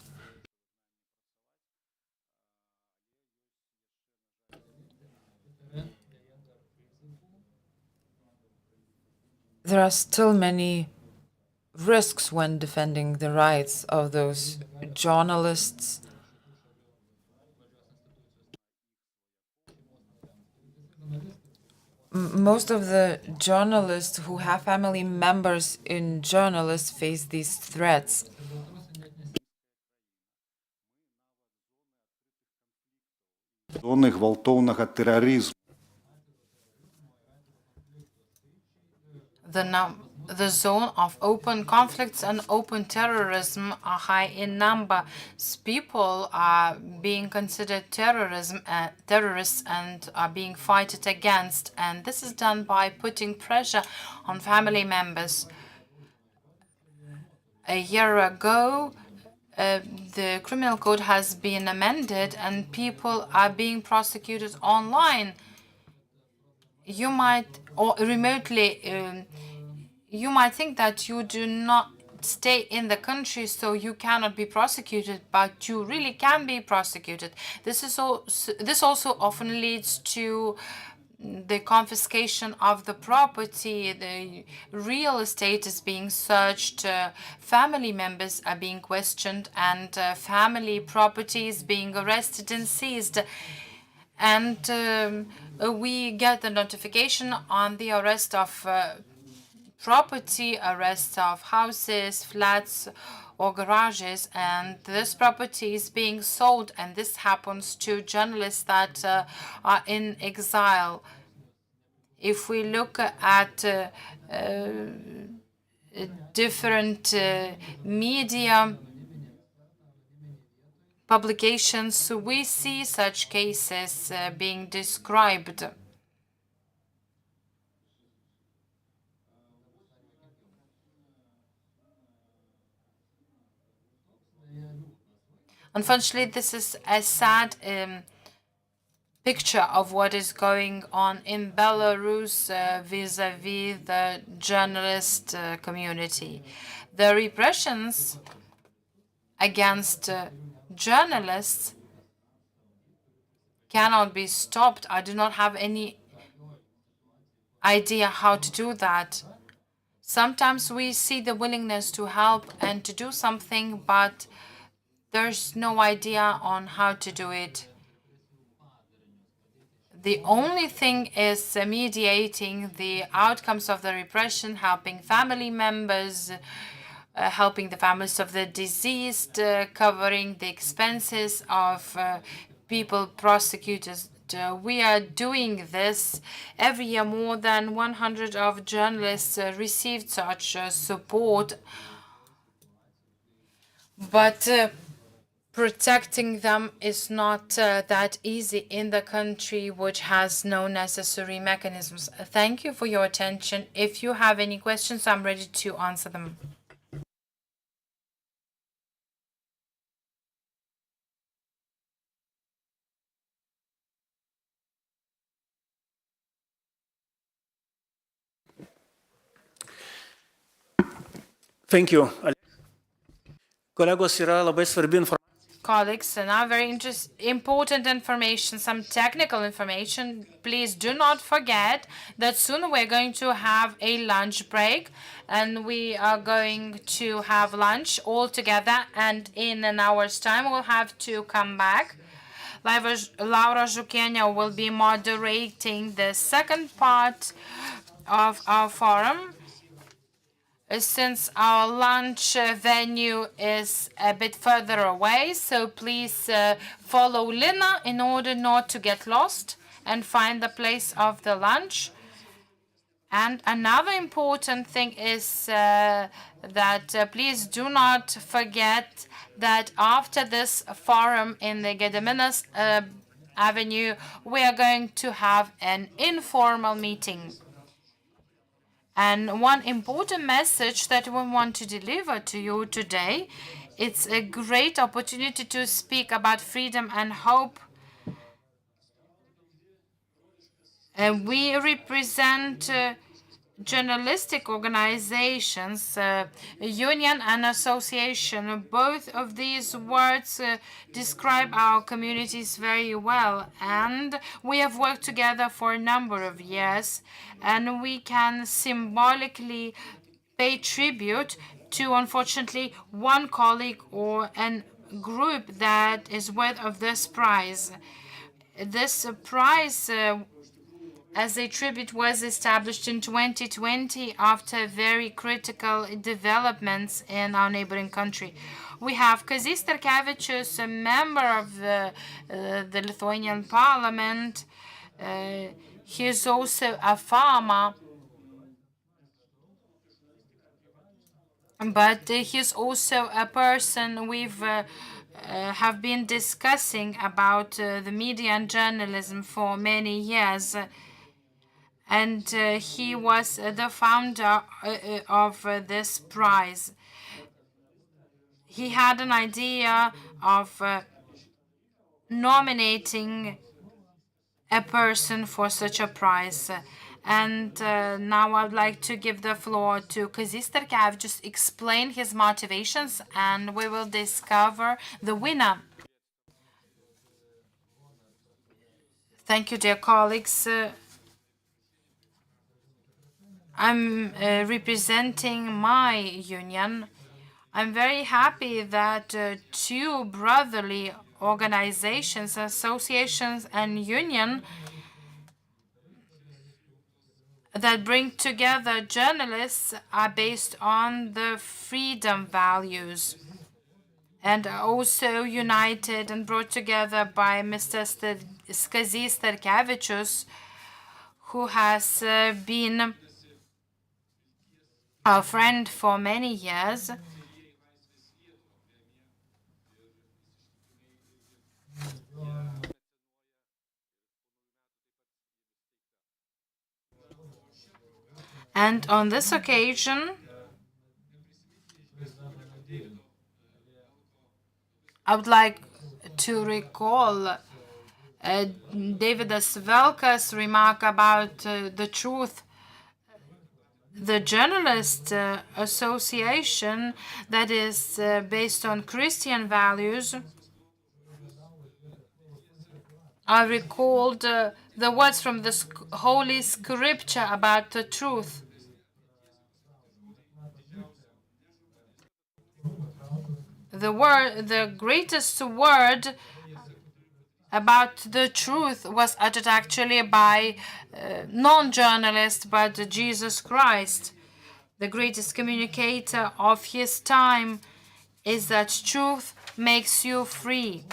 There are still many risks when defending the rights of those journalists. Most of the journalists who have family members in journalists face these threats. Зони гвалтовного тероризму. The zone of open conflicts and open terrorism are high in number. People are being considered terrorists and are being fought against. And this is done by putting pressure on family members. A year ago, the criminal code has been amended and people are being prosecuted online. You might, or remotely, you might think that you do not stay in the country, so you cannot be prosecuted, but you really can be prosecuted. This also often leads to the confiscation of the property, the real estate is being searched, family members are being questioned, and family property is being arrested and seized. And we get the notification on the arrest of property, arrest of houses, flats, or garages, and this property is being sold, and this happens to journalists that are in exile. If we look at different media publications, we see such cases being described. Unfortunately, this is a sad picture of what is going on in Belarus vis-à-vis the journalist community. The repressions against journalists cannot be stopped. I do not have any idea how to do that. Sometimes we see the willingness to help and to do something, but there's no idea on how to do it. The only thing is mediating the outcomes of the repression, helping family members, helping the families of the deceased, covering the expenses of people prosecuted. We are doing this every year. More than 100 of journalists received such support, but protecting them is not that easy in the country which has no necessary mechanisms. Thank you for your attention. If you have any questions, I'm ready to answer them. Thank you. Kolegos, yra labai svarbi informacija. Colleagues, now very important information, some technical information. Please do not forget that soon we're going to have a lunch break, and we are going to have lunch all together, and in an hour's time we'll have to come back. Laura Zhukienė will be moderating the second part of our forum. Since our lunch venue is a bit further away, so please follow Lina in order not to get lost and find the place of the lunch. And another important thing is that please do not forget that after this forum in the Gediminas Avenue, we are going to have an informal meeting. And one important message that we want to deliver to you today, it's a great opportunity to speak about freedom and hope. And we represent journalistic organizations, union and association. Both of these words describe our communities very well, and we have worked together for a number of years, and we can symbolically pay tribute to, unfortunately, one colleague or a group that is worthy of this prize. This prize as a tribute was established in 2020 after very critical developments in our neighboring country. We have Kazys Starkevičius, a member of the Lithuanian parliament. He is also a farmer, but he's also a person we've have been discussing about the media and journalism for many years. And he was the founder of this prize. He had an idea of nominating a person for such a prize. And now I'd like to give the floor to Kazys Starkevičius, explain his motivations, and we will discover the winner. Thank you, dear colleagues. I'm representing my union. I'm very happy that two brotherly organizations, associations, and union that bring together journalists are based on the freedom values and are also united and brought together by Mr. Kazys Starkevičius, who has been our friend for many years. And on this occasion, I would like to recall Davidas Velka's remark about the truth. The journalist association that is based on Christian values. I recalled the words from the Holy Scripture about the truth. The greatest word about the truth was uttered actually by non-journalist, but Jesus Christ. The greatest communicator of his time is that truth makes you free.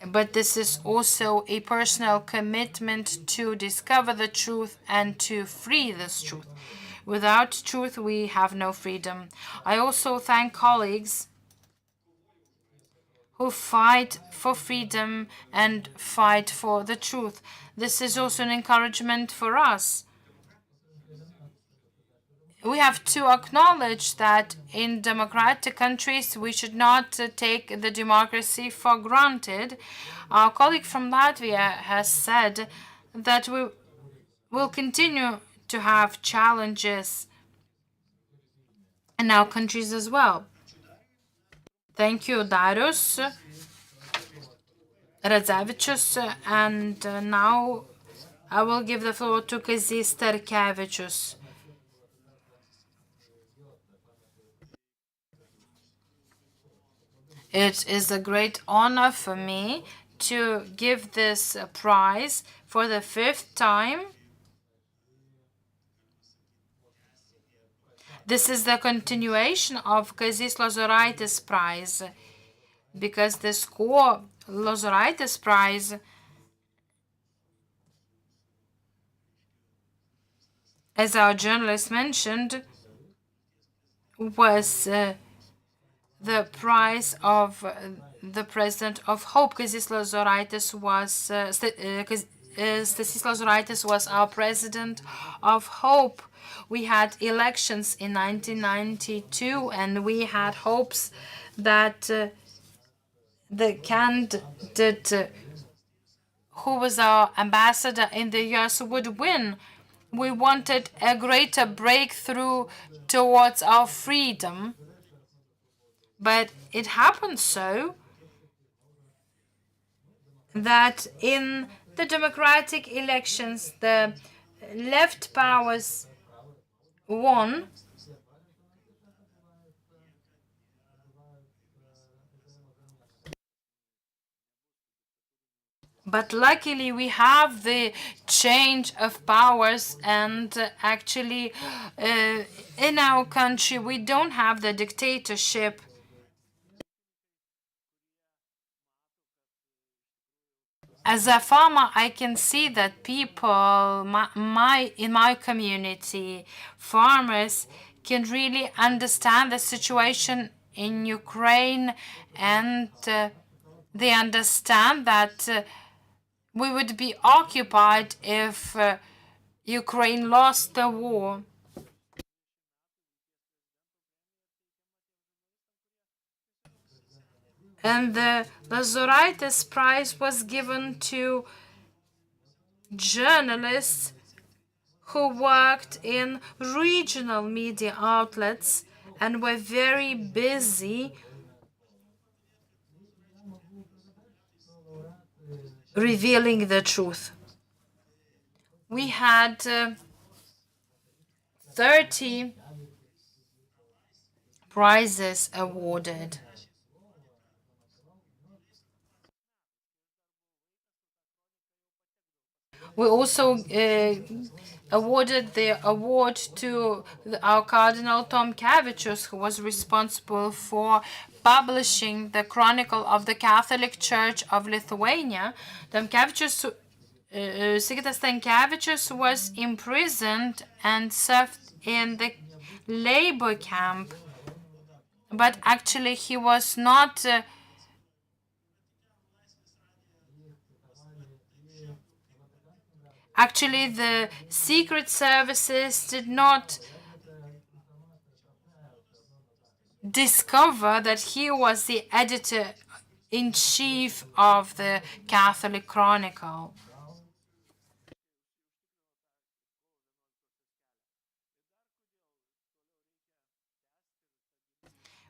But this is also a personal commitment to discover the truth and to free this truth. Without truth, we have no freedom. I also thank colleagues who fight for freedom and fight for the truth. This is also an encouragement for us. We have to acknowledge that in democratic countries, we should not take the democracy for granted. Our colleague from Latvia has said that we will continue to have challenges in our countries as well. Thank you, Darius Radzevičius, and now I will give the floor to Kazys Starkevičius. It is a great honor for me to give this prize for the 5th time. This is the continuation of Kazys Lozoraitis Prize, because the score Lozoraitis Prize as our journalist mentioned, was the prize of the President of Hope. Kazys Lozoraitis was our President of Hope. We had elections in 1992, and we had hopes that the candidate who was our ambassador in the US would win. We wanted a greater breakthrough towards our freedom. But it happened so that in the democratic elections, the left powers won. But luckily, we have the change of powers, and actually, in our country, we don't have the dictatorship. As a farmer, I can see that people in my community, farmers, can really understand the situation in Ukraine, and they understand that we would be occupied if Ukraine lost the war. And the Lozoraitis Prize was given to journalists who worked in regional media outlets and were very busy revealing the truth. we had 30 prizes awarded. We also awarded the award to our Cardinal Tomkevičius, who was responsible for publishing the Chronicle of the Catholic Church of Lithuania. Tomkevičius, Sigitas Stankevičius was imprisoned and served in the labor camp, but actually he was not Actually, the secret services did not discover that he was the editor-in-chief of the Catholic Chronicle.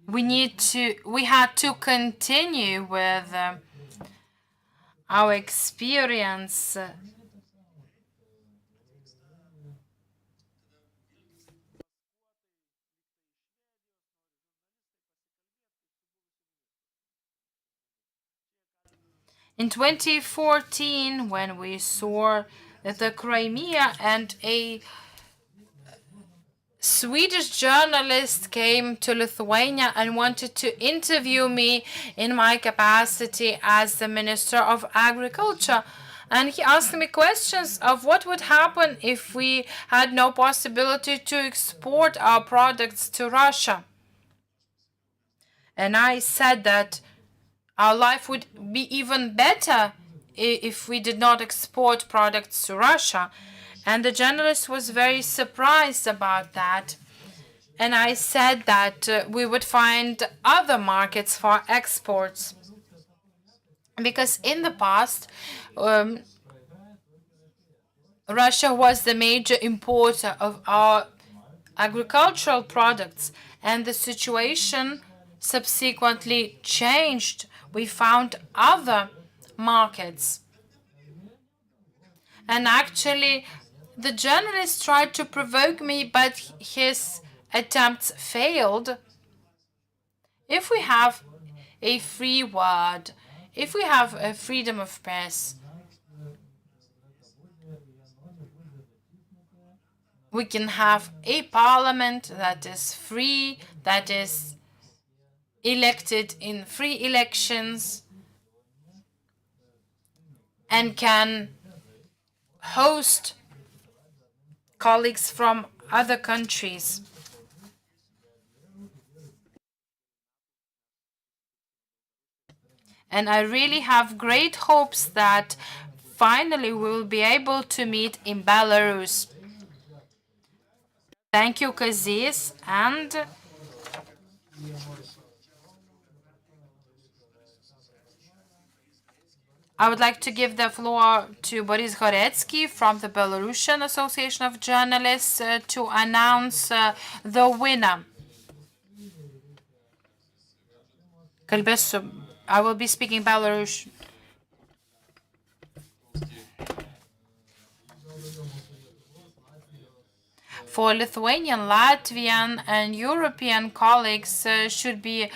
We had to continue with our experience. In 2014, when we saw that the Crimea and a Swedish journalist came to Lithuania and wanted to interview me in my capacity as the Minister of Agriculture. And he asked me questions of what would happen if we had no possibility to export our products to Russia. And I said that our life would be even better if we did not export products to Russia. And the journalist was very surprised about that. And I said that we would find other markets for exports. Because in the past, Russia was the major importer of our agricultural products, and the situation subsequently changed. We found other markets. And actually, the journalist tried to provoke me, but his attempts failed. If we have a free word, if we have a freedom of press, we can have a parliament that is free, that is elected in free elections, and can host colleagues from other countries. And I really have great hopes that finally we will be able to meet in Belarus. Thank you, Kazis, and I would like to give the floor to Boris Goretsky from the Belarusian Association of Journalists to announce the winner. I will be speaking Belarusian. For Lithuanian, Latvian, and European colleagues should be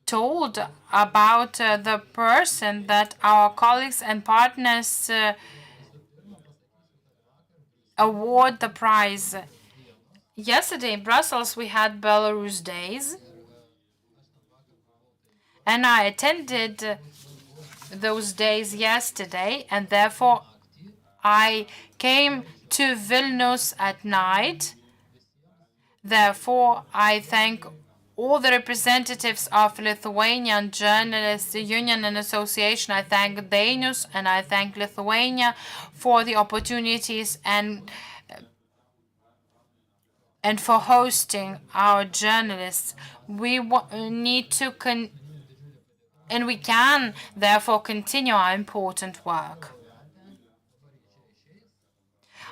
told about the person that our colleagues and partners award the prize. Yesterday in Brussels we had Belarus Days, and I attended those days yesterday, and therefore I came to Vilnius at night. Therefore, I thank all the representatives of Lithuanian Journalists Union and Association. I thank Dainius and I thank Lithuania for the opportunities and for hosting our journalists. We need to and we can therefore continue our important work.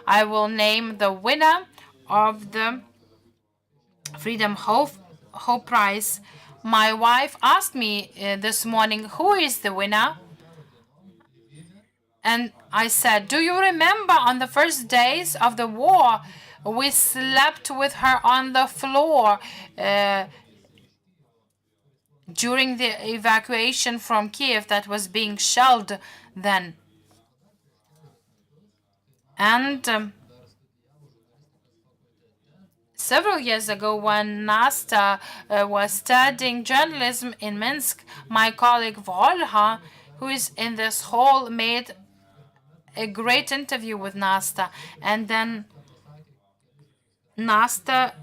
I will name the winner of the Freedom Hope Prize. My wife asked me this morning, who is the winner? And I said, do you remember on the first days of the war, we slept with her on the floor during the evacuation from Kiev that was being shelled then. And several years ago, when Nasta was studying journalism in Minsk, my colleague Volha, who is in this hall, made a great interview with Nasta. And then Nasta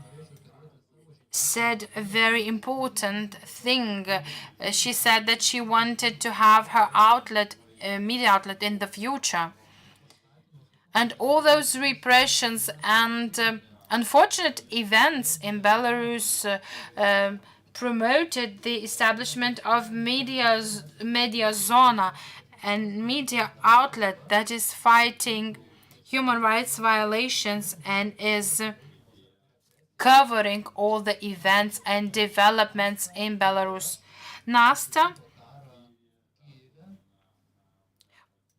said a very important thing. She said that she wanted to have her outlet, media outlet in the future. And all those repressions and unfortunate events in Belarus promoted the establishment of media zona and media outlet that is fighting human rights violations and is covering all the events and developments in Belarus. Nasta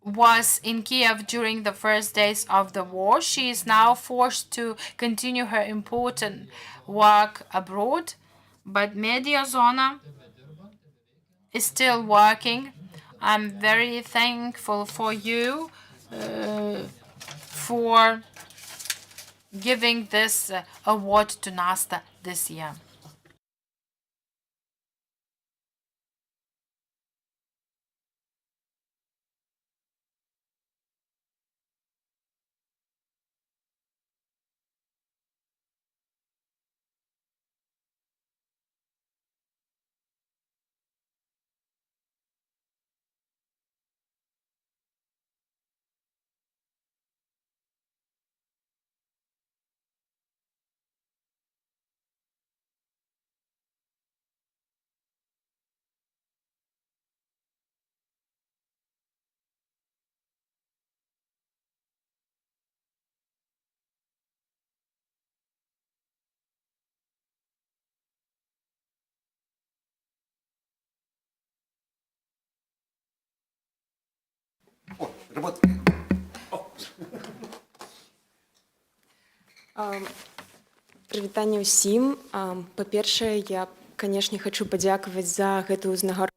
was in Kiev during the first days of the war. She is now forced to continue her important work abroad, but Media Zona is still working. I'm very thankful for you for giving this award to Nasta this year. Прывітанне ўсім. Па-першае, я, канешне, хачу падзякаваць за гэтую ўзнагароду.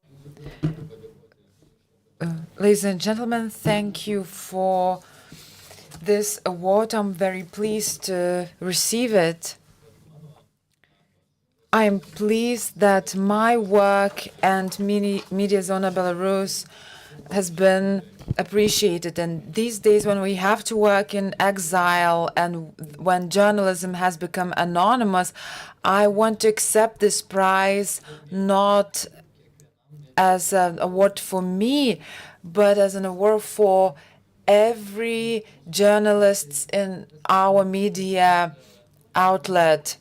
Ladies and gentlemen, thank you for this award. I'm very pleased to receive it. I'm pleased that my work and Media Zona Belarus has been appreciated. And these days when we have to work in exile and when journalism has become anonymous, I want to accept this prize not as an award for me, but as an award for every journalist in our media outlet.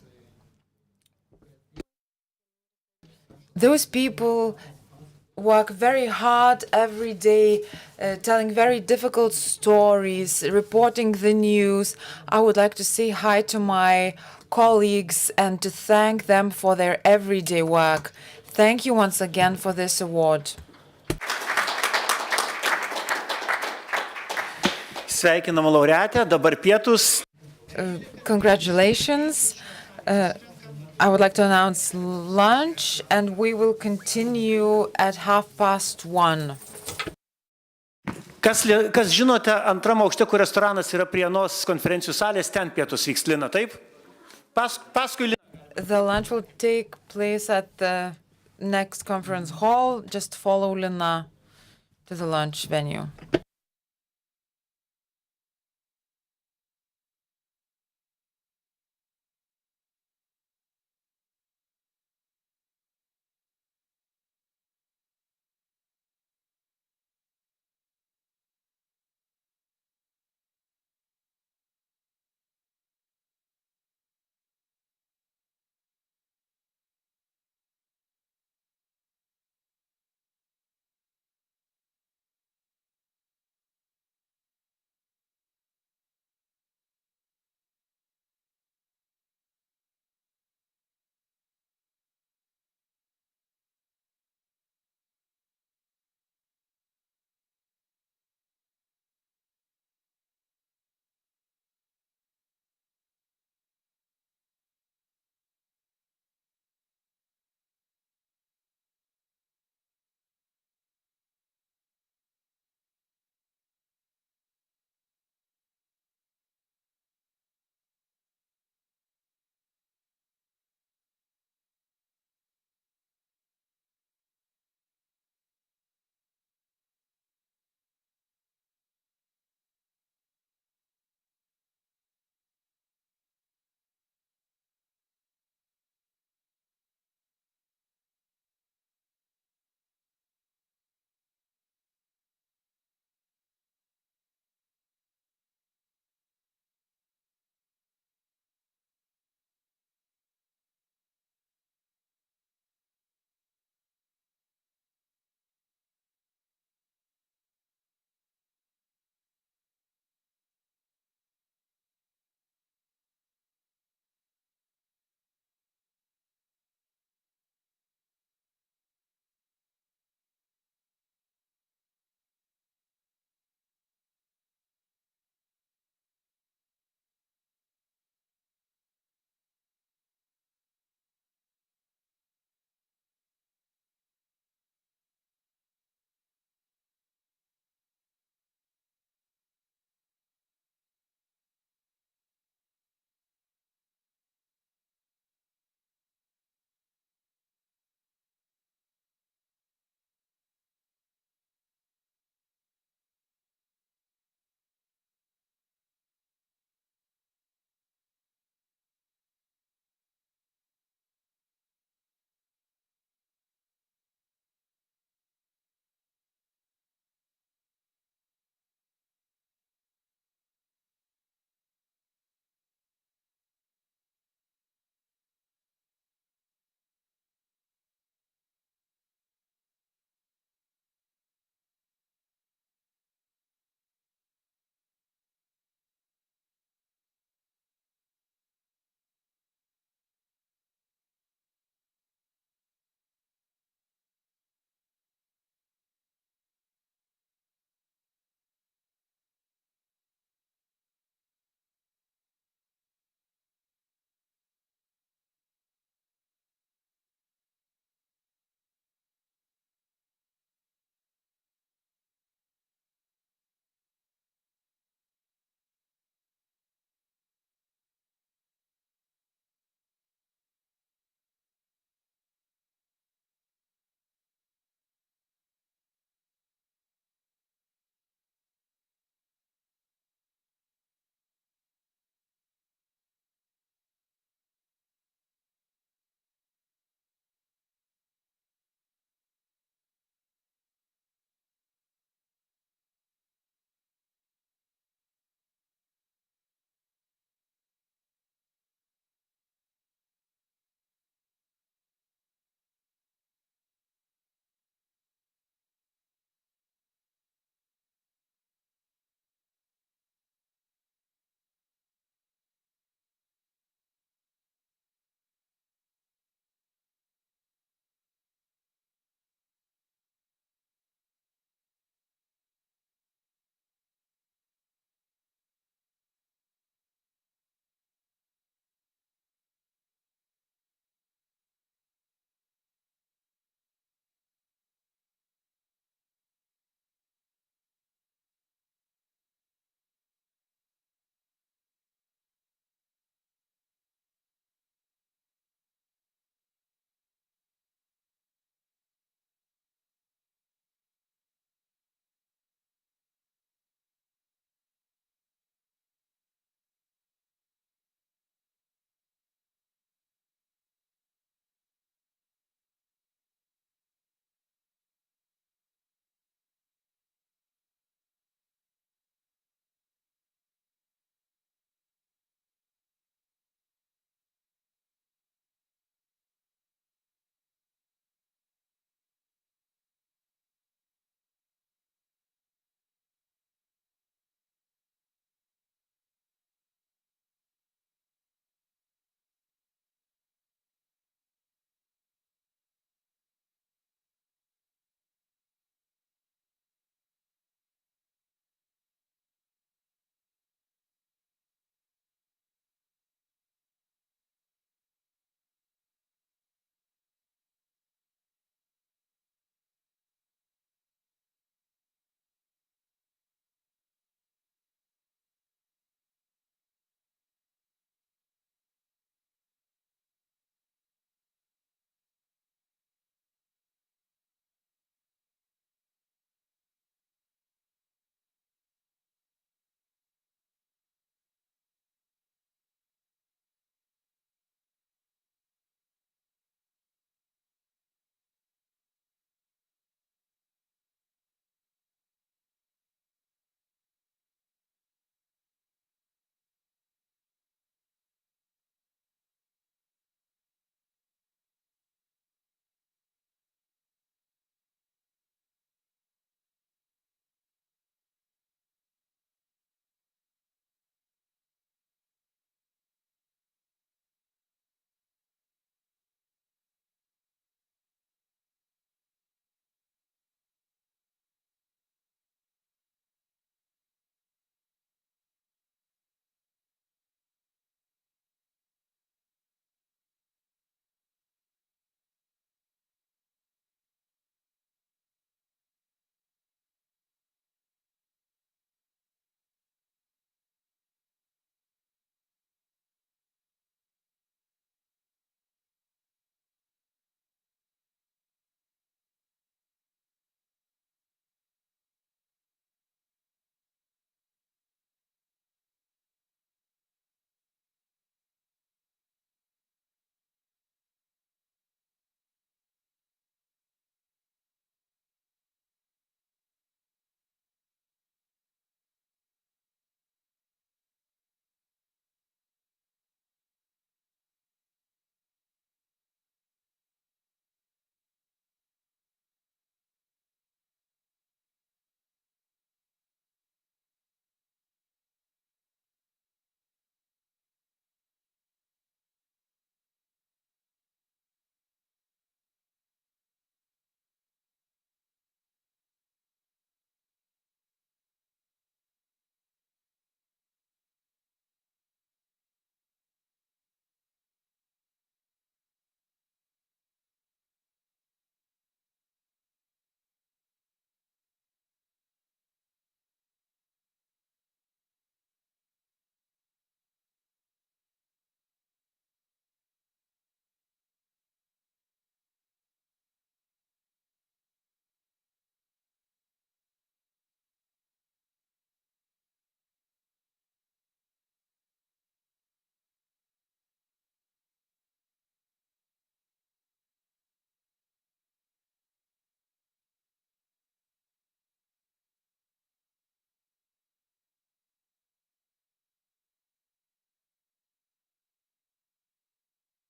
Those people work very hard every day, telling very difficult stories, reporting the news. I would like to say hi to my colleagues and to thank them for their everyday work. Thank you once again for this award. Sveikinam laureatę, dabar pietus. Congratulations. I would like to announce lunch, and we will continue at 1:30. Kas žinote, antram aukšte, kur restoranas yra prie anos konferencijų salės, ten pietus vyks, Lina, taip? Paskui The lunch will take place at the next conference hall. Just follow Lina to the lunch venue.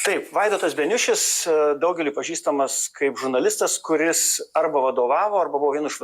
Taip, Vaidotas Beniušis, daugeliu pažįstamas kaip žurnalistas, kuris arba vadovavo, arba buvo vienu iš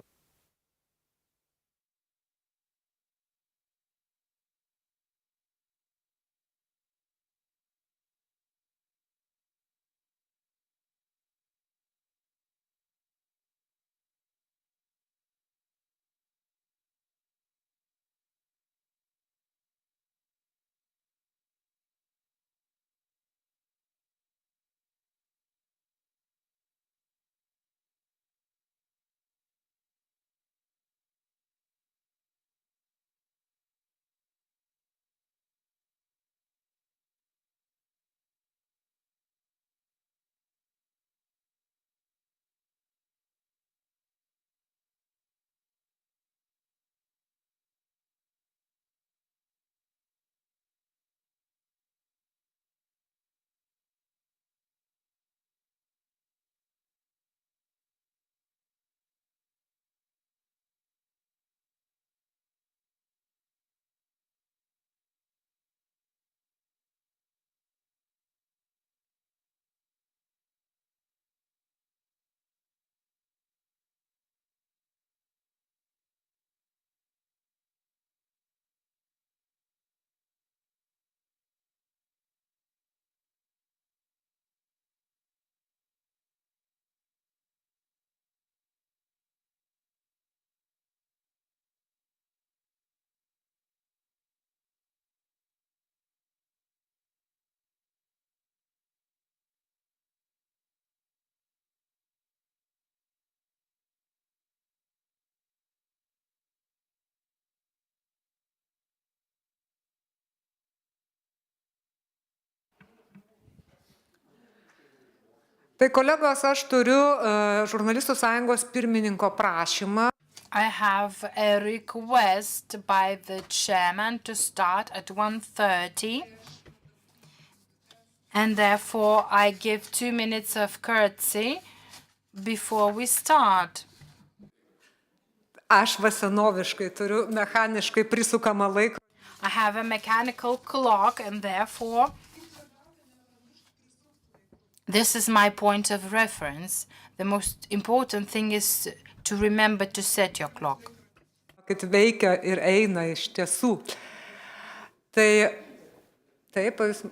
Tai kolegos, aš turiu žurnalistų sąjungos pirmininko prašymą. I have a request by the chairman to start at 1:30, and therefore I give 2 minutes of courtesy before we start. Aš vasenoviškai turiu mechaniškai prisukamą laiką. I have a mechanical clock, and therefore this is my point of reference. The most important thing is to remember to set your clock. Kad veikia ir eina iš tiesų. Tai taip, jūs...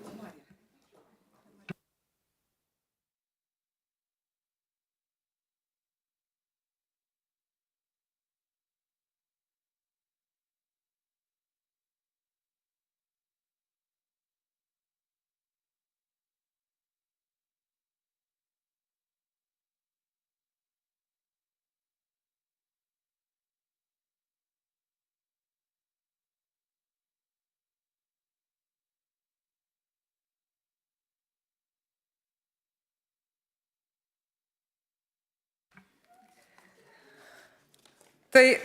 Tai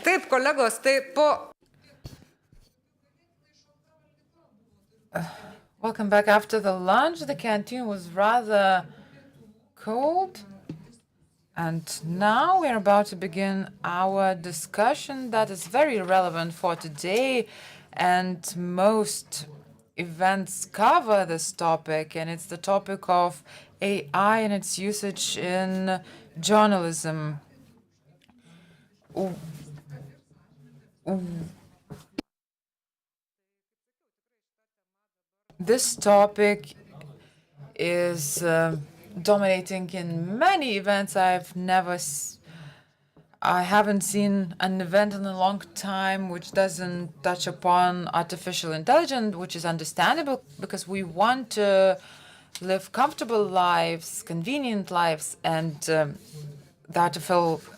taip, kolegos, tai po... Welcome back after the lunch. The canteen was rather cold. And now we're about to begin our discussion that is very relevant for today. And most events cover this topic. And it's the topic of AI and its usage in journalism. This topic is dominating in many events. I haven't seen an event in a long time which doesn't touch upon artificial intelligence, which is understandable because we want to live comfortable lives, convenient lives, and the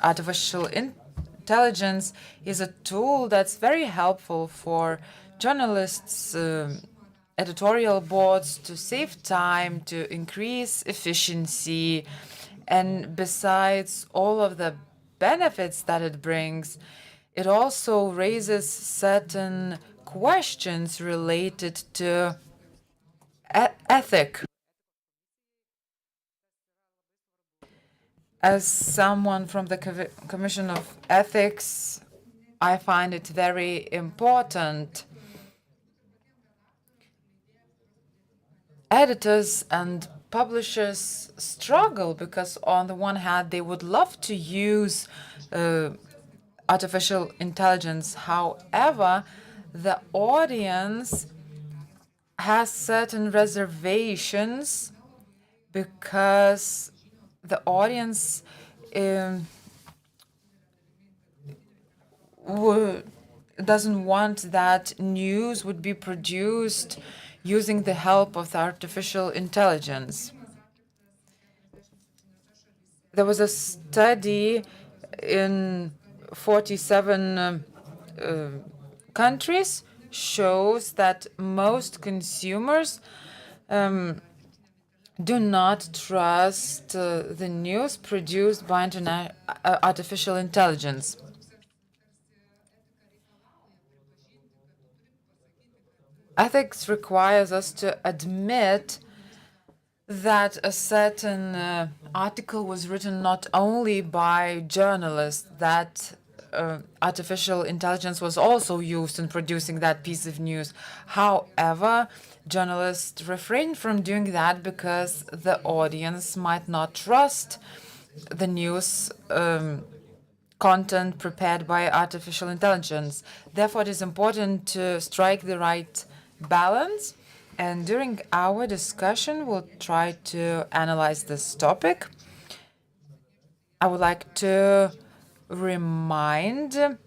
artificial intelligence is a tool that's very helpful for journalists, editorial boards to save time, to increase efficiency, and besides all of the benefits that it brings, it also raises certain questions related to ethics. As someone from the Commission of Ethics, I find it very important editors and publishers struggle because on the one hand they would love to use artificial intelligence. However, the audience has certain reservations because the audience doesn't want that news would be produced using the help of the artificial intelligence. There was a study in 47 countries shows that most consumers do not trust the news produced by artificial intelligence. Ethics requires us to admit that a certain article was written not only by journalists, that artificial intelligence was also used in producing that piece of news. However, journalists refrain from doing that because the audience might not trust the news content prepared by artificial intelligence. Therefore, it is important to strike the right balance. And during our discussion, we'll try to analyze this topic. I would like to remind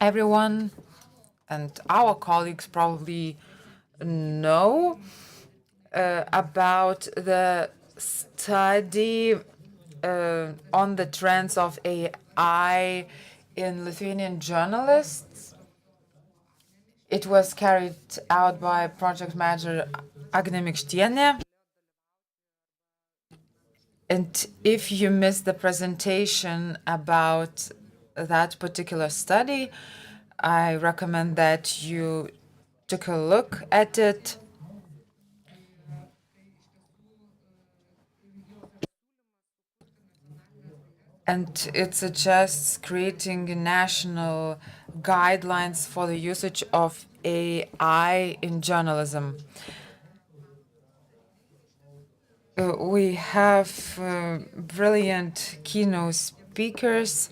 everyone, and our colleagues probably know, about the study on the trends of AI in Lithuanian journalists. It was carried out by project manager Agnė Mikštienė. And if you missed the presentation about that particular study, I recommend that you take a look at it. And it suggests creating national guidelines for the usage of AI in journalism. We have brilliant keynote speakers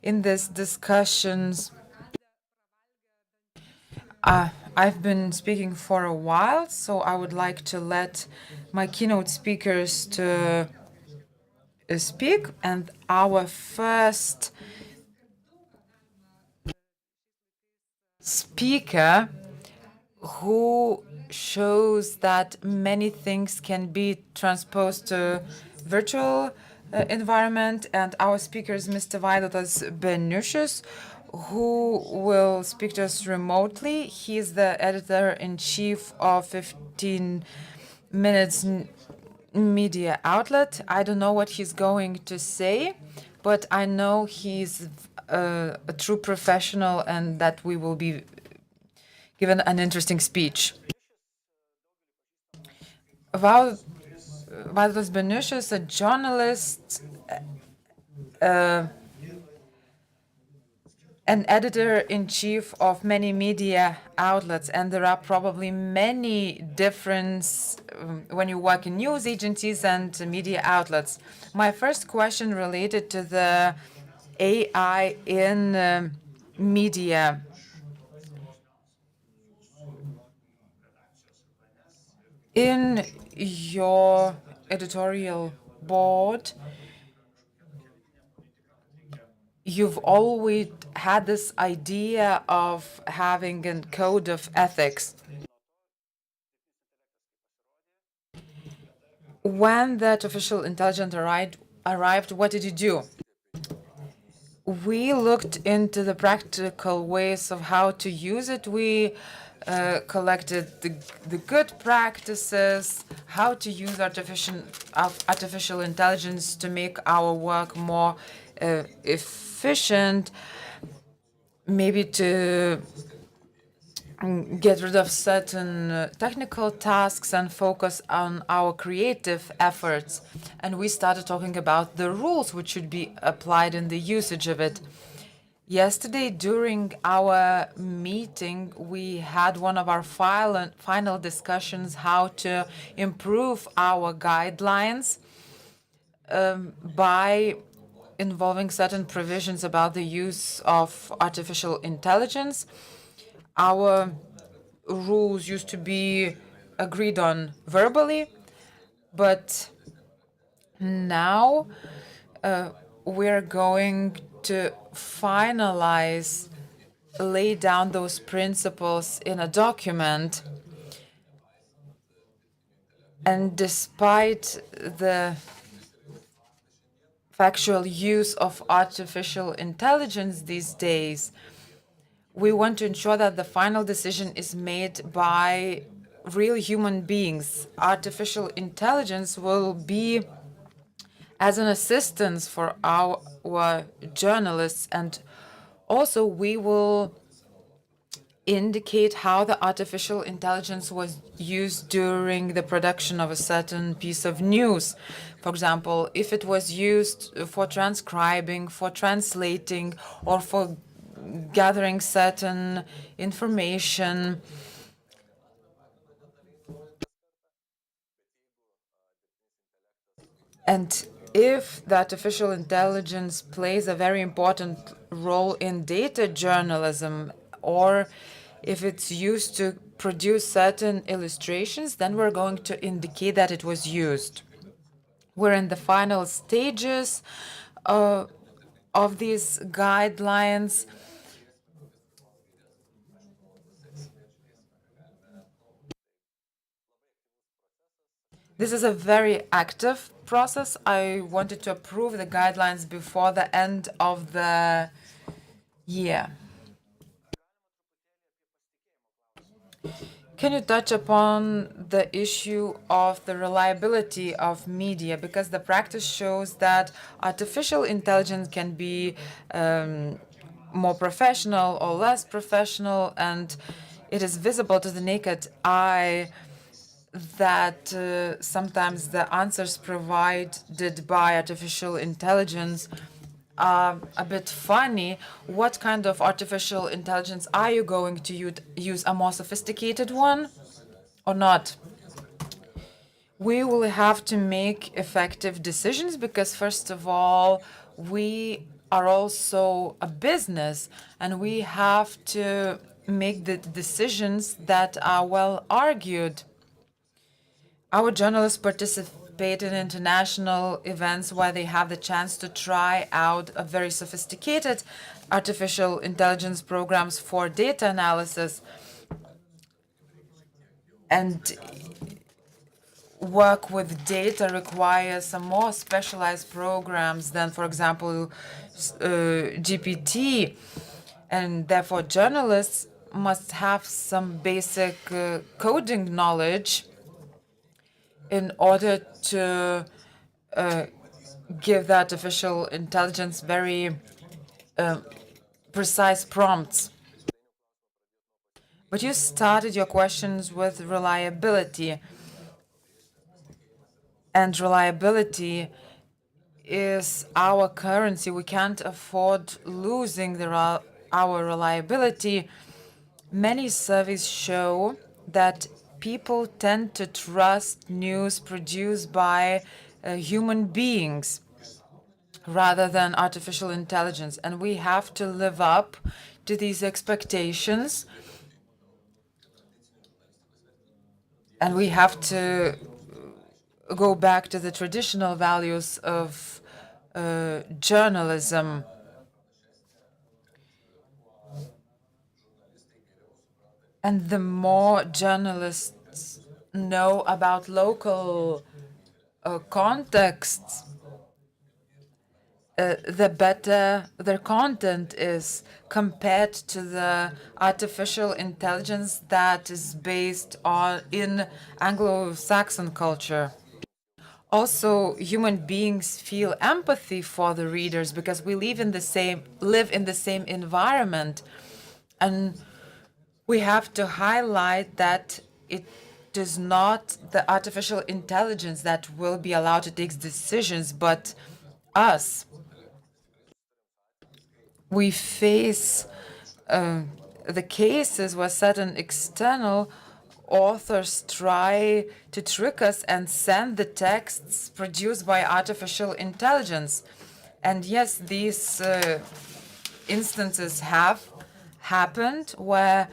in these discussions. I've been speaking for a while, so I would like to let my keynote speakers to speak. And our first speaker, who shows that many things can be transposed to virtual environment, and our speaker is Mr. Vaidotas Beniušis, who will speak to us remotely. He is the editor-in-chief of 15 Minutes media outlet. I don't know what he's going to say, but I know he's a true professional and that we will be given an interesting speech. Vaidotas Beniušis, a journalist, an editor-in-chief of many media outlets, and there are probably many differences when you work in news agencies and media outlets. My first question related to the AI in media. In your editorial board, you've always had this idea of having a code of ethics. When the artificial intelligence arrived, what did you do? We looked into the practical ways of how to use it. We collected the good practices, how to use artificial intelligence to make our work more efficient, maybe to get rid of certain technical tasks and focus on our creative efforts. And we started talking about the rules which should be applied in the usage of it. Yesterday, during our meeting, we had one of our final discussions how to improve our guidelines by involving certain provisions about the use of artificial intelligence. Our rules used to be agreed on verbally, but now we're going to finalize, lay down those principles in a document. And despite the factual use of artificial intelligence these days, we want to ensure that the final decision is made by real human beings. Artificial intelligence will be as an assistance for our journalists, and also we will indicate how the artificial intelligence was used during the production of a certain piece of news. For example, if it was used for transcribing, for translating, or for gathering certain information. And if the artificial intelligence plays a very important role in data journalism, or if it's used to produce certain illustrations, then we're going to indicate that it was used. We're in the final stages of these guidelines. This is a very active process. I wanted to approve the guidelines before the end of the year. Can you touch upon the issue of the reliability of media? Because the practice shows that artificial intelligence can be more professional or less professional, and it is visible to the naked eye that sometimes the answers provided by artificial intelligence are a bit funny. What kind of artificial intelligence are you going to use? A more sophisticated one or not? We will have to make effective decisions because, first of all, we are also a business and we have to make the decisions that are well argued. Our journalists participate in international events where they have the chance to try out a very sophisticated artificial intelligence programs for data analysis. And work with data requires some more specialized programs than, for example, GPT. And therefore, journalists must have some basic coding knowledge in order to give the artificial intelligence very precise prompts. But you started your questions with reliability. And reliability is our currency. We can't afford losing our reliability. Many surveys show that people tend to trust news produced by human beings rather than artificial intelligence. And we have to live up to these expectations. And we have to go back to the traditional values of journalism. And the more journalists know about local contexts, the better their content is compared to the artificial intelligence that is based in Anglo-Saxon culture. Also, human beings feel empathy for the readers because we live in the same environment, and we have to highlight that it is not the artificial intelligence that will be allowed to take decisions, but us. we face the cases where certain external authors try to trick us and send the texts produced by artificial intelligence. And yes, these instances have happened where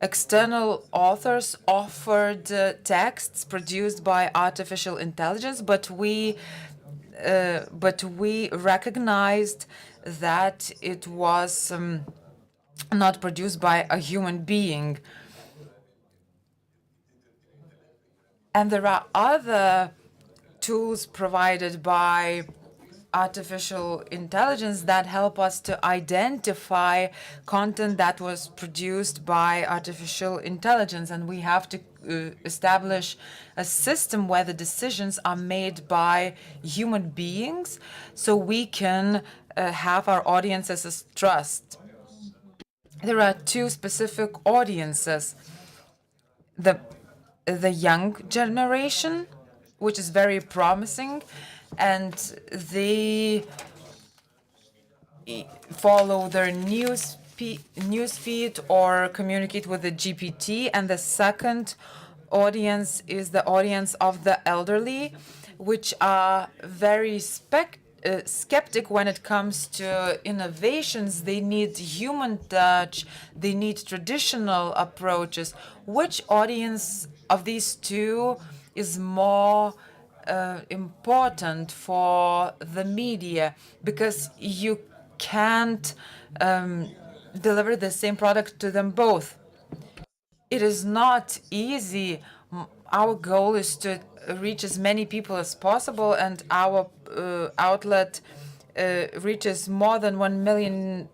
external authors offered texts produced by artificial intelligence, but we recognized that it was not produced by a human being. And there are other tools provided by artificial intelligence that help us to identify content that was produced by artificial intelligence. And we have to establish a system where the decisions are made by human beings so we can have our audiences trust. There are two specific audiences. The young generation, which is very promising, and they follow their news feed or communicate with the GPT. And the second audience is the audience of the elderly, which are very skeptic when it comes to innovations. They need human touch, they need traditional approaches. Which audience of these two is more important for the media? Because you can't deliver the same product to them both. It is not easy. Our goal is to reach as many people as possible, and our outlet reaches more than 1 million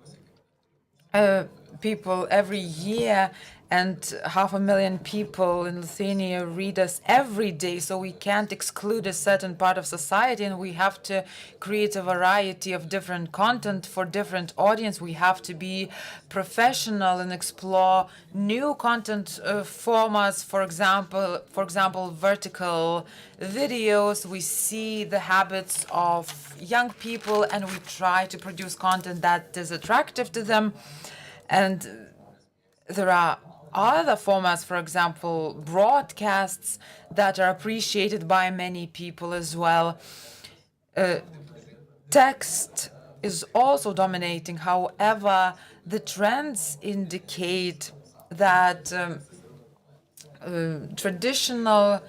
people every year, and 500,000 people in Lithuania read us every day. So we can't exclude a certain part of society, and we have to create a variety of different content for different audience. We have to be professional and explore new content formats. For example, vertical videos. We see the habits of young people, and we try to produce content that is attractive to them. And there are other formats, for example, broadcasts, that are appreciated by many people as well. Text is also dominating. However, the trends indicate that traditional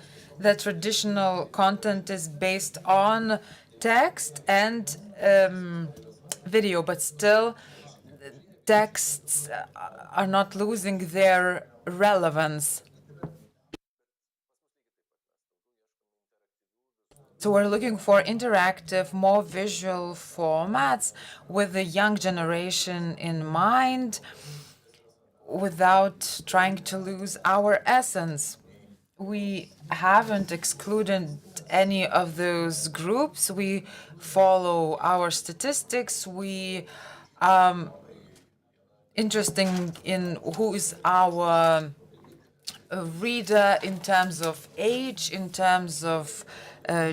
content is based on text and video, but still texts are not losing their relevance. So we're looking for interactive, more visual formats with the young generation in mind, without trying to lose our essence. We haven't excluded any of those groups. We follow our statistics. We interesting in who is our reader in terms of age, in terms of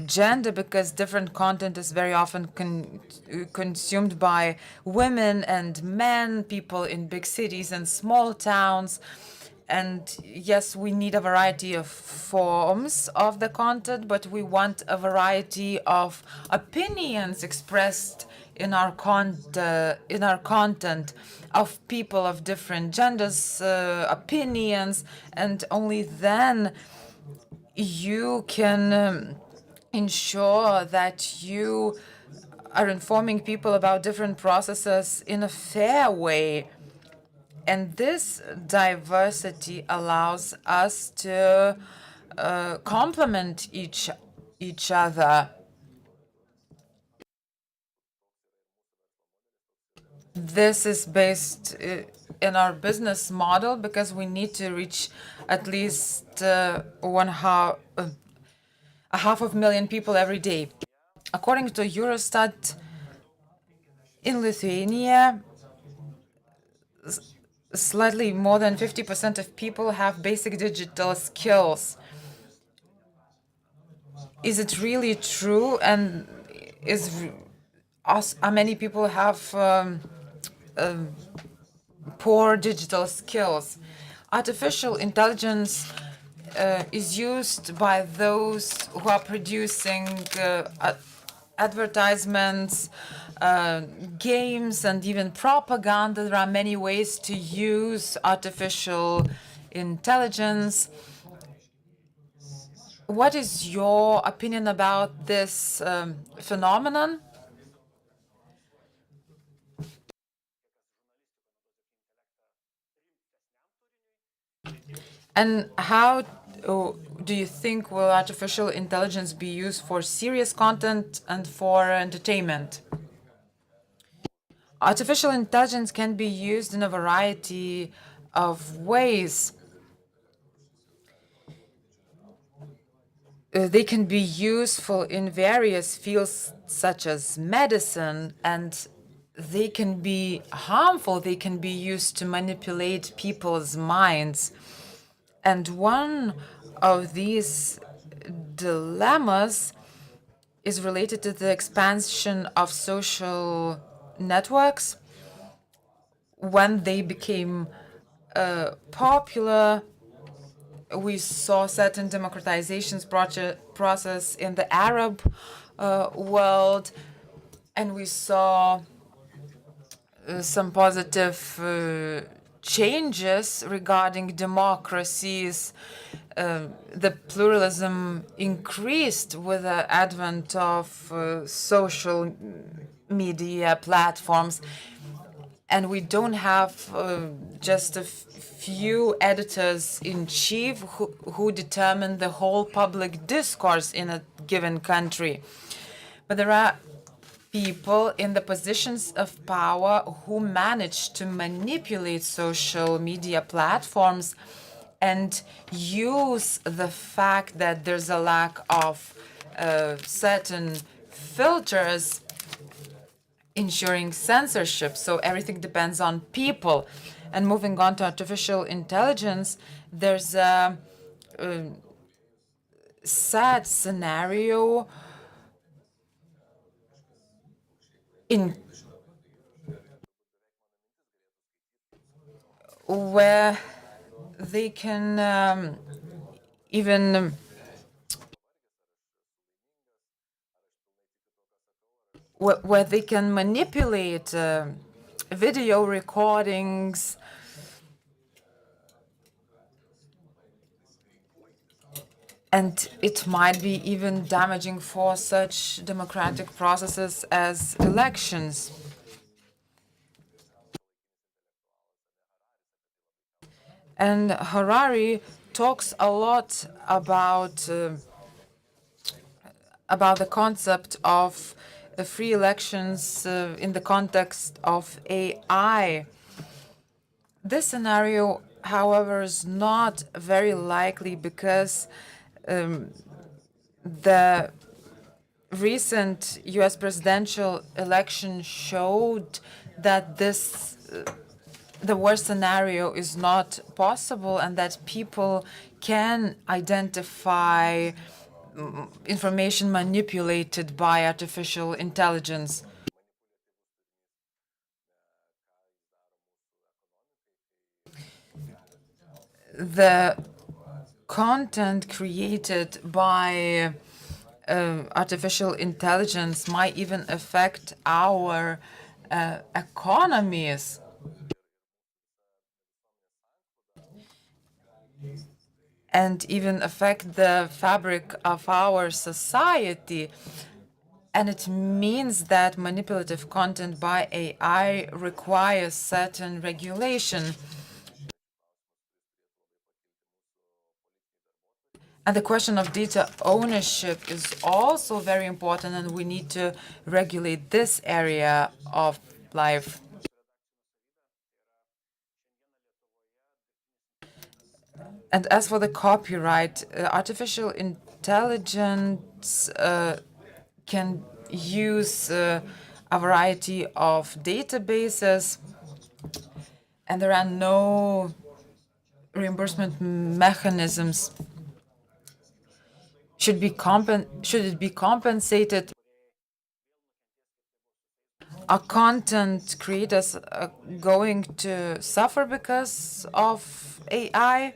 gender, because different content is very often consumed by women and men, people in big cities and small towns. And yes, we need a variety of forms of the content, but we want a variety of opinions expressed in our content, of people of different genders, opinions, and only then you can ensure that you are informing people about different processes in a fair way. And this diversity allows us to complement each other. This is based in our business model because we need to reach at least 500,000 people every day. According to Eurostat, in Lithuania, slightly more than 50% of people have basic digital skills. Is it really true? And many people have poor digital skills. Artificial intelligence is used by those who are producing advertisements, games, and even propaganda. There are many ways to use artificial intelligence. What is your opinion about this phenomenon? And how do you think will artificial intelligence be used for serious content and for entertainment? Artificial intelligence can be used in a variety of ways. They can be useful in various fields such as medicine, and they can be harmful. They can be used to manipulate people's minds. And one of these dilemmas is related to the expansion of social networks. When they became popular, we saw certain democratizations process in the Arab world, and we saw some positive changes regarding democracies. The pluralism increased with the advent of social media platforms, and we don't have just a few editors-in-chief who determine the whole public discourse in a given country. But there are people in the positions of power who manage to manipulate social media platforms and use the fact that there's a lack of certain filters ensuring censorship. So everything depends on people. And moving on to artificial intelligence, there's a sad scenario where they can even where they can manipulate video recordings. And it might be even damaging for such democratic processes as elections. And Harari talks a lot about the concept of free elections in the context of AI. This scenario, however, is not very likely because the recent US presidential election showed that the worst scenario is not possible and that people can identify information manipulated by artificial intelligence. The content created by artificial intelligence might even affect our economies. And even affect the fabric of our society. And it means that manipulative content by AI requires certain regulation. And the question of data ownership is also very important, and we need to regulate this area of life. And as for the copyright, artificial intelligence can use a variety of databases, and there are no reimbursement mechanisms. Should it be compensated? Are content creators going to suffer because of AI?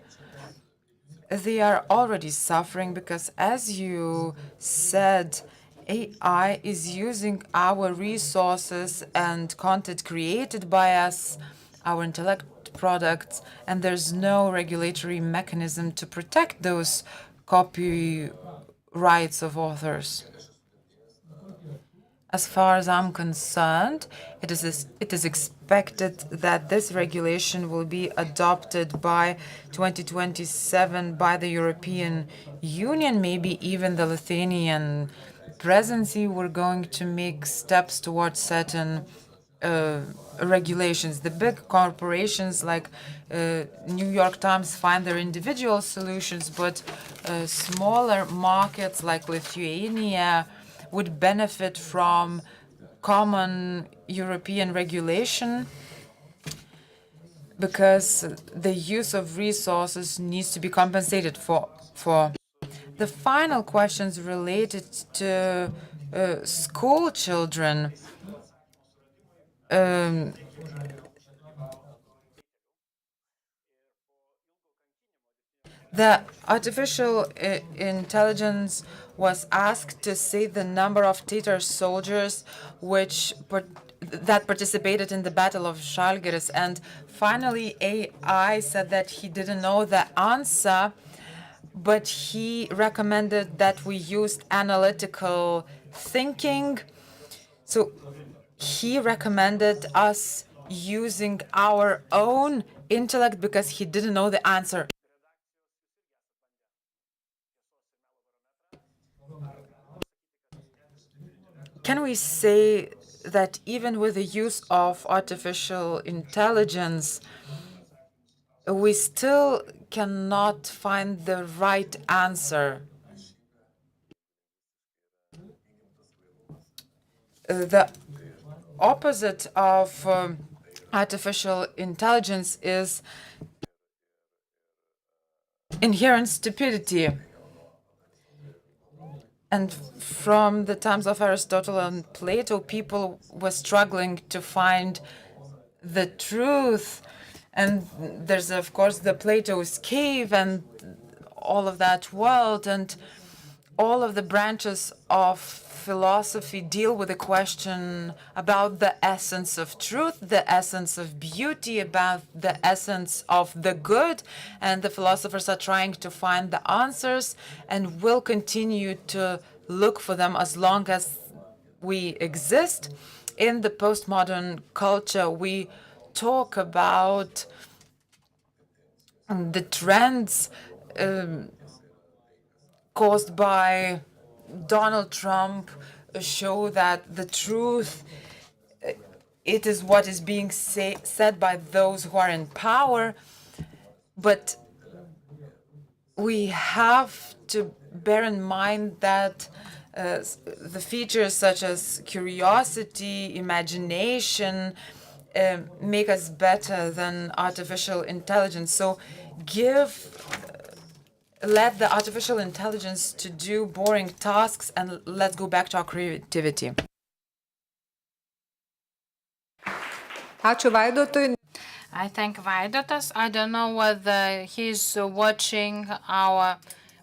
They are already suffering because, as you said, AI is using our resources and content created by us, our intellect products, and there's no regulatory mechanism to protect those copyrights of authors. As far as I'm concerned, it is expected that this regulation will be adopted by 2027 by the European Union, maybe even the Lithuanian presidency. We're going to make steps towards certain regulations. The big corporations like New York Times find their individual solutions, but smaller markets like Lithuania would benefit from common European regulation because the use of resources needs to be compensated for. The final questions related to school children. The artificial intelligence was asked to say the number of Tatar soldiers that participated in the Battle of Žalgiris, and finally AI said that he didn't know the answer, but he recommended that we used analytical thinking. So he recommended us using our own intellect because he didn't know the answer. Can we say that even with the use of artificial intelligence, we still cannot find the right answer? The opposite of artificial intelligence is inherent stupidity. And from the times of Aristotle and Plato, people were struggling to find the truth. And there's, of course, the Plato's cave and all of that world. And all of the branches of philosophy deal with the question about the essence of truth, the essence of beauty, about the essence of the good. And the philosophers are trying to find the answers and will continue to look for them as long as we exist. In the postmodern culture, we talk about the trends caused by Donald Trump show that the truth, it is what is being said by those who are in power, but we have to bear in mind that the features such as curiosity, imagination, make us better than artificial intelligence. So let the artificial intelligence to do boring tasks and let's go back to our creativity. I thank Vaidotas. I don't know whether he's watching our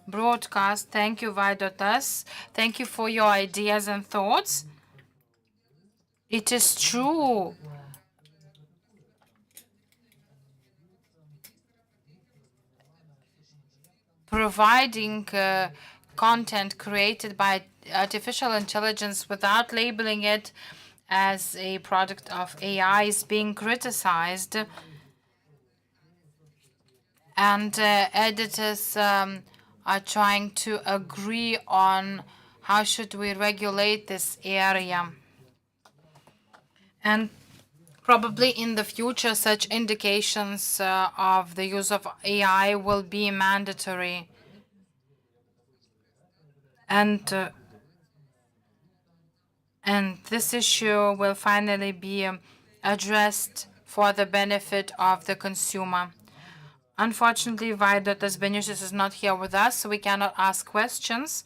broadcast. Thank you, Vaidotas. Thank you for your ideas and thoughts. It is true. Providing content created by artificial intelligence without labeling it as a product of AI is being criticized. And editors are trying to agree on how should we regulate this area. And probably in the future, such indications of the use of AI will be mandatory. And this issue will finally be addressed for the benefit of the consumer. Unfortunately, Vaidotas Beniušis is not here with us, so we cannot ask questions.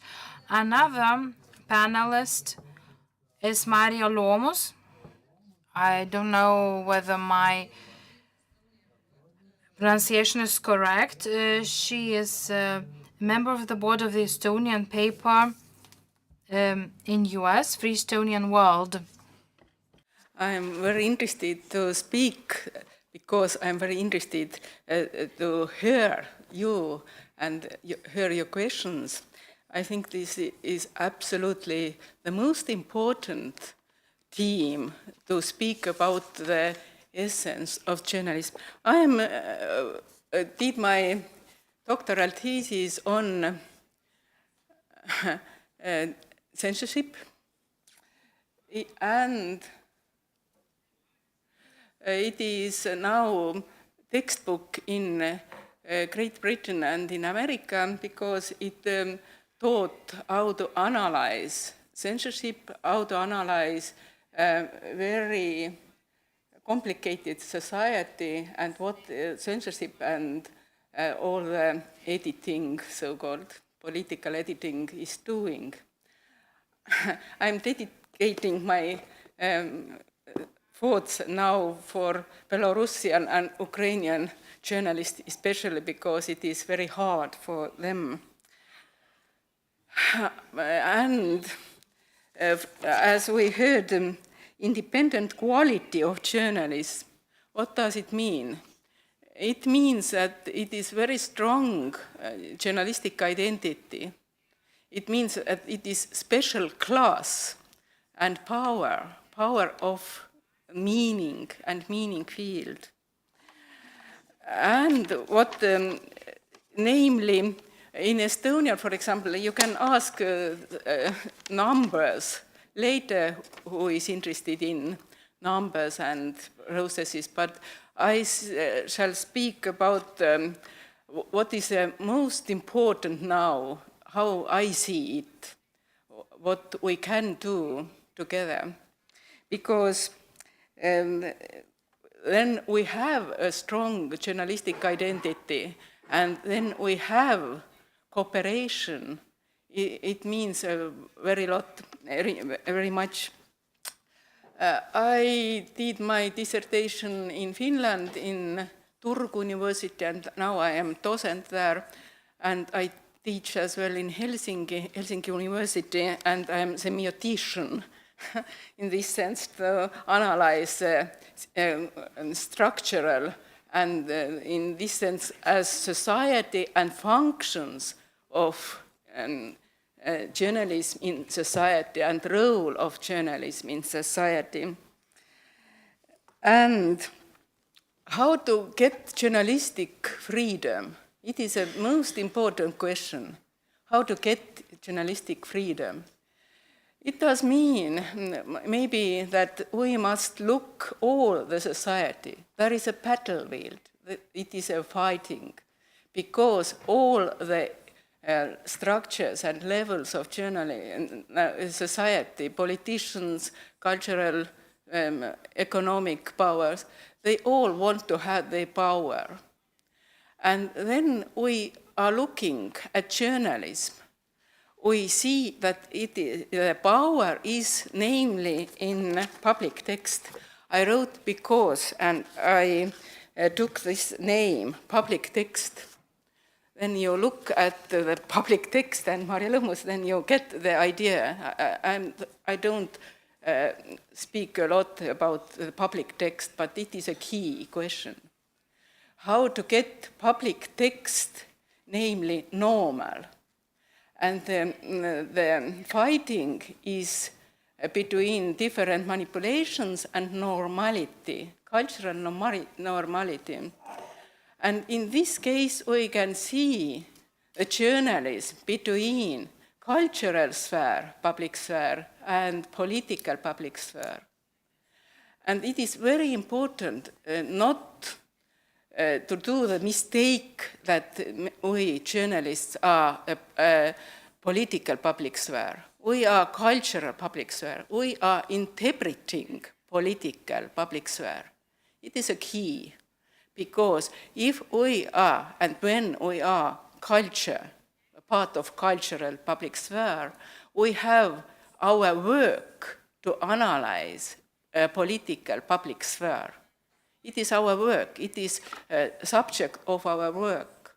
Another panelist is Mario Lomus. I don't know whether my pronunciation is correct. She is a member of the board of the Estonian paper in US, Free Estonian World. I'm very interested to speak because I'm very interested to hear you and hear your questions. I think this is absolutely the most important theme to speak about the essence of journalism. I did my doctoral thesis on censorship, and it is now textbook in Great Britain and in America because it taught how to analyze censorship, how to analyze very complicated society and what censorship and all the editing, so-called political editing, is doing. I'm dedicating my thoughts now for Belarusian and Ukrainian journalists, especially because it is very hard for them. And as we heard, independent quality of journalism, what does it mean? It means that it is very strong journalistic identity. It means that it is special class and power of meaning and meaning field. And what, namely, in Estonia, for example, you can ask numbers later who is interested in numbers and processes, but I shall speak about what is most important now, how I see it, what we can do together. Because then we have a strong journalistic identity, and then we have cooperation. It means very much. I did my dissertation in Finland, in Turku University, and now I am docent there, and I teach as well in Helsinki University, and I am semiotician in this sense to analyze structural and in this sense as society and functions of journalism in society and role of journalism in society. And how to get journalistic freedom? It is a most important question. How to get journalistic freedom? It does mean maybe that we must look all the society. There is a battlefield. It is a fighting because all the structures and levels of journalism, society, politicians, cultural, economic powers, they all want to have their power. And then we are looking at journalism. We see that the power is namely in public text. I wrote because, and I took this name, public text. When you look at the public text and Marja Lõhmus, then you get the idea. I don't speak a lot about the public text, but it is a key question. How to get public text, namely normal. And the fighting is between different manipulations and normality, cultural normality. And in this case, we can see a journalism between cultural sphere, public sphere, and political public sphere. And it is very important not to do the mistake that we journalists are a political public sphere. We are cultural public sphere. We are interpreting political public sphere. It is a key. Because if we are, and when we are culture, a part of cultural public sphere, we have our work to analyze political public sphere. It is our work. It is a subject of our work.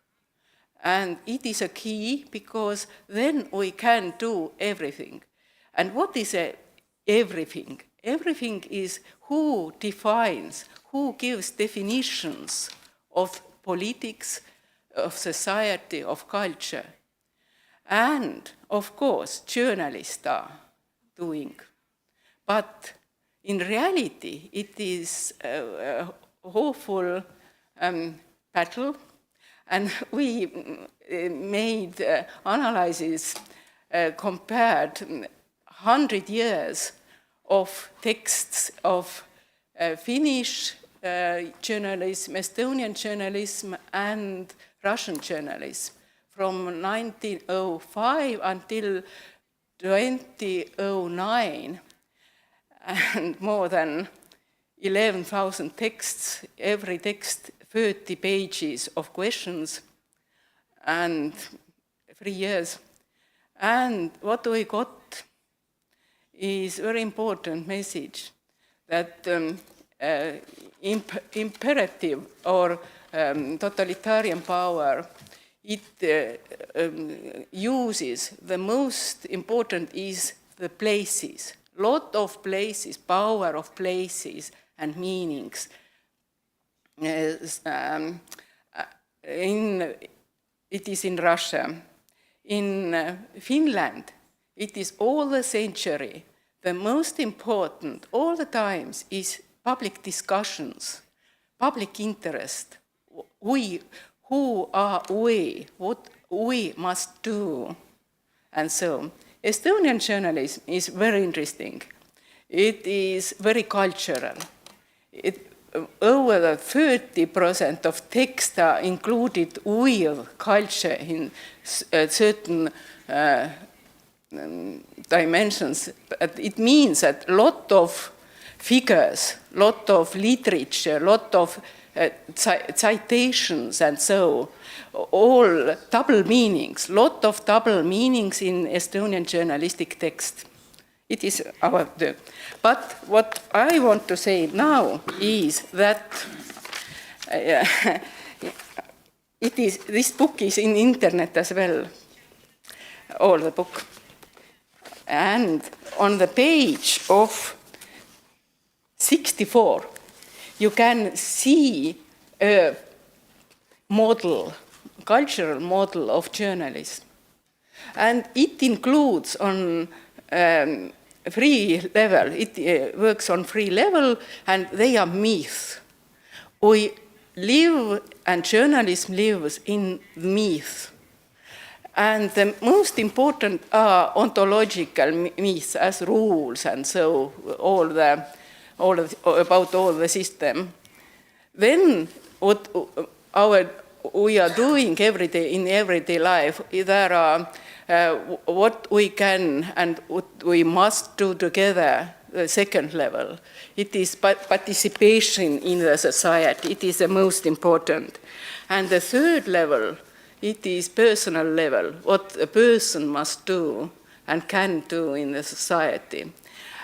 And it is a key because then we can do everything. And what is everything? Everything is who defines, who gives definitions of politics, of society, of culture. And, of course, journalists are doing. But in reality, it is a awful battle. And we made analysis, compared 100 years of texts of Finnish journalism, Estonian journalism, and Russian journalism from 1905 until 2009, and more than 11,000 texts, every text 30 pages of questions, and 3 years. And what we got is a very important message that imperative or totalitarian power, it uses the most important is the places, lot of places, power of places and meanings. It is in Russia. In Finland, it is all the century. The most important, all the times, is public discussions, public interest. Who are we? What we must do? And so, Estonian journalism is very interesting. It is very cultural. Over 30% of text are included with culture in certain dimensions. But it means that a lot of figures, a lot of literature, a lot of citations and so, all double meanings, lot of double meanings in Estonian journalistic text. It is our work. But what I want to say now is that this book is in internet as well, all the book. And on the page of 64, you can see a model, cultural model of journalism. And it includes on 3 level, it works on 3 level, and they are myths. We live, and journalism lives in myths. And the most important are ontological myths as rules, and so about all the system. Then what we are doing every day in everyday life, there are what we can and what we must do together, the second level. It is participation in the society. It is the most important. And the third level, it is personal level, what a person must do and can do in the society.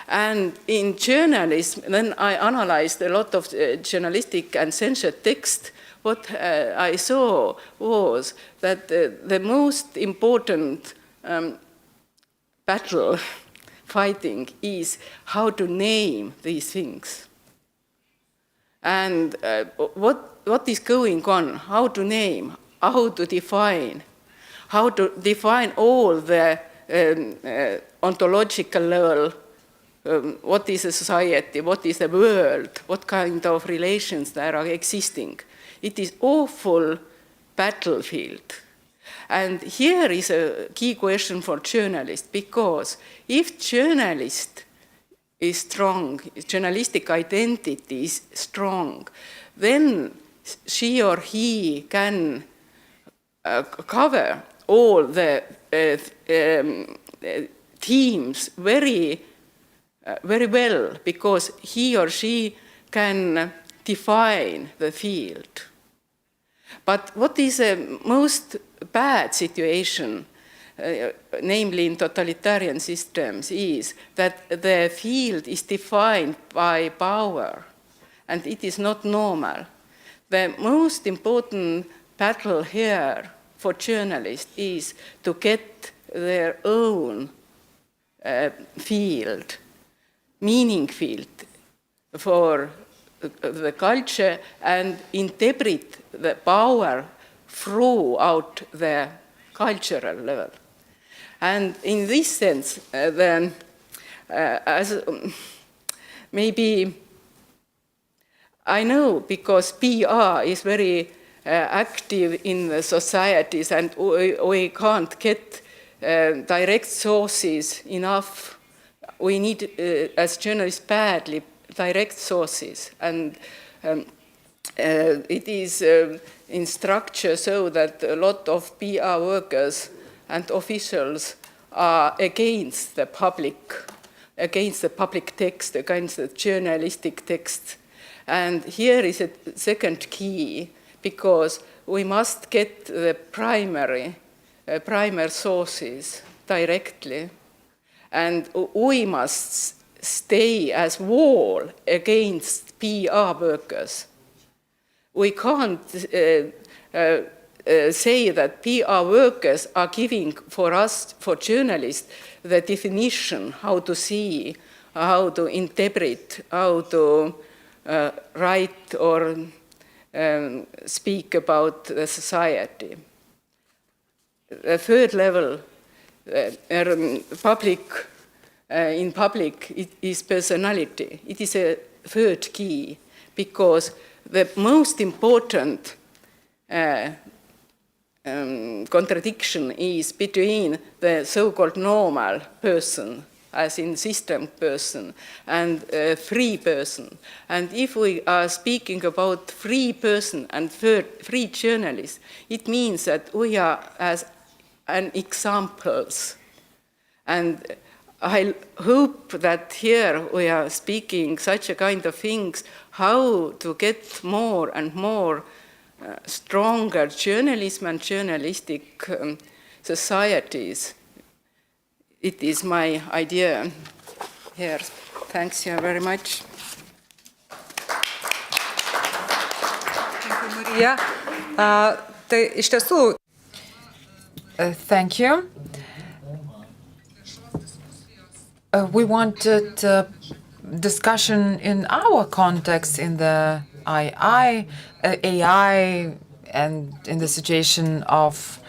And in journalism, then I analyzed a lot of journalistic and censored text. What I saw was that the most important battle fighting is how to name these things. And what is going on, how to name, how to define all the ontological level, what is a society, what is the world, what kind of relations there are existing. It is awful battlefield. And here is a key question for journalists, because if journalist is strong, journalistic identity is strong, then she or he can cover all the themes very well, because he or she can define the field. But what is the most bad situation namely in totalitarian systems, is that the field is defined by power, and it is not normal. The most important battle here for journalists is to get their own field, meaning field for the culture and interpret the power throughout the cultural level. And in this sense, then, maybe I know because PR is very active in the societies, and we can't get direct sources enough. We need, as journalists, badly direct sources, and it is in structure so that a lot of PR workers and officials are against the public text, against the journalistic text. And here is a second key, because we must get the primary sources directly, and we must stay as wall against PR workers. We can't say that PR workers are giving for us, for journalists, the definition how to see, how to interpret, how to write or speak about the society. The third level, in public, it is personality. It is a third key, because the most important contradiction is between the so-called normal person, as in system person, and free person. And if we are speaking about free person and free journalists, it means that we are as an examples. And I hope that here we are speaking such a kind of things, how to get more and more stronger journalism and journalistic societies. It is my idea here. Thanks you very much. Marija. Tai iš tiesų. Thank you. We wanted discussion in our context, in the AI, and in the situation of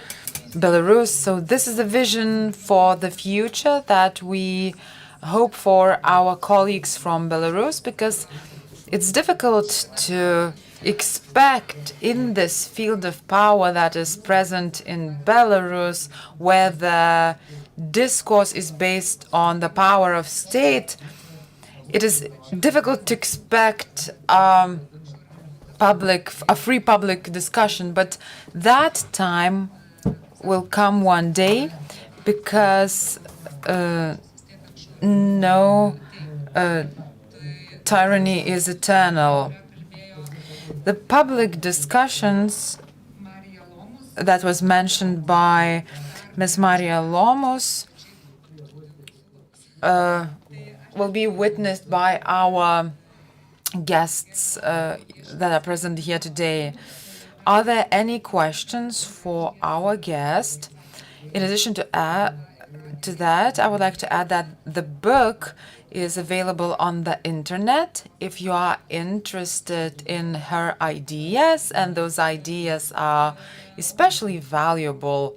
Belarus. So this is a vision for the future that we hope for our colleagues from Belarus, because it's difficult to expect in this field of power that is present in Belarus, where the discourse is based on the power of state. It is difficult to expect a free public discussion, but that time will come one day, because no tyranny is eternal. The public discussions that was mentioned by Ms. Maria Lomos will be witnessed by our guests that are present here today. Are there any questions for our guest? In addition to that, I would like to add that the book is available on the internet if you are interested in her ideas, and those ideas are especially valuable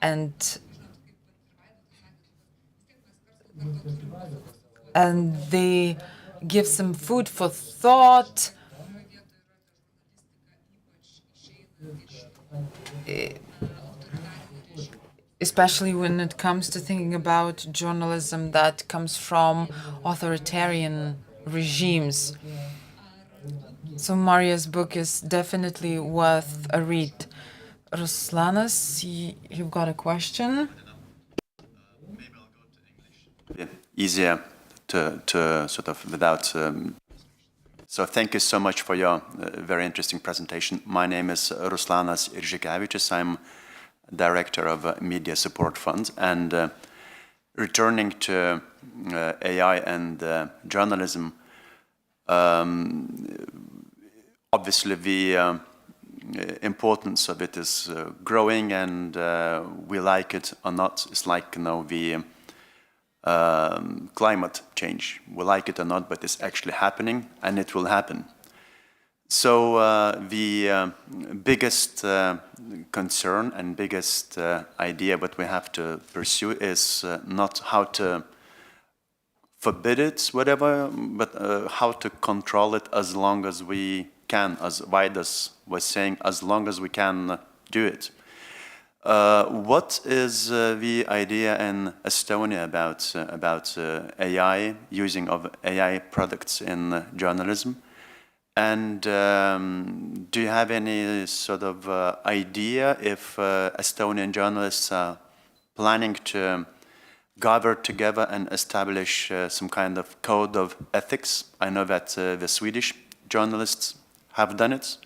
and they give some food for thought. Especially when it comes to thinking about journalism that comes from authoritarian regimes. So Maria's book is definitely worth a read. Ruslanas, you've got a question? Maybe I'll go to English. Easier to sort of without... So thank you so much for your very interesting presentation. My name is Ruslanas Iržikevičius. I'm director of Media Support Fund. And returning to AI and journalism, obviously the importance of it is growing, and we like it or not. It's like the climate change. We like it or not, but it's actually happening, and it will happen. So the biggest concern and biggest idea that we have to pursue is not how to forbid it, whatever, but how to control it as long as we can, as Vaidas was saying, as long as we can do it. What is the idea in Estonia about AI, using of AI products in journalism? And do you have any sort of idea if Estonian journalists are planning to gather together and establish some kind of code of ethics? I know that the Swedish journalists have done it.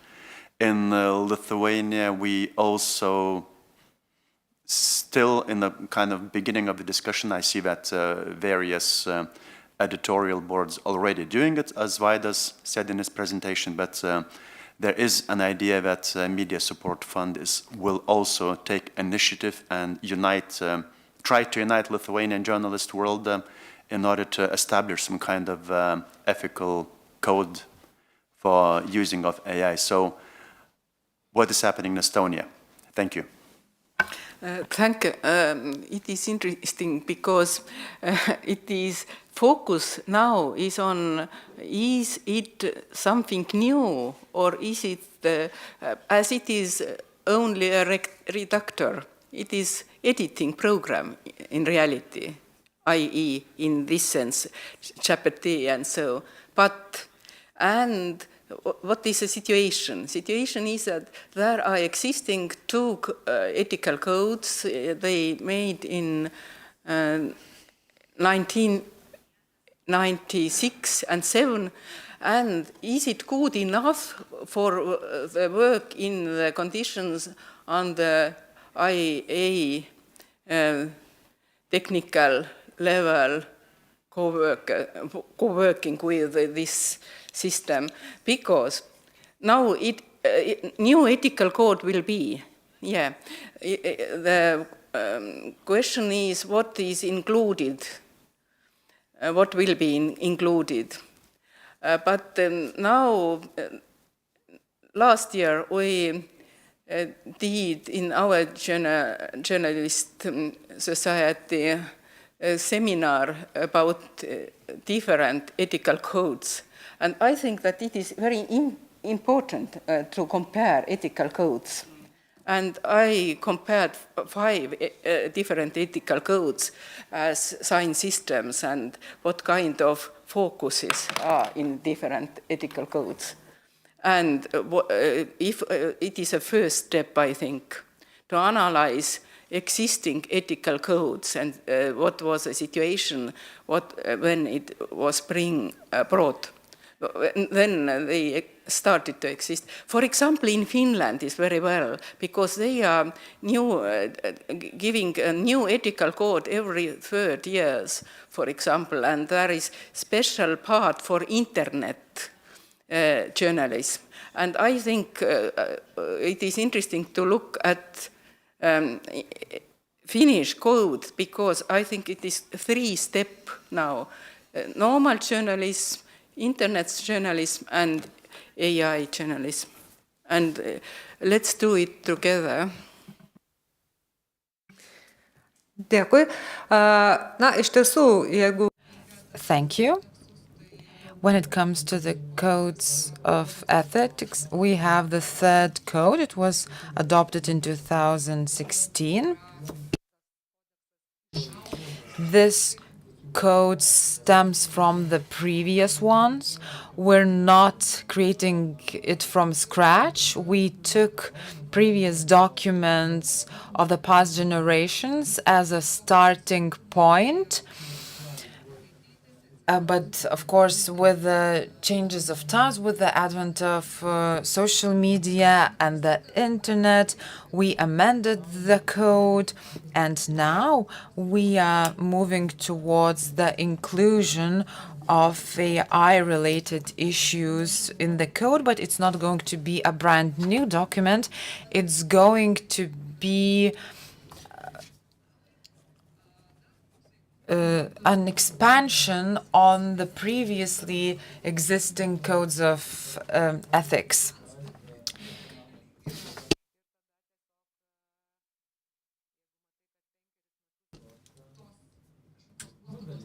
In Lithuania, we also still in the kind of beginning of the discussion. I see that various editorial boards already doing it, as Vaidas said in his presentation, but there is an idea that Media Support Fund will also take initiative and try to unite Lithuanian journalist world in order to establish some kind of ethical code for using of AI. So what is happening in Estonia? Thank you. Thank you. It is interesting because it is focus now is on, is it something new, or is it, as it is only a reductor, it is editing program in reality, i.e. in this sense, GPT and so, and what is the situation? Situation is that there are existing two ethical codes they made in 1996 and 7, and is it good enough for the work in the conditions on the IA technical level co-working with this system? Because now new ethical code will be, the question is what is included, what will be included. But now, last year we did in our journalist society a seminar about different ethical codes. And I think that it is very important to compare ethical codes. And I compared 5 different ethical codes as sign systems and what kind of focuses are in different ethical codes. And if it is a first step, I think, to analyze existing ethical codes and what was the situation when it was brought. Then they started to exist. For example, in Finland is very well, because they are giving a new ethical code every 3 years, for example, and there is special part for internet journalism. And I think it is interesting to look at Finnish code, because I think it is 3-step now. Normal journalism, internet journalism, and AI journalism. And let's do it together. Dėkui. Na, iš tiesų, jeigu... Thank you. When it comes to the codes of ethics, we have the 3rd code. It was adopted in 2016. This code stems from the previous ones. We're not creating it from scratch. We took previous documents of the past generations as a starting point. But of course, with the changes of times, with the advent of social media and the internet, we amended the code, and now we are moving towards the inclusion of AI-related issues in the code, but it's not going to be a brand new document. It's going to be an expansion on the previously existing codes of ethics.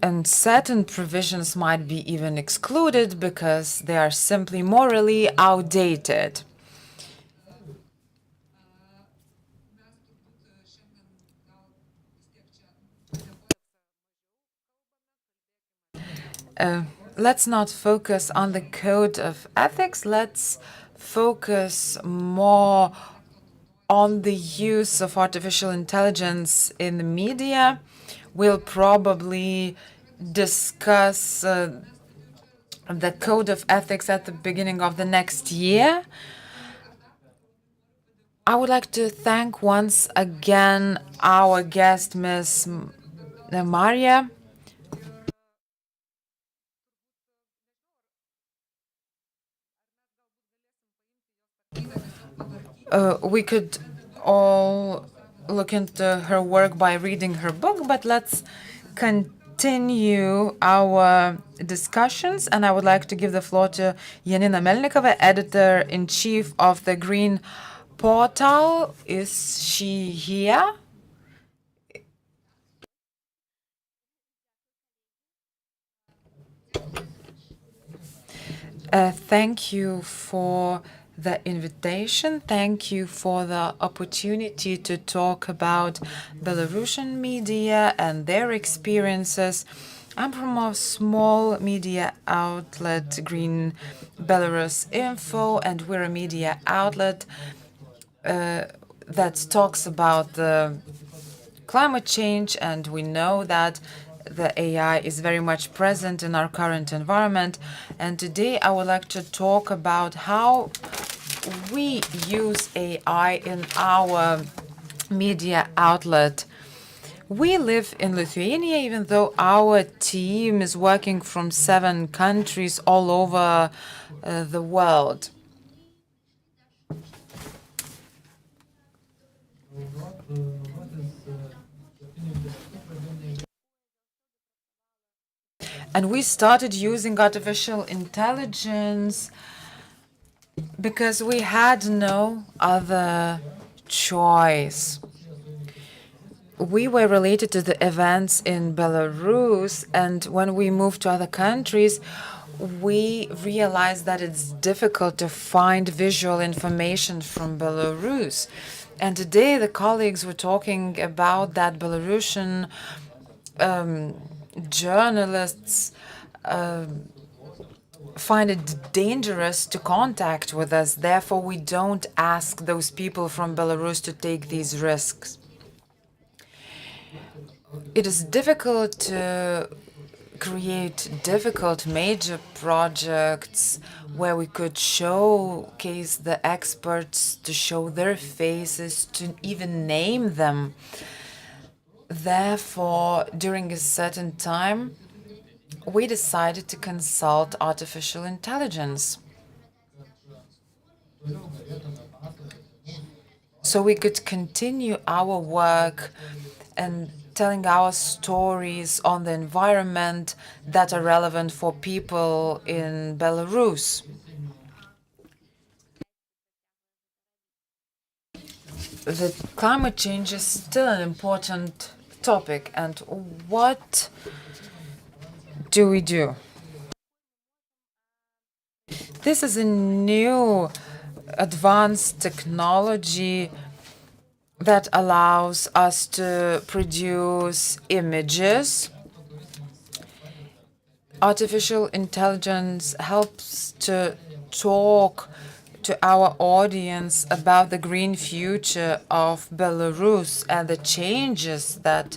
And certain provisions might be even excluded because they are simply morally outdated. Let's not focus on the code of ethics. Let's focus more on the use of artificial intelligence in the media. We'll probably discuss the code of ethics at the beginning of the next year. I would like to thank once again our guest, Ms. Maria. We could all look into her work by reading her book, but let's continue our discussions. And I would like to give the floor to Janina Melnikova, editor-in-chief of the Green Portal. Is she here? Thank you for the invitation. Thank you for the opportunity to talk about Belarusian media and their experiences. I'm from a small media outlet, Green Belarus Info, and we're a media outlet that talks about the climate change, and we know that the AI is very much present in our current environment. And today I would like to talk about how we use AI in our media outlet. We live in Lithuania, even though our team is working from 7 countries all over the world. And we started using artificial intelligence because we had no other choice. We were related to the events in Belarus, and when we moved to other countries, we realized that it's difficult to find visual information from Belarus. And today the colleagues were talking about that Belarusian journalists find it dangerous to contact with us. Therefore, we don't ask those people from Belarus to take these risks. It is difficult to create difficult major projects where we could showcase the experts, to show their faces, to even name them. Therefore, during a certain time, we decided to consult artificial intelligence, so we could continue our work and telling our stories on the environment that are relevant for people in Belarus. The climate change is still an important topic, and what do we do? This is a new advanced technology that allows us to produce images. Artificial intelligence helps to talk to our audience about the green future of Belarus and the changes that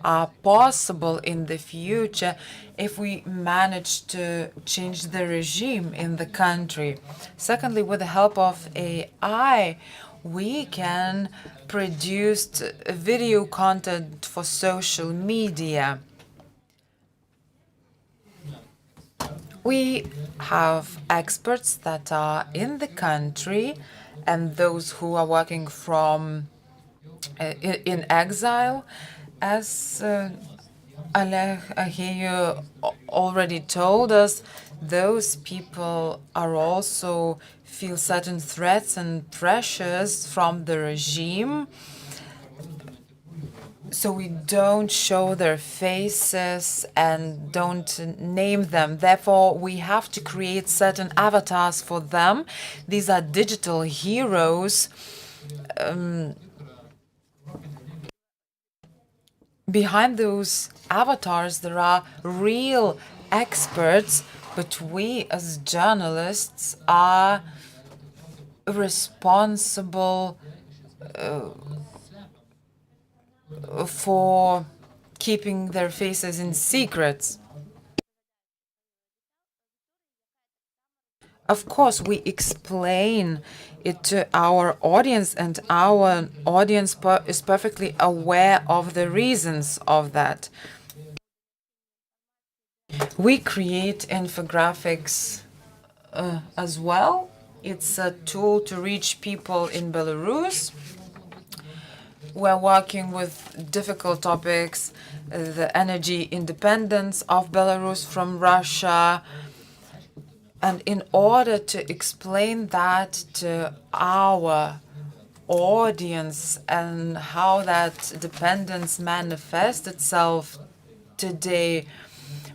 are possible in the future if we manage to change the regime in the country. Secondly, with the help of AI, we can produce video content for social media. We have experts that are in the country and those who are working from in exile. As Oleg Aheyu already told us, those people are also feel certain threats and pressures from the regime. So we don't show their faces and don't name them. Therefore, we have to create certain avatars for them. These are digital heroes. Behind those avatars, there are real experts, but we as journalists are responsible for keeping their faces in secret. Of course, we explain it to our audience, and our audience is perfectly aware of the reasons of that. We create infographics as well. It's a tool to reach people in Belarus. We're working with difficult topics, the energy independence of Belarus from Russia. And in order to explain that to our audience and how that dependence manifests itself today,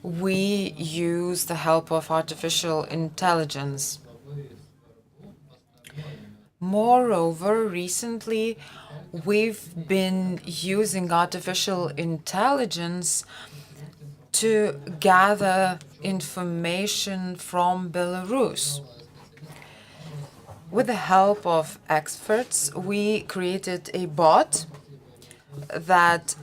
we use the help of artificial intelligence. Moreover, recently, we've been using artificial intelligence to gather information from Belarus. With the help of experts, we created a bot that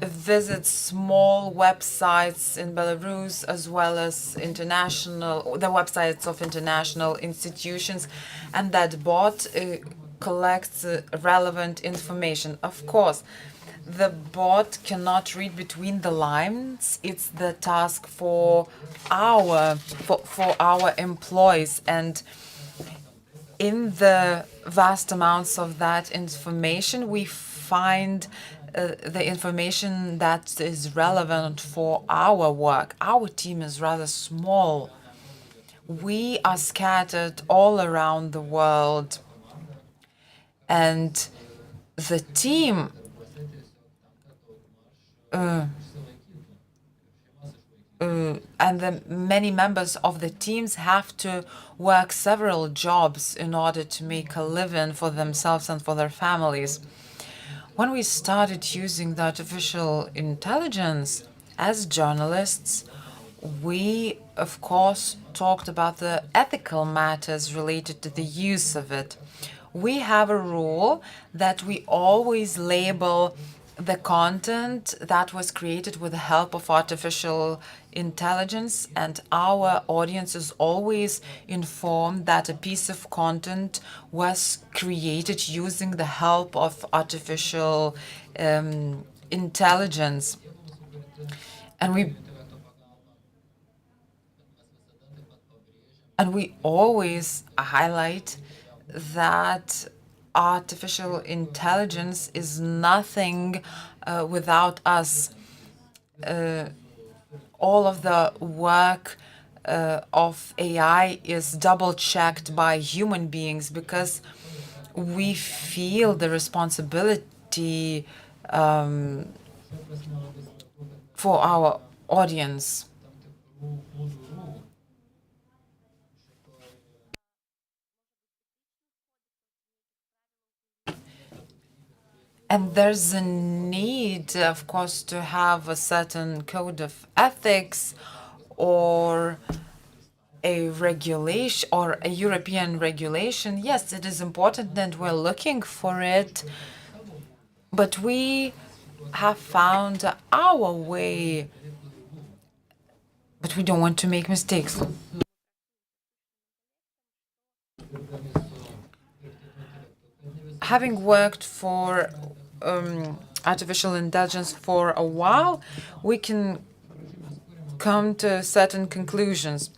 visits small websites in Belarus as well as the websites of international institutions, and that bot collects relevant information. Of course, the bot cannot read between the lines. It's the task for our employees, and in the vast amounts of that information, we find the information that is relevant for our work. Our team is rather small. We are scattered all around the world, and the team and the many members of the teams have to work several jobs in order to make a living for themselves and for their families. When we started using the artificial intelligence as journalists, we, of course, talked about the ethical matters related to the use of it. We have a rule that we always label the content that was created with the help of artificial intelligence, and our audience is always informed that a piece of content was created using the help of artificial intelligence. And we always highlight that artificial intelligence is nothing without us. All of the work of AI is double-checked by human beings because we feel the responsibility for our audience. And there's a need, of course, to have a certain code of ethics or a regulation or a European regulation. Yes, it is important and we're looking for it, but we have found our way, but we don't want to make mistakes. Having worked for artificial intelligence for a while, we can come to certain conclusions.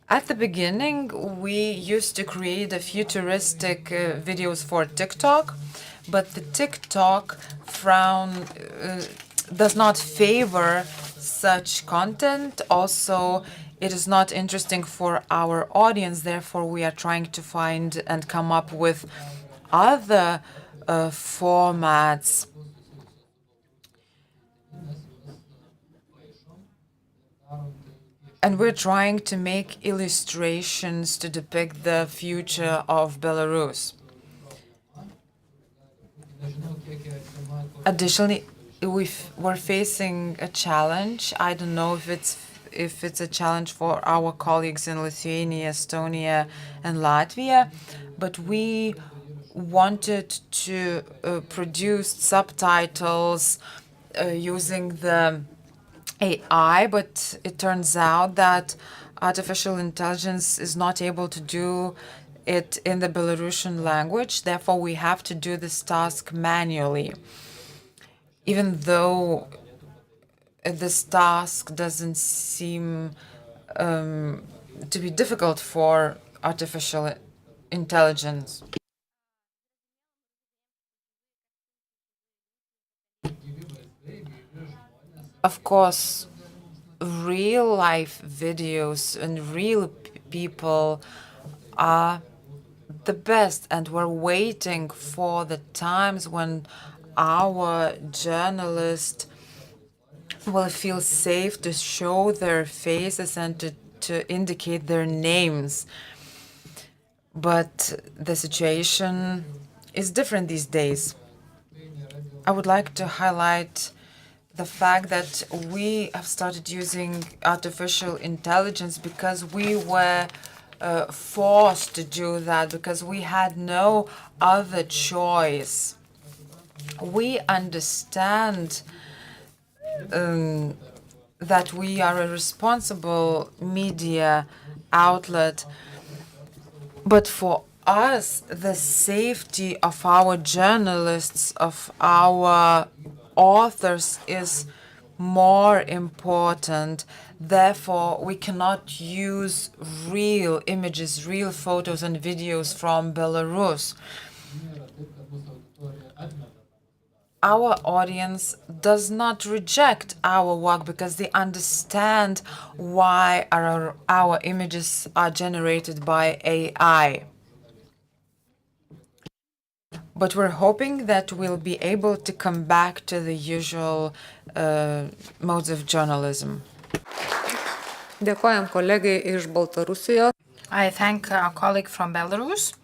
At the beginning, we used to create a futuristic videos for TikTok, but the TikTok does not favor such content. Also, it is not interesting for our audience. Therefore, we are trying to find and come up with other formats. And we're trying to make illustrations to depict the future of Belarus. Additionally, we're facing a challenge. I don't know if it's a challenge for our colleagues in Lithuania, Estonia, and Latvia, but we wanted to produce subtitles using the AI, but it turns out that artificial intelligence is not able to do it in the Belarusian language. Therefore, we have to do this task manually. Even though this task doesn't seem to be difficult for artificial intelligence. Of course, real-life videos and real people are the best, and we're waiting for the times when our journalists will feel safe to show their faces and to indicate their names. But the situation is different these days. I would like to highlight the fact that we have started using artificial intelligence because we were forced to do that, because we had no other choice. We understand that we are a responsible media outlet, but for us, the safety of our journalists, of our authors is more important. Therefore, we cannot use real images, real photos and videos from Belarus. Our audience does not reject our work because they understand why our images are generated by AI. But we're hoping that we'll be able to come back to the usual modes of journalism. Dėkojam kolegai iš Baltarusijos. I thank our colleague from Belarus.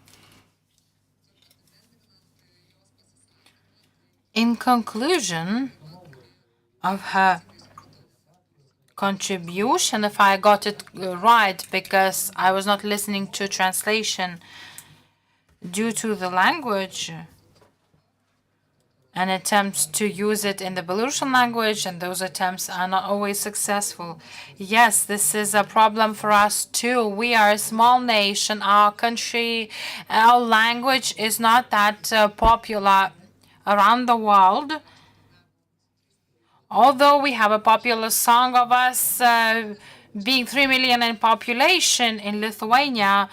In conclusion of her contribution, if I got it right, because I was not listening to translation due to the language and attempts to use it in the Belarusian language, and those attempts are not always successful. Yes, this is a problem for us too. We are a small nation. Our country, our language is not that popular around the world. Although we have a popular song of us being 3 million in population in Lithuania,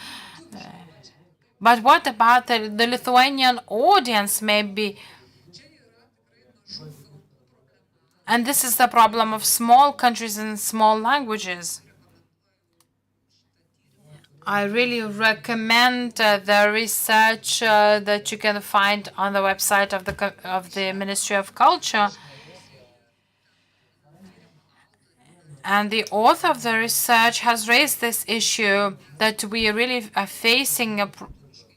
but what about the Lithuanian audience maybe? And this is the problem of small countries and small languages. I really recommend the research that you can find on the website of the Ministry of Culture. And the author of the research has raised this issue that we really are facing a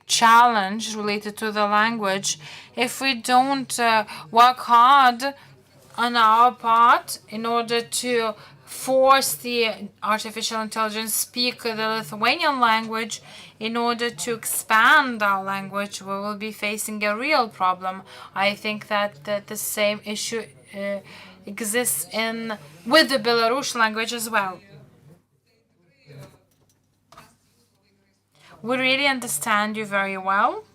challenge related to the language if we don't work hard on our part in order to force the artificial intelligence speak the Lithuanian language. In order to expand our language, we will be facing a real problem. I think that the same issue exists with the Belarusian language as well. We really understand you very well.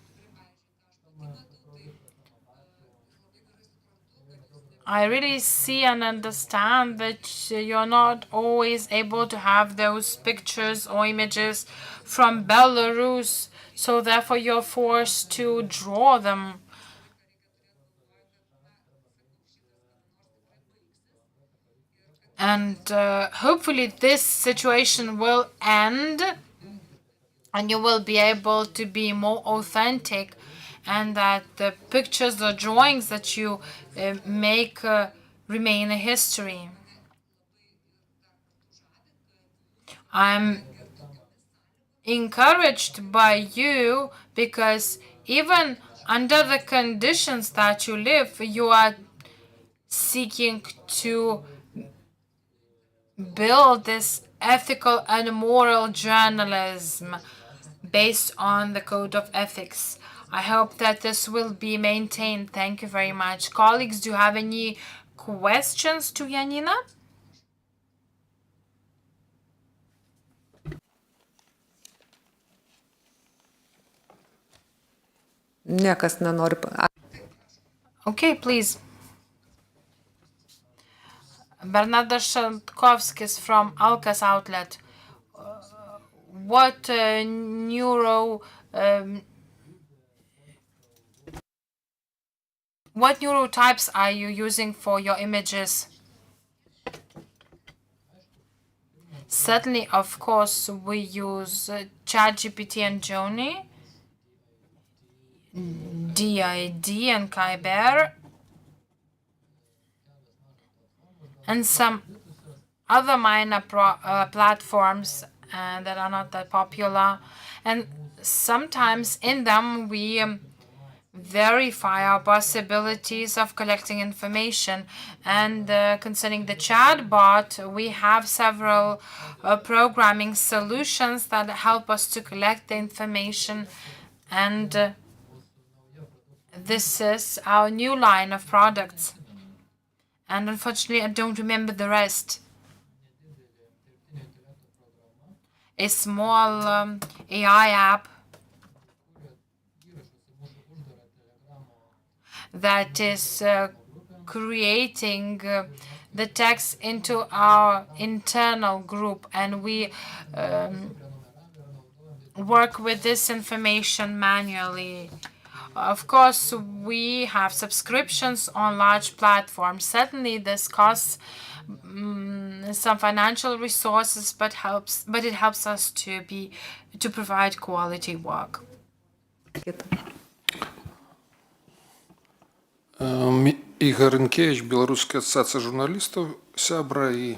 I really see and understand that you're not always able to have those pictures or images from Belarus, so therefore you're forced to draw them. And hopefully this situation will end and you will be able to be more authentic, and that the pictures or drawings that you make remain a history. I'm encouraged by you because even under the conditions that you live, you are seeking to build this ethical and moral journalism based on the code of ethics. I hope that this will be maintained. Thank you very much. Colleagues, do you have any questions to Janina? Niekas nenori. Okay, please. Bernardas Šantkovskis from Alkas Outlet. What neurotypes are you using for your images? Certainly, of course, we use ChatGPT and Joni, DID and Kyber, and some other minor platforms that are not that popular. And sometimes in them we verify our possibilities of collecting information. And concerning the chatbot, we have several programming solutions that help us to collect the information. And this is our new line of products. And unfortunately, I don't remember the rest. A small AI app that is creating the text into our internal group, and we work with this information manually. Of course, we have subscriptions on large platforms. Certainly, this costs some financial resources, but it helps us to provide quality work. Игорь Ренкевич, Белорусская ассоциация журналистов, Сябра и...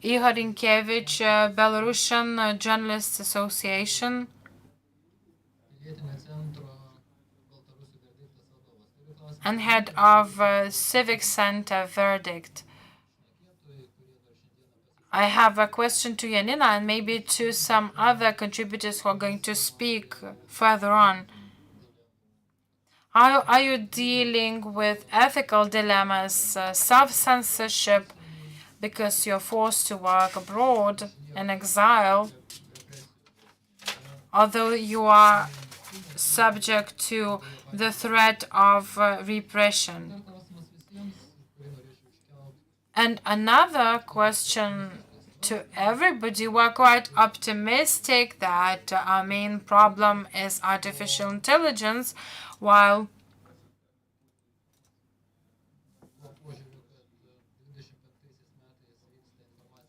Igor Rinkevich, Belarusian Journalists Association. And head of Civic Center Verdict. I have a question to Janina and maybe to some other contributors who are going to speak further on. How are you dealing with ethical dilemmas, self-censorship, because you're forced to work abroad in exile, although you are subject to the threat of repression? And another question to everybody. We're quite optimistic that our main problem is artificial intelligence, while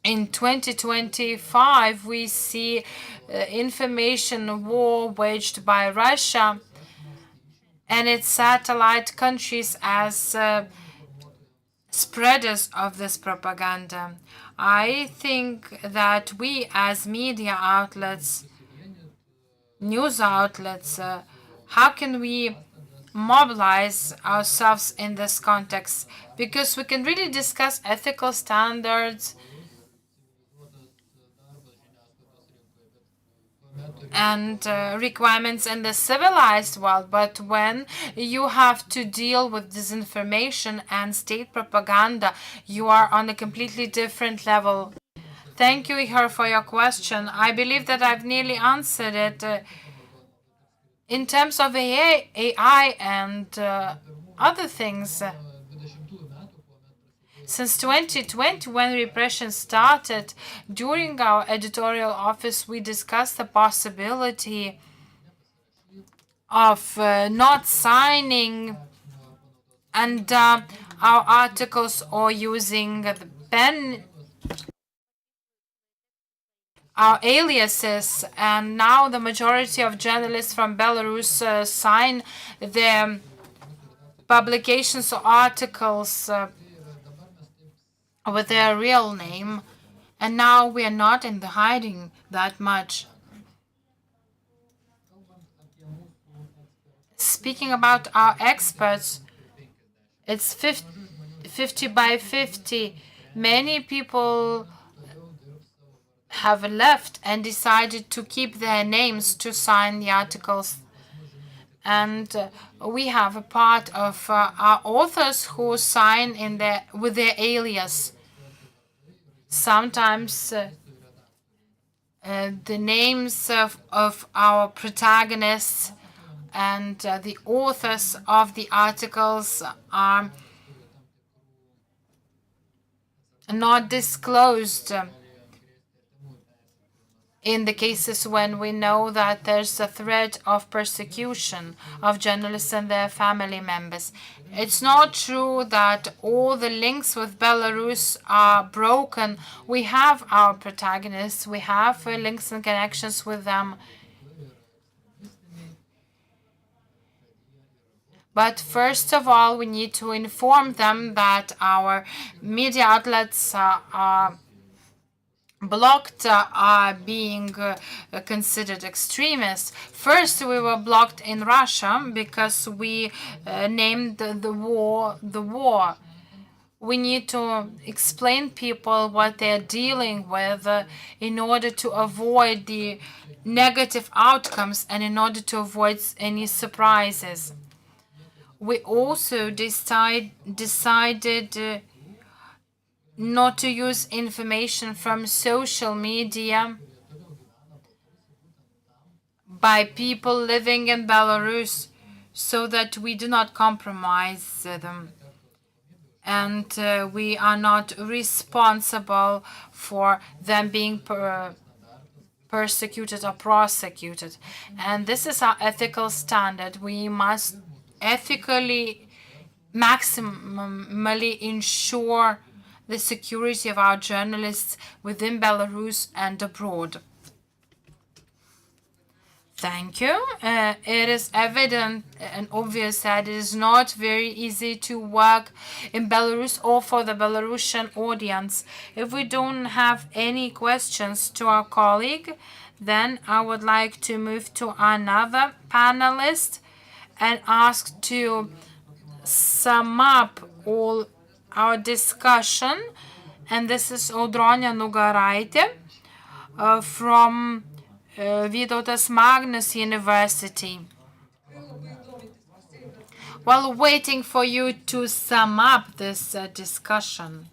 in 2025 we see information war waged by Russia and its satellite countries as spreaders of this propaganda. I think that we as media outlets, news outlets, how can we mobilize ourselves in this context? Because we can really discuss ethical standards and requirements in the civilized world, but when you have to deal with disinformation and state propaganda, you are on a completely different level. Thank you, Ihar, for your question. I believe that I've nearly answered it. In terms of AI and other things, since 2020, when repression started, during our editorial office, we discussed the possibility of not signing and our articles or using the pen, our aliases, and now the majority of journalists from Belarus sign their publications or articles with their real name, and now we are not in the hiding that much. Speaking about our experts, it's 50 by 50. Many people have left and decided to keep their names to sign the articles. And we have a part of our authors who sign with their alias. Sometimes the names of our protagonists and the authors of the articles are not disclosed in the cases when we know that there's a threat of persecution of journalists and their family members. It's not true that all the links with Belarus are broken. We have our protagonists, we have links and connections with them. But first of all, we need to inform them that our media outlets are blocked, are being considered extremists. First, we were blocked in Russia because we named the war the war. We need to explain people what they're dealing with in order to avoid the negative outcomes and in order to avoid any surprises. We also decided not to use information from social media by people living in Belarus so that we do not compromise them. And we are not responsible for them being persecuted or prosecuted. And this is our ethical standard. We must ethically, maximally ensure the security of our journalists within Belarus and abroad. Thank you. It is evident and obvious that it is not very easy to work in Belarus or for the Belarusian audience. If we don't have any questions to our colleague, then I would like to move to another panelist and ask to sum up all our discussion. And this is Audronė Nugaraitė from Vytautas Magnus University. While waiting for you to sum up this discussion.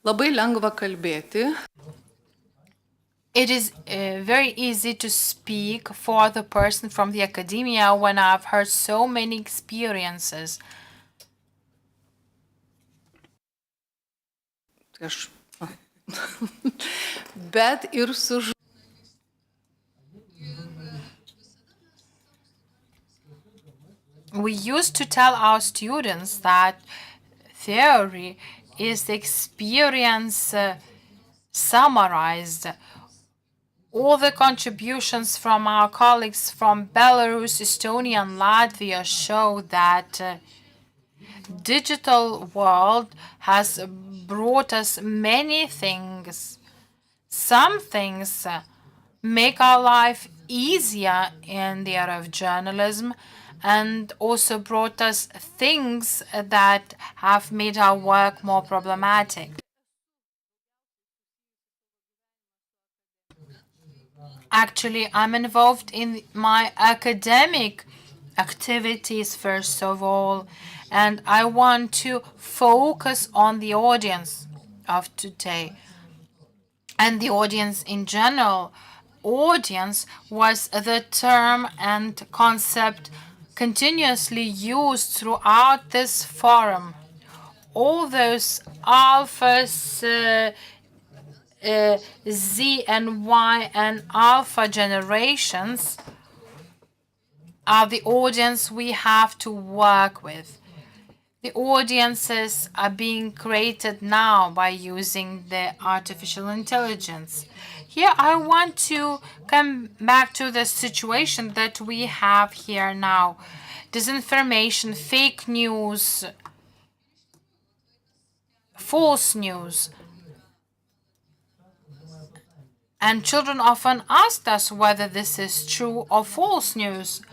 Labai lengva kalbėti. It is very easy to speak for the person from the academia when I've heard so many experiences. Bet ir su We used to tell our students that theory is the experience summarized. All the contributions from our colleagues from Belarus, Estonia, and Latvia show that digital world has brought us many things. Some things make our life easier in the area of journalism and also brought us things that have made our work more problematic. Actually, I'm involved in my academic activities, first of all, and I want to focus on the audience of today and the audience in general. Audience was the term and concept continuously used throughout this forum. All those alphas, Z and Y and alpha generations are the audience we have to work with. The audiences are being created now by using the artificial intelligence. Here I want to come back to the situation that we have here now. Disinformation, fake news, false news. And children often ask us whether this is true or false news.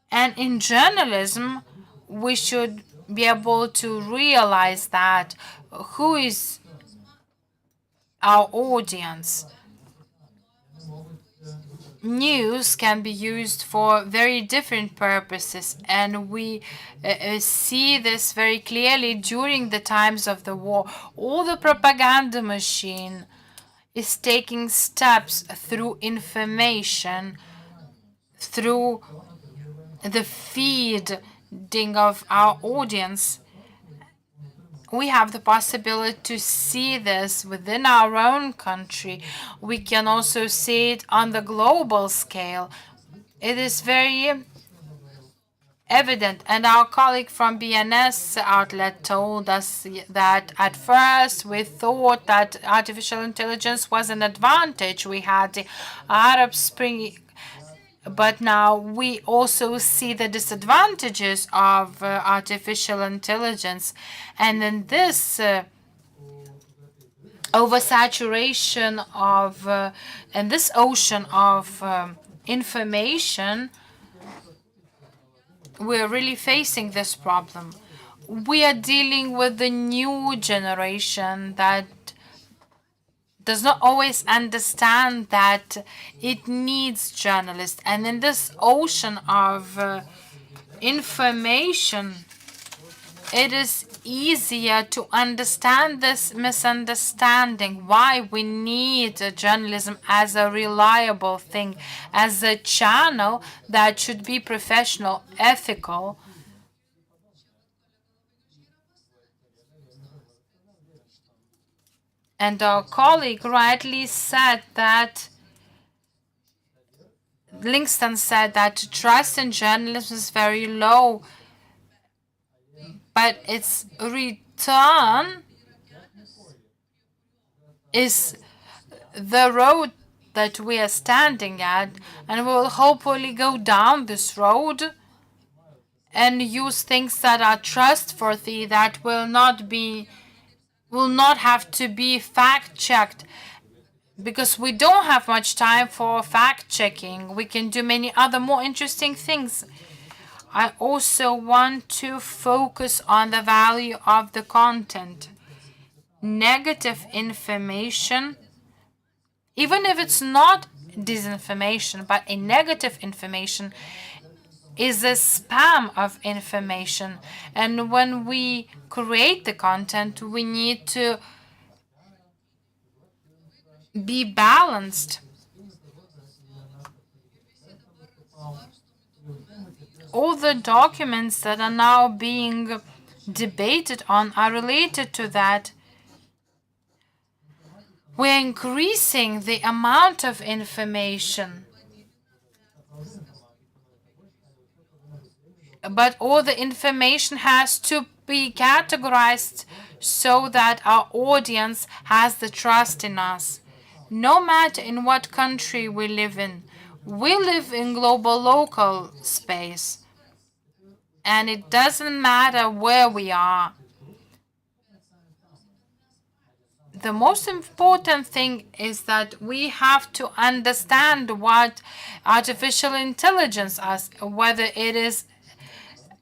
And in journalism, we should be able to realize that who is our audience. News can be used for very different purposes, and we see this very clearly during the times of the war. All the propaganda machine is taking steps through information, through the feeding of our audience. We have the possibility to see this within our own country. We can also see it on the global scale. It is very evident, and our colleague from BNS outlet told us that at first we thought that artificial intelligence was an advantage. We had the Arab Spring, but now we also see the disadvantages of artificial intelligence. And in this oversaturation of, in this ocean of information, we're really facing this problem. We are dealing with the new generation that does not always understand that it needs journalists. And in this ocean of information, it is easier to understand this misunderstanding, why we need journalism as a reliable thing, as a channel that should be professional, ethical. And our colleague rightly said that, Lingston said that trust in journalism is very low, but its return is the road that we are standing at, and we will hopefully go down this road and use things that are trustworthy, that will not have to be fact-checked, because we don't have much time for fact-checking. We can do many other more interesting things. I also want to focus on the value of the content. Negative information, even if it's not disinformation, but a negative information, is a spam of information. And when we create the content, we need to be balanced. All the documents that are now being debated on are related to that. We're increasing the amount of information, but all the information has to be categorized so that our audience has the trust in us. No matter in what country we live in global local space. And it doesn't matter where we are. The most important thing is that we have to understand what artificial intelligence is, whether it is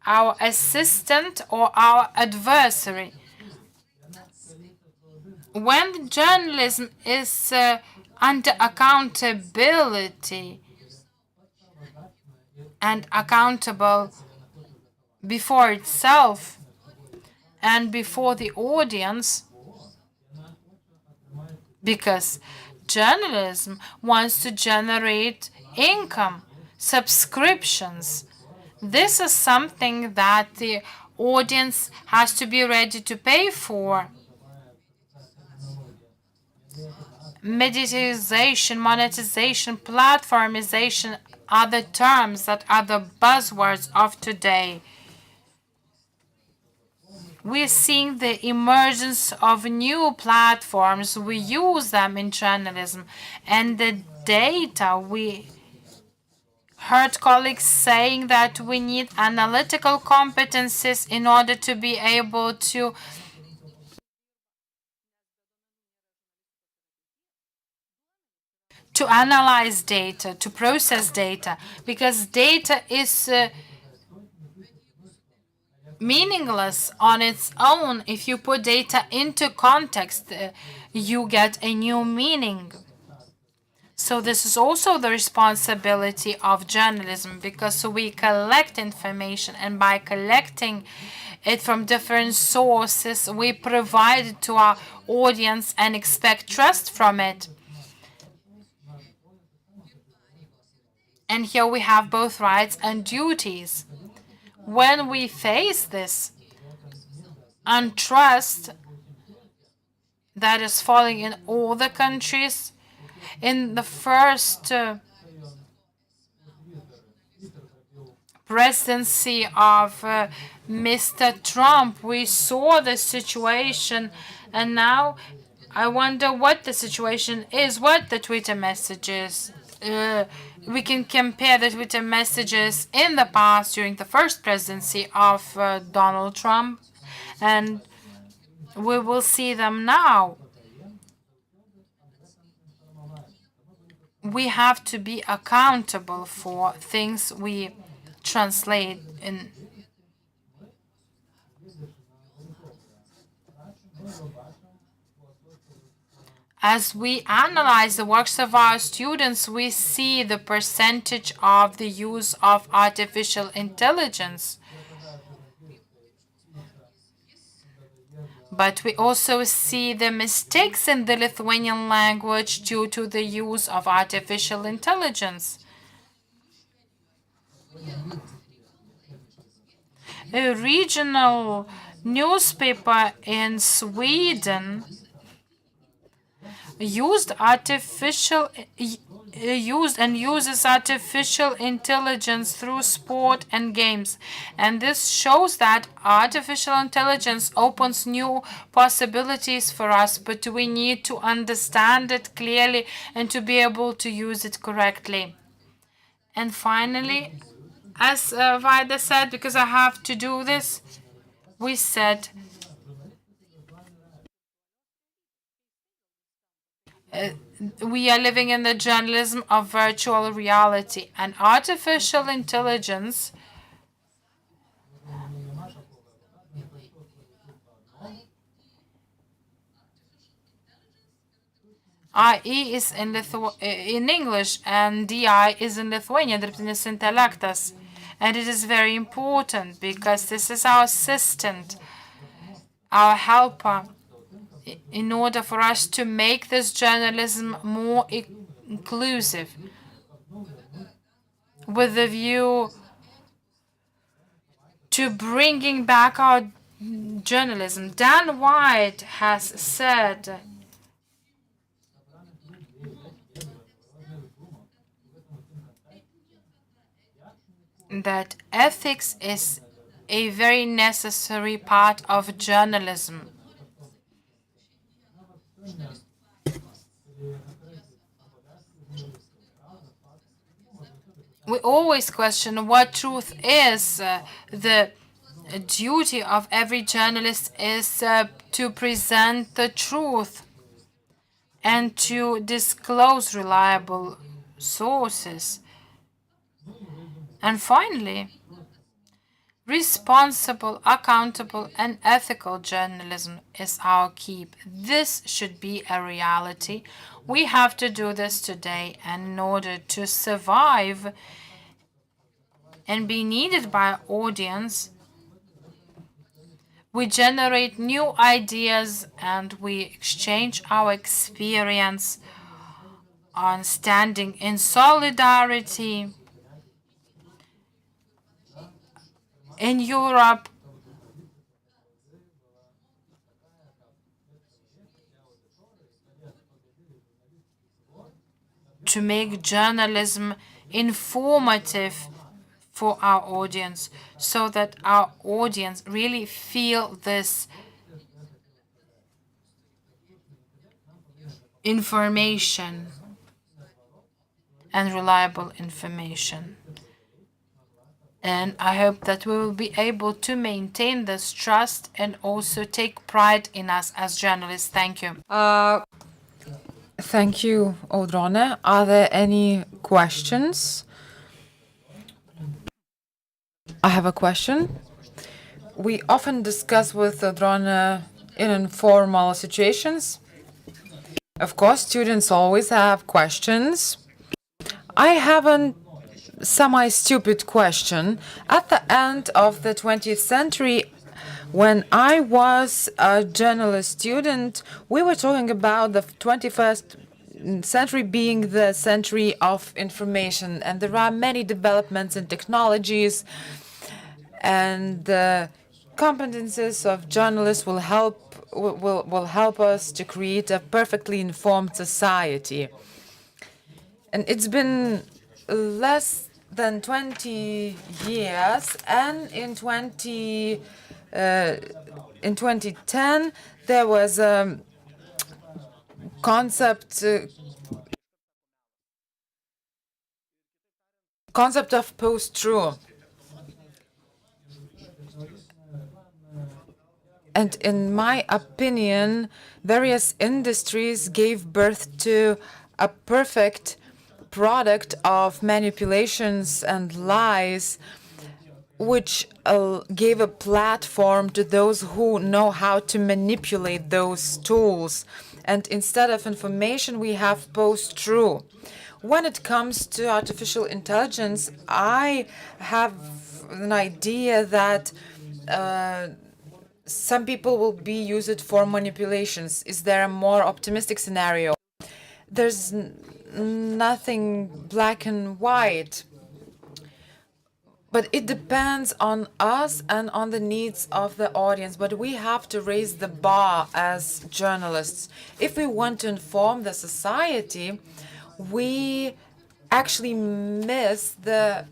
our assistant or our adversary. When journalism is under accountability and accountable before itself and before the audience, because journalism wants to generate income, subscriptions. This is something that the audience has to be ready to pay for. Mediatization, monetization, platformization are the terms that are the buzzwords of today. We're seeing the emergence of new platforms. We use them in journalism. And the data, we heard colleagues saying that we need analytical competencies in order to be able to analyze data, to process data, because data is meaningless on its own. If you put data into context, you get a new meaning. So this is also the responsibility of journalism, because we collect information, and by collecting it from different sources, we provide it to our audience and expect trust from it. And here we have both rights and duties. When we face this untrust that is falling in all the countries, in the first presidency of Mr. Trump, we saw the situation, and now I wonder what the situation is, what the Twitter messages. We can compare the Twitter messages in the past during the first presidency of Donald Trump, and we will see them now. We have to be accountable for things we translate in. As we analyze the works of our students, we see the percentage of the use of artificial intelligence. But we also see the mistakes in the Lithuanian language due to the use of artificial intelligence. A regional newspaper in Sweden uses artificial intelligence through sport and games. And this shows that artificial intelligence opens new possibilities for us, but we need to understand it clearly and to be able to use it correctly. And finally, as Vaida said, because I have to do this, we said we are living in the journalism of virtual reality, and artificial intelligence IE is in English and DI is in Lithuanian, dirbtinis intelektas. And it is very important because this is our assistant, our helper, in order for us to make this journalism more inclusive, with a view to bringing back our journalism. Dan White has said that ethics is a very necessary part of journalism. We always question what truth is. The duty of every journalist is to present the truth and to disclose reliable sources. And finally, Responsible, accountable, and ethical journalism is our key. This should be a reality. We have to do this today, and in order to survive and be needed by our audience, we generate new ideas and we exchange our experience on standing in solidarity in Europe. To make journalism informative for our audience, so that our audience really feel this information and reliable information. And I hope that we will be able to maintain this trust and also take pride in us as journalists. Thank you. Thank you, Audrone. Are there any questions? I have a question. We often discuss with Audrone in informal situations. Of course, students always have questions. I have a semi-stupid question. At the end of the 20th century, when I was a journalist student, we were talking about the 21st century being the century of information, and there are many developments in technologies, and the competences of journalists will help us to create a perfectly informed society. And it's been less than 20 years, and in 2010 there was a concept of post-truth. And in my opinion, various industries gave birth to a perfect product of manipulations and lies, which gave a platform to those who know how to manipulate those tools. And instead of information, we have post-truth. When it comes to artificial intelligence, I have an idea that some people will use it for manipulations. Is there a more optimistic scenario? There's nothing black and white, but it depends on us and on the needs of the audience. But we have to raise the bar as journalists. If we want to inform the society, we actually miss the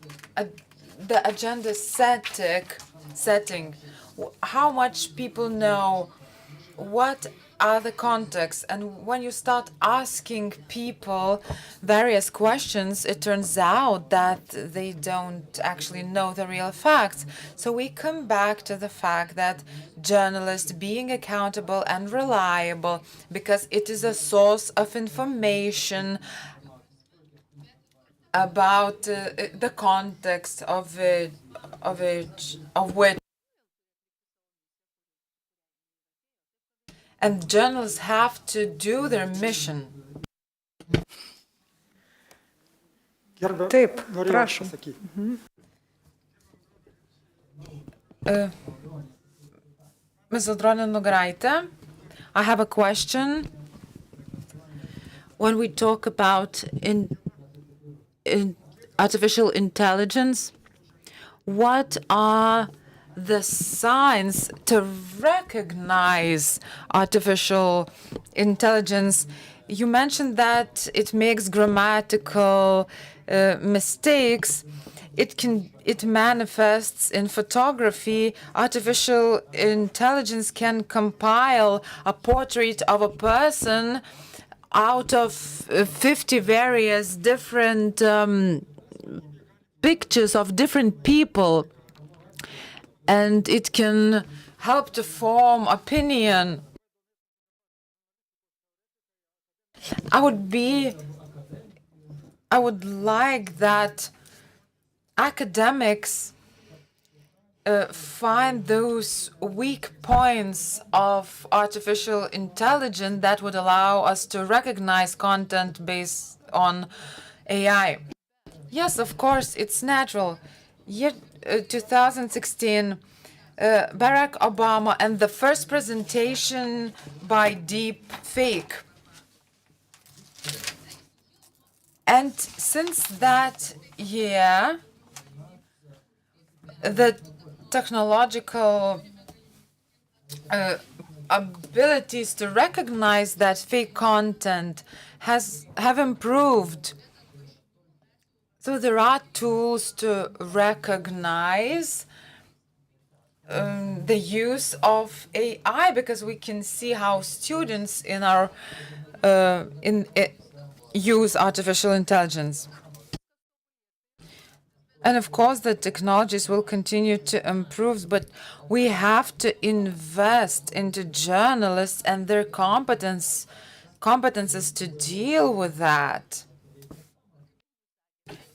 agenda setting. How much people know, what are the contexts, and when you start asking people various questions, it turns out that they don't actually know the real facts. So we come back to the fact that journalists being accountable and reliable, because it is a source of information about the context of which. And journalists have to do their mission. Taip, prašom. Ms. Audronė Nugraitė, I have a question. When we talk about artificial intelligence, what are the signs to recognize artificial intelligence? You mentioned that it makes grammatical mistakes. It manifests in photography. Artificial intelligence can compile a portrait of a person out of 50 various different pictures of different people. And it can help to form opinion. I would like that academics find those weak points of artificial intelligence that would allow us to recognize content based on AI. Yes, of course, it's natural. Year 2016, Barack Obama and the first presentation by deep fake. And since that year, the technological abilities to recognize that fake content have improved. So there are tools to recognize the use of AI, because we can see how students in our use artificial intelligence. And of course, the technologies will continue to improve, but we have to invest into journalists and their competences to deal with that.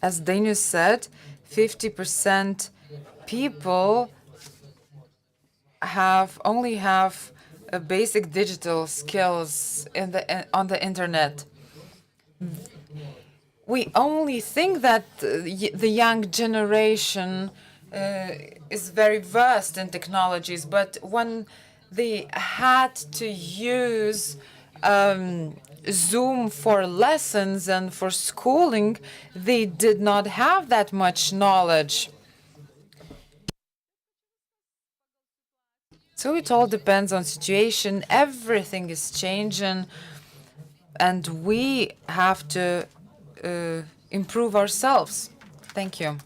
As Dainius said, 50% people only have basic digital skills on the internet. We only think that the young generation is very versed in technologies, but when they had to use Zoom for lessons and for schooling, they did not have that much knowledge. So it all depends on situation. Everything is changing, and we have to improve ourselves. Thank you.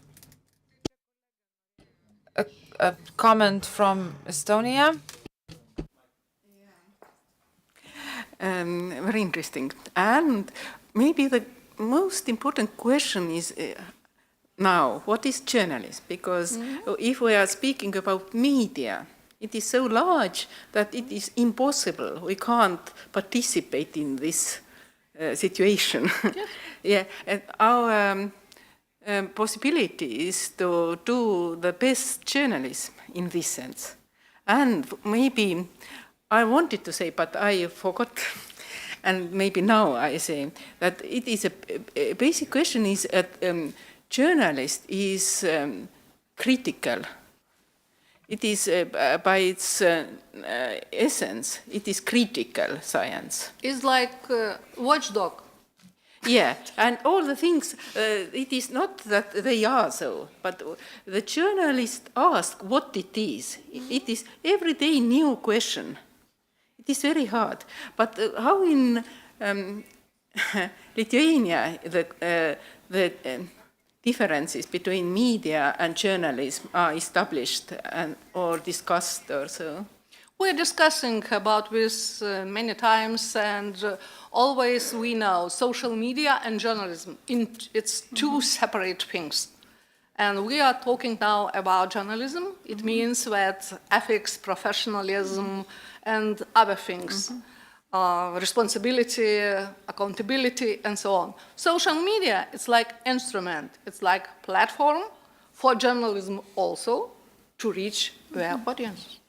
A comment from Estonia. Very interesting. And maybe the most important question is now, what is journalism? Because if we are speaking about media, it is so large that it is impossible. We can't participate in this situation. Yes. Yeah, and our possibility is to do the best journalism in this sense. And maybe I wanted to say, but I forgot, and maybe now I say that it is a basic question is that journalist is critical. It is, by its essence, it is critical science. It's like watchdog. Yeah, and all the things, it is not that they are so, but the journalist asks what it is. It is everyday new question. It is very hard. But how in Lithuania the differences between media and journalism are established or discussed or so? We're discussing about this many times, and always we know social media and journalism, it's two separate things. And we are talking now about journalism. It means that ethics, professionalism, and other things, responsibility, accountability, and so on. Social media, it's like instrument, it's like platform for journalism also to reach their audience.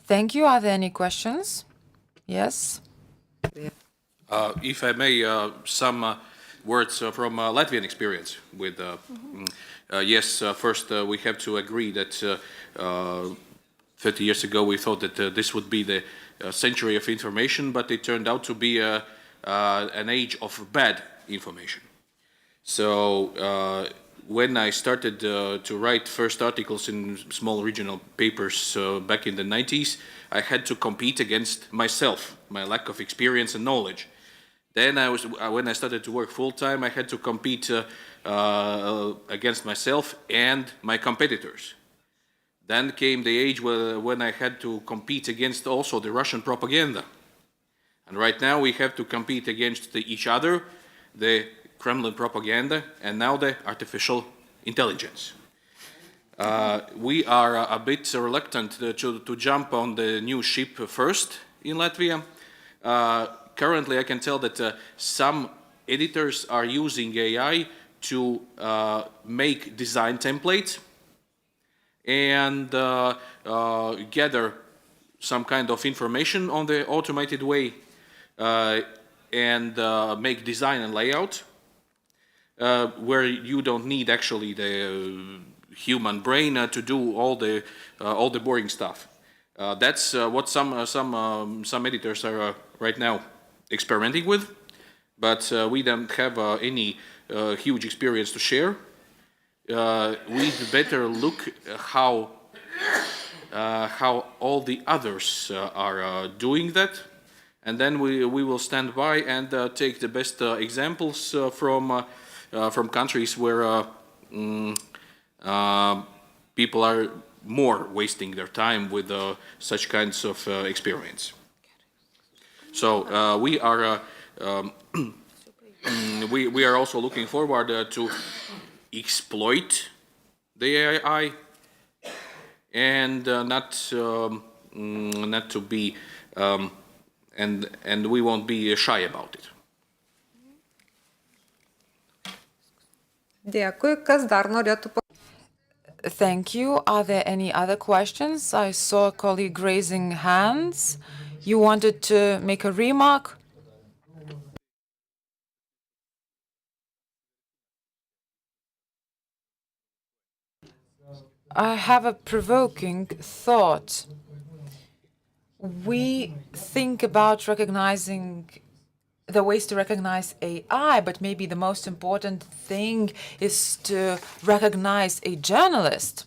Thank you. Are there any questions? Yes. If I may, some words from Latvian experience with yes, first we have to agree that 30 years ago we thought that this would be the century of information, but it turned out to be an age of bad information. So when I started to write first articles in small regional papers back in the 90s, I had to compete against myself, my lack of experience and knowledge. Then when I started to work full-time, I had to compete against myself and my competitors. Then came the age when I had to compete against also the Russian propaganda. And right now we have to compete against each other, the Kremlin propaganda, and now the artificial intelligence. We are a bit reluctant to jump on the new ship first in Latvia. currently I can tell that some editors are using AI to make design templates and gather some kind of information on the automated way and make design and layout where you don't need actually the human brain to do all the boring stuff. That's what some editors are right now experimenting with, but we don't have any huge experience to share. We'd better look how all the others are doing that, and then we will stand by and take the best examples from countries where people are more wasting their time with such kinds of experience. So we are we are also looking forward to exploit the AI and not to be and we won't be shy about it. Dėkui, kas dar norėtų Thank you. Are there any other questions? I saw a colleague raising hands. You wanted to make a remark? I have a provoking thought. We think about recognizing the ways to recognize AI, but maybe the most important thing is to recognize a journalist.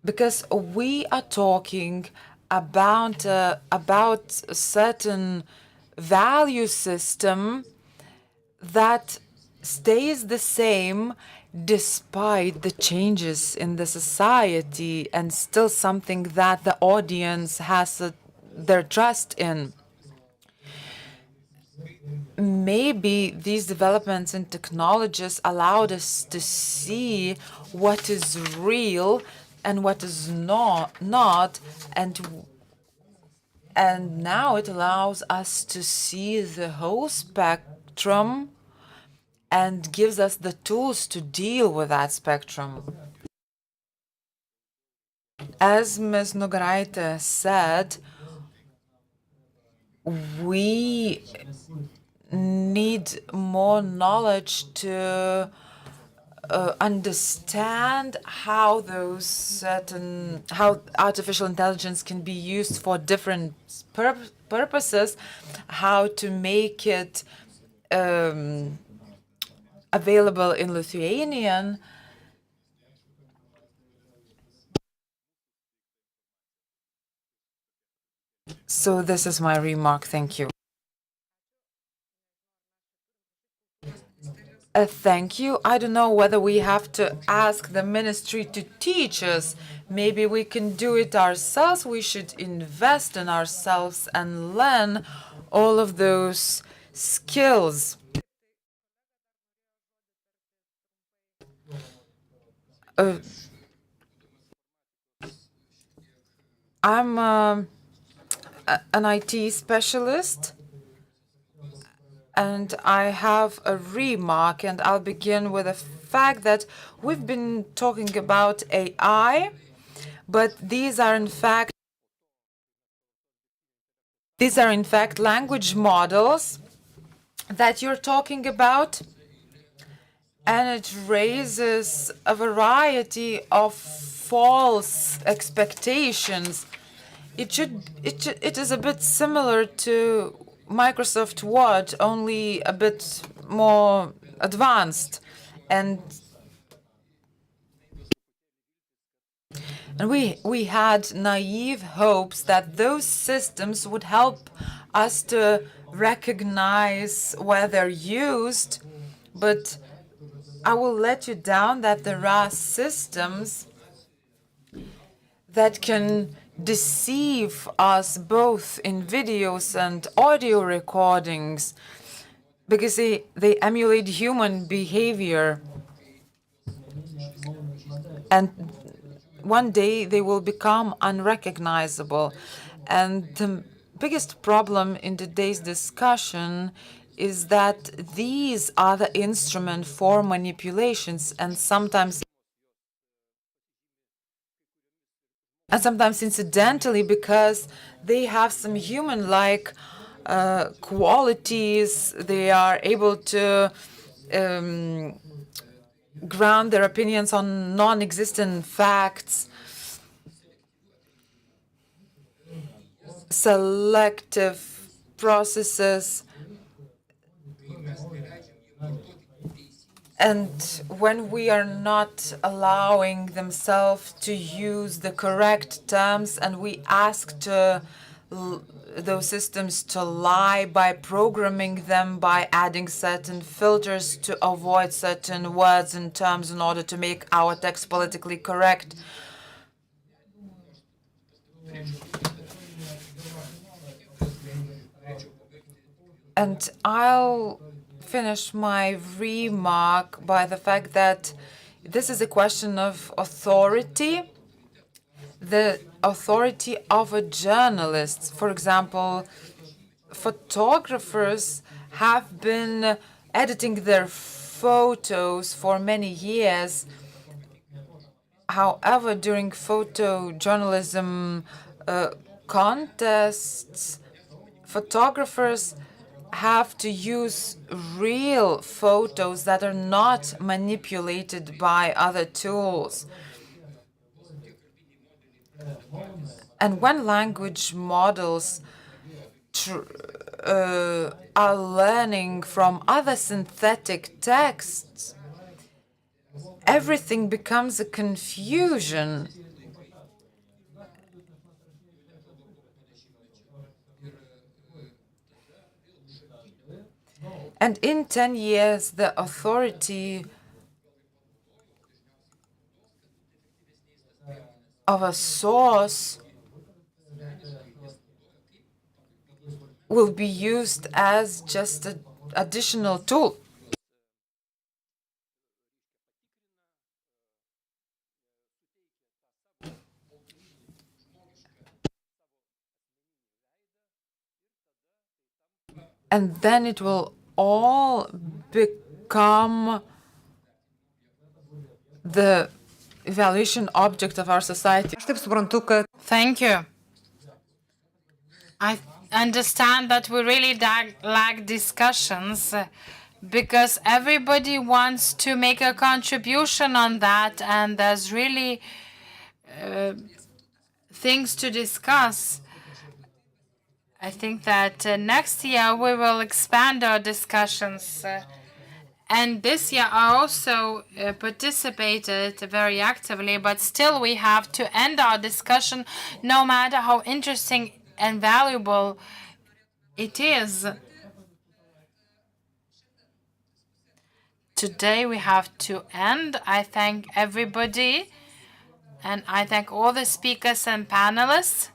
Because we are talking about a certain value system that stays the same despite the changes in the society and still something that the audience has their trust in. Maybe these developments in technologies allowed us to see what is real and what is not, and now it allows us to see the whole spectrum and gives us the tools to deal with that spectrum. As Ms. Nugaraite said, we need more knowledge to understand how artificial intelligence can be used for different purposes, how to make it available in Lithuanian. So this is my remark. Thank you. Thank you. I don't know whether we have to ask the ministry to teach us. Maybe we can do it ourselves. We should invest in ourselves and learn all of those skills. I'm an IT specialist, and I have a remark, and I'll begin with the fact that we've been talking about AI, but these are in fact language models that you're talking about, and it raises a variety of false expectations. It is a bit similar to Microsoft Word, only a bit more advanced, and we had naive hopes that those systems would help us to recognize where they're used, but I will let you down that there are systems that can deceive us both in videos and audio recordings because they emulate human behavior, and one day they will become unrecognizable. And biggest problem in today's discussion is that these are the instrument for manipulations and sometimes incidentally, because they have some human-like qualities. They are able to ground their opinions on non-existent facts. Selective processes. And when we are not allowing themselves to use the correct terms and we ask those systems to lie by programming them, by adding certain filters to avoid certain words and terms in order to make our text politically correct. And I'll finish my remark by the fact that this is a question of authority, the authority of a journalist. For example, photographers have been editing their photos for many years. However, during photojournalism contests, photographers have to use real photos that are not manipulated by other tools. And when language models are learning from other synthetic texts, everything becomes a confusion. And in 10 years, the authority of a source will be used as just an additional tool. And then it will all become the evaluation object of our society. Thank you. I understand that we really lack discussions because everybody wants to make a contribution on that, and there's really things to discuss. I think that next year we will expand our discussions. And this year I also participated very actively, but still we have to end our discussion no matter how interesting and valuable it is. Today we have to end. I thank everybody, and I thank all the speakers and panelists.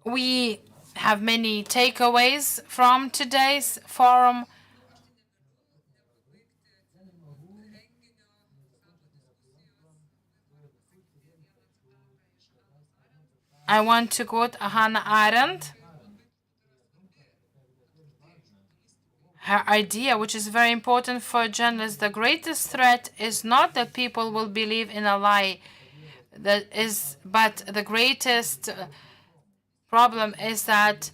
We have many takeaways from today's forum. I want to quote Hannah Arendt. Her idea, which is very important for a journalist: the greatest threat is not that people will believe in a lie, but the greatest problem is that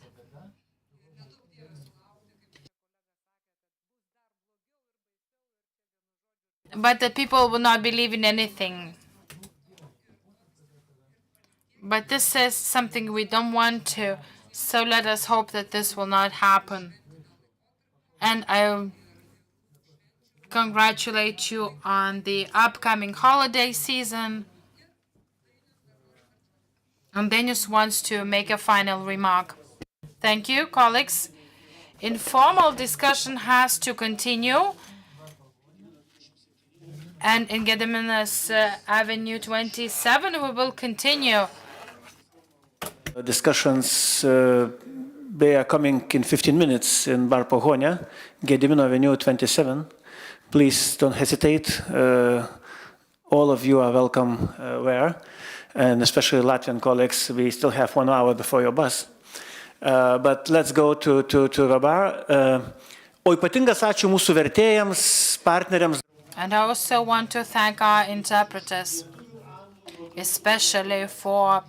people will not believe in anything. But this is something we don't want to, so let us hope that this will not happen. And I congratulate you on the upcoming holiday season. And Denis wants to make a final remark. Thank you, colleagues. Informal discussion has to continue. And in Gediminas Avenue 27, we will continue. Discussions they are coming in 15 minutes in Bar Pohonia, Gedimino Avenue 27. Please don't hesitate. All of you are welcome there. And especially Latvian colleagues, we still have 1 hour before your bus. but let's go to Rabar. O ypatingas ačiū mūsų vertėjams, partneriams. And I also want to thank our interpreters, especially for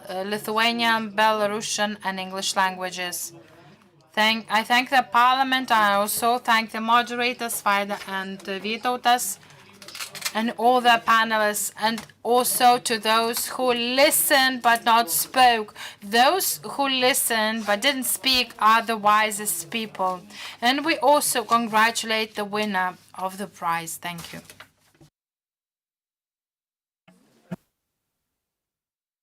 Lithuanian, Belarusian, and English languages. I thank the Parliament. I also thank the moderators, Vaida and Vytautas, and all the panelists, and also to those who listened but not spoke. Those who listened but didn't speak are the wisest people. And we also congratulate the winner of the prize. Thank you.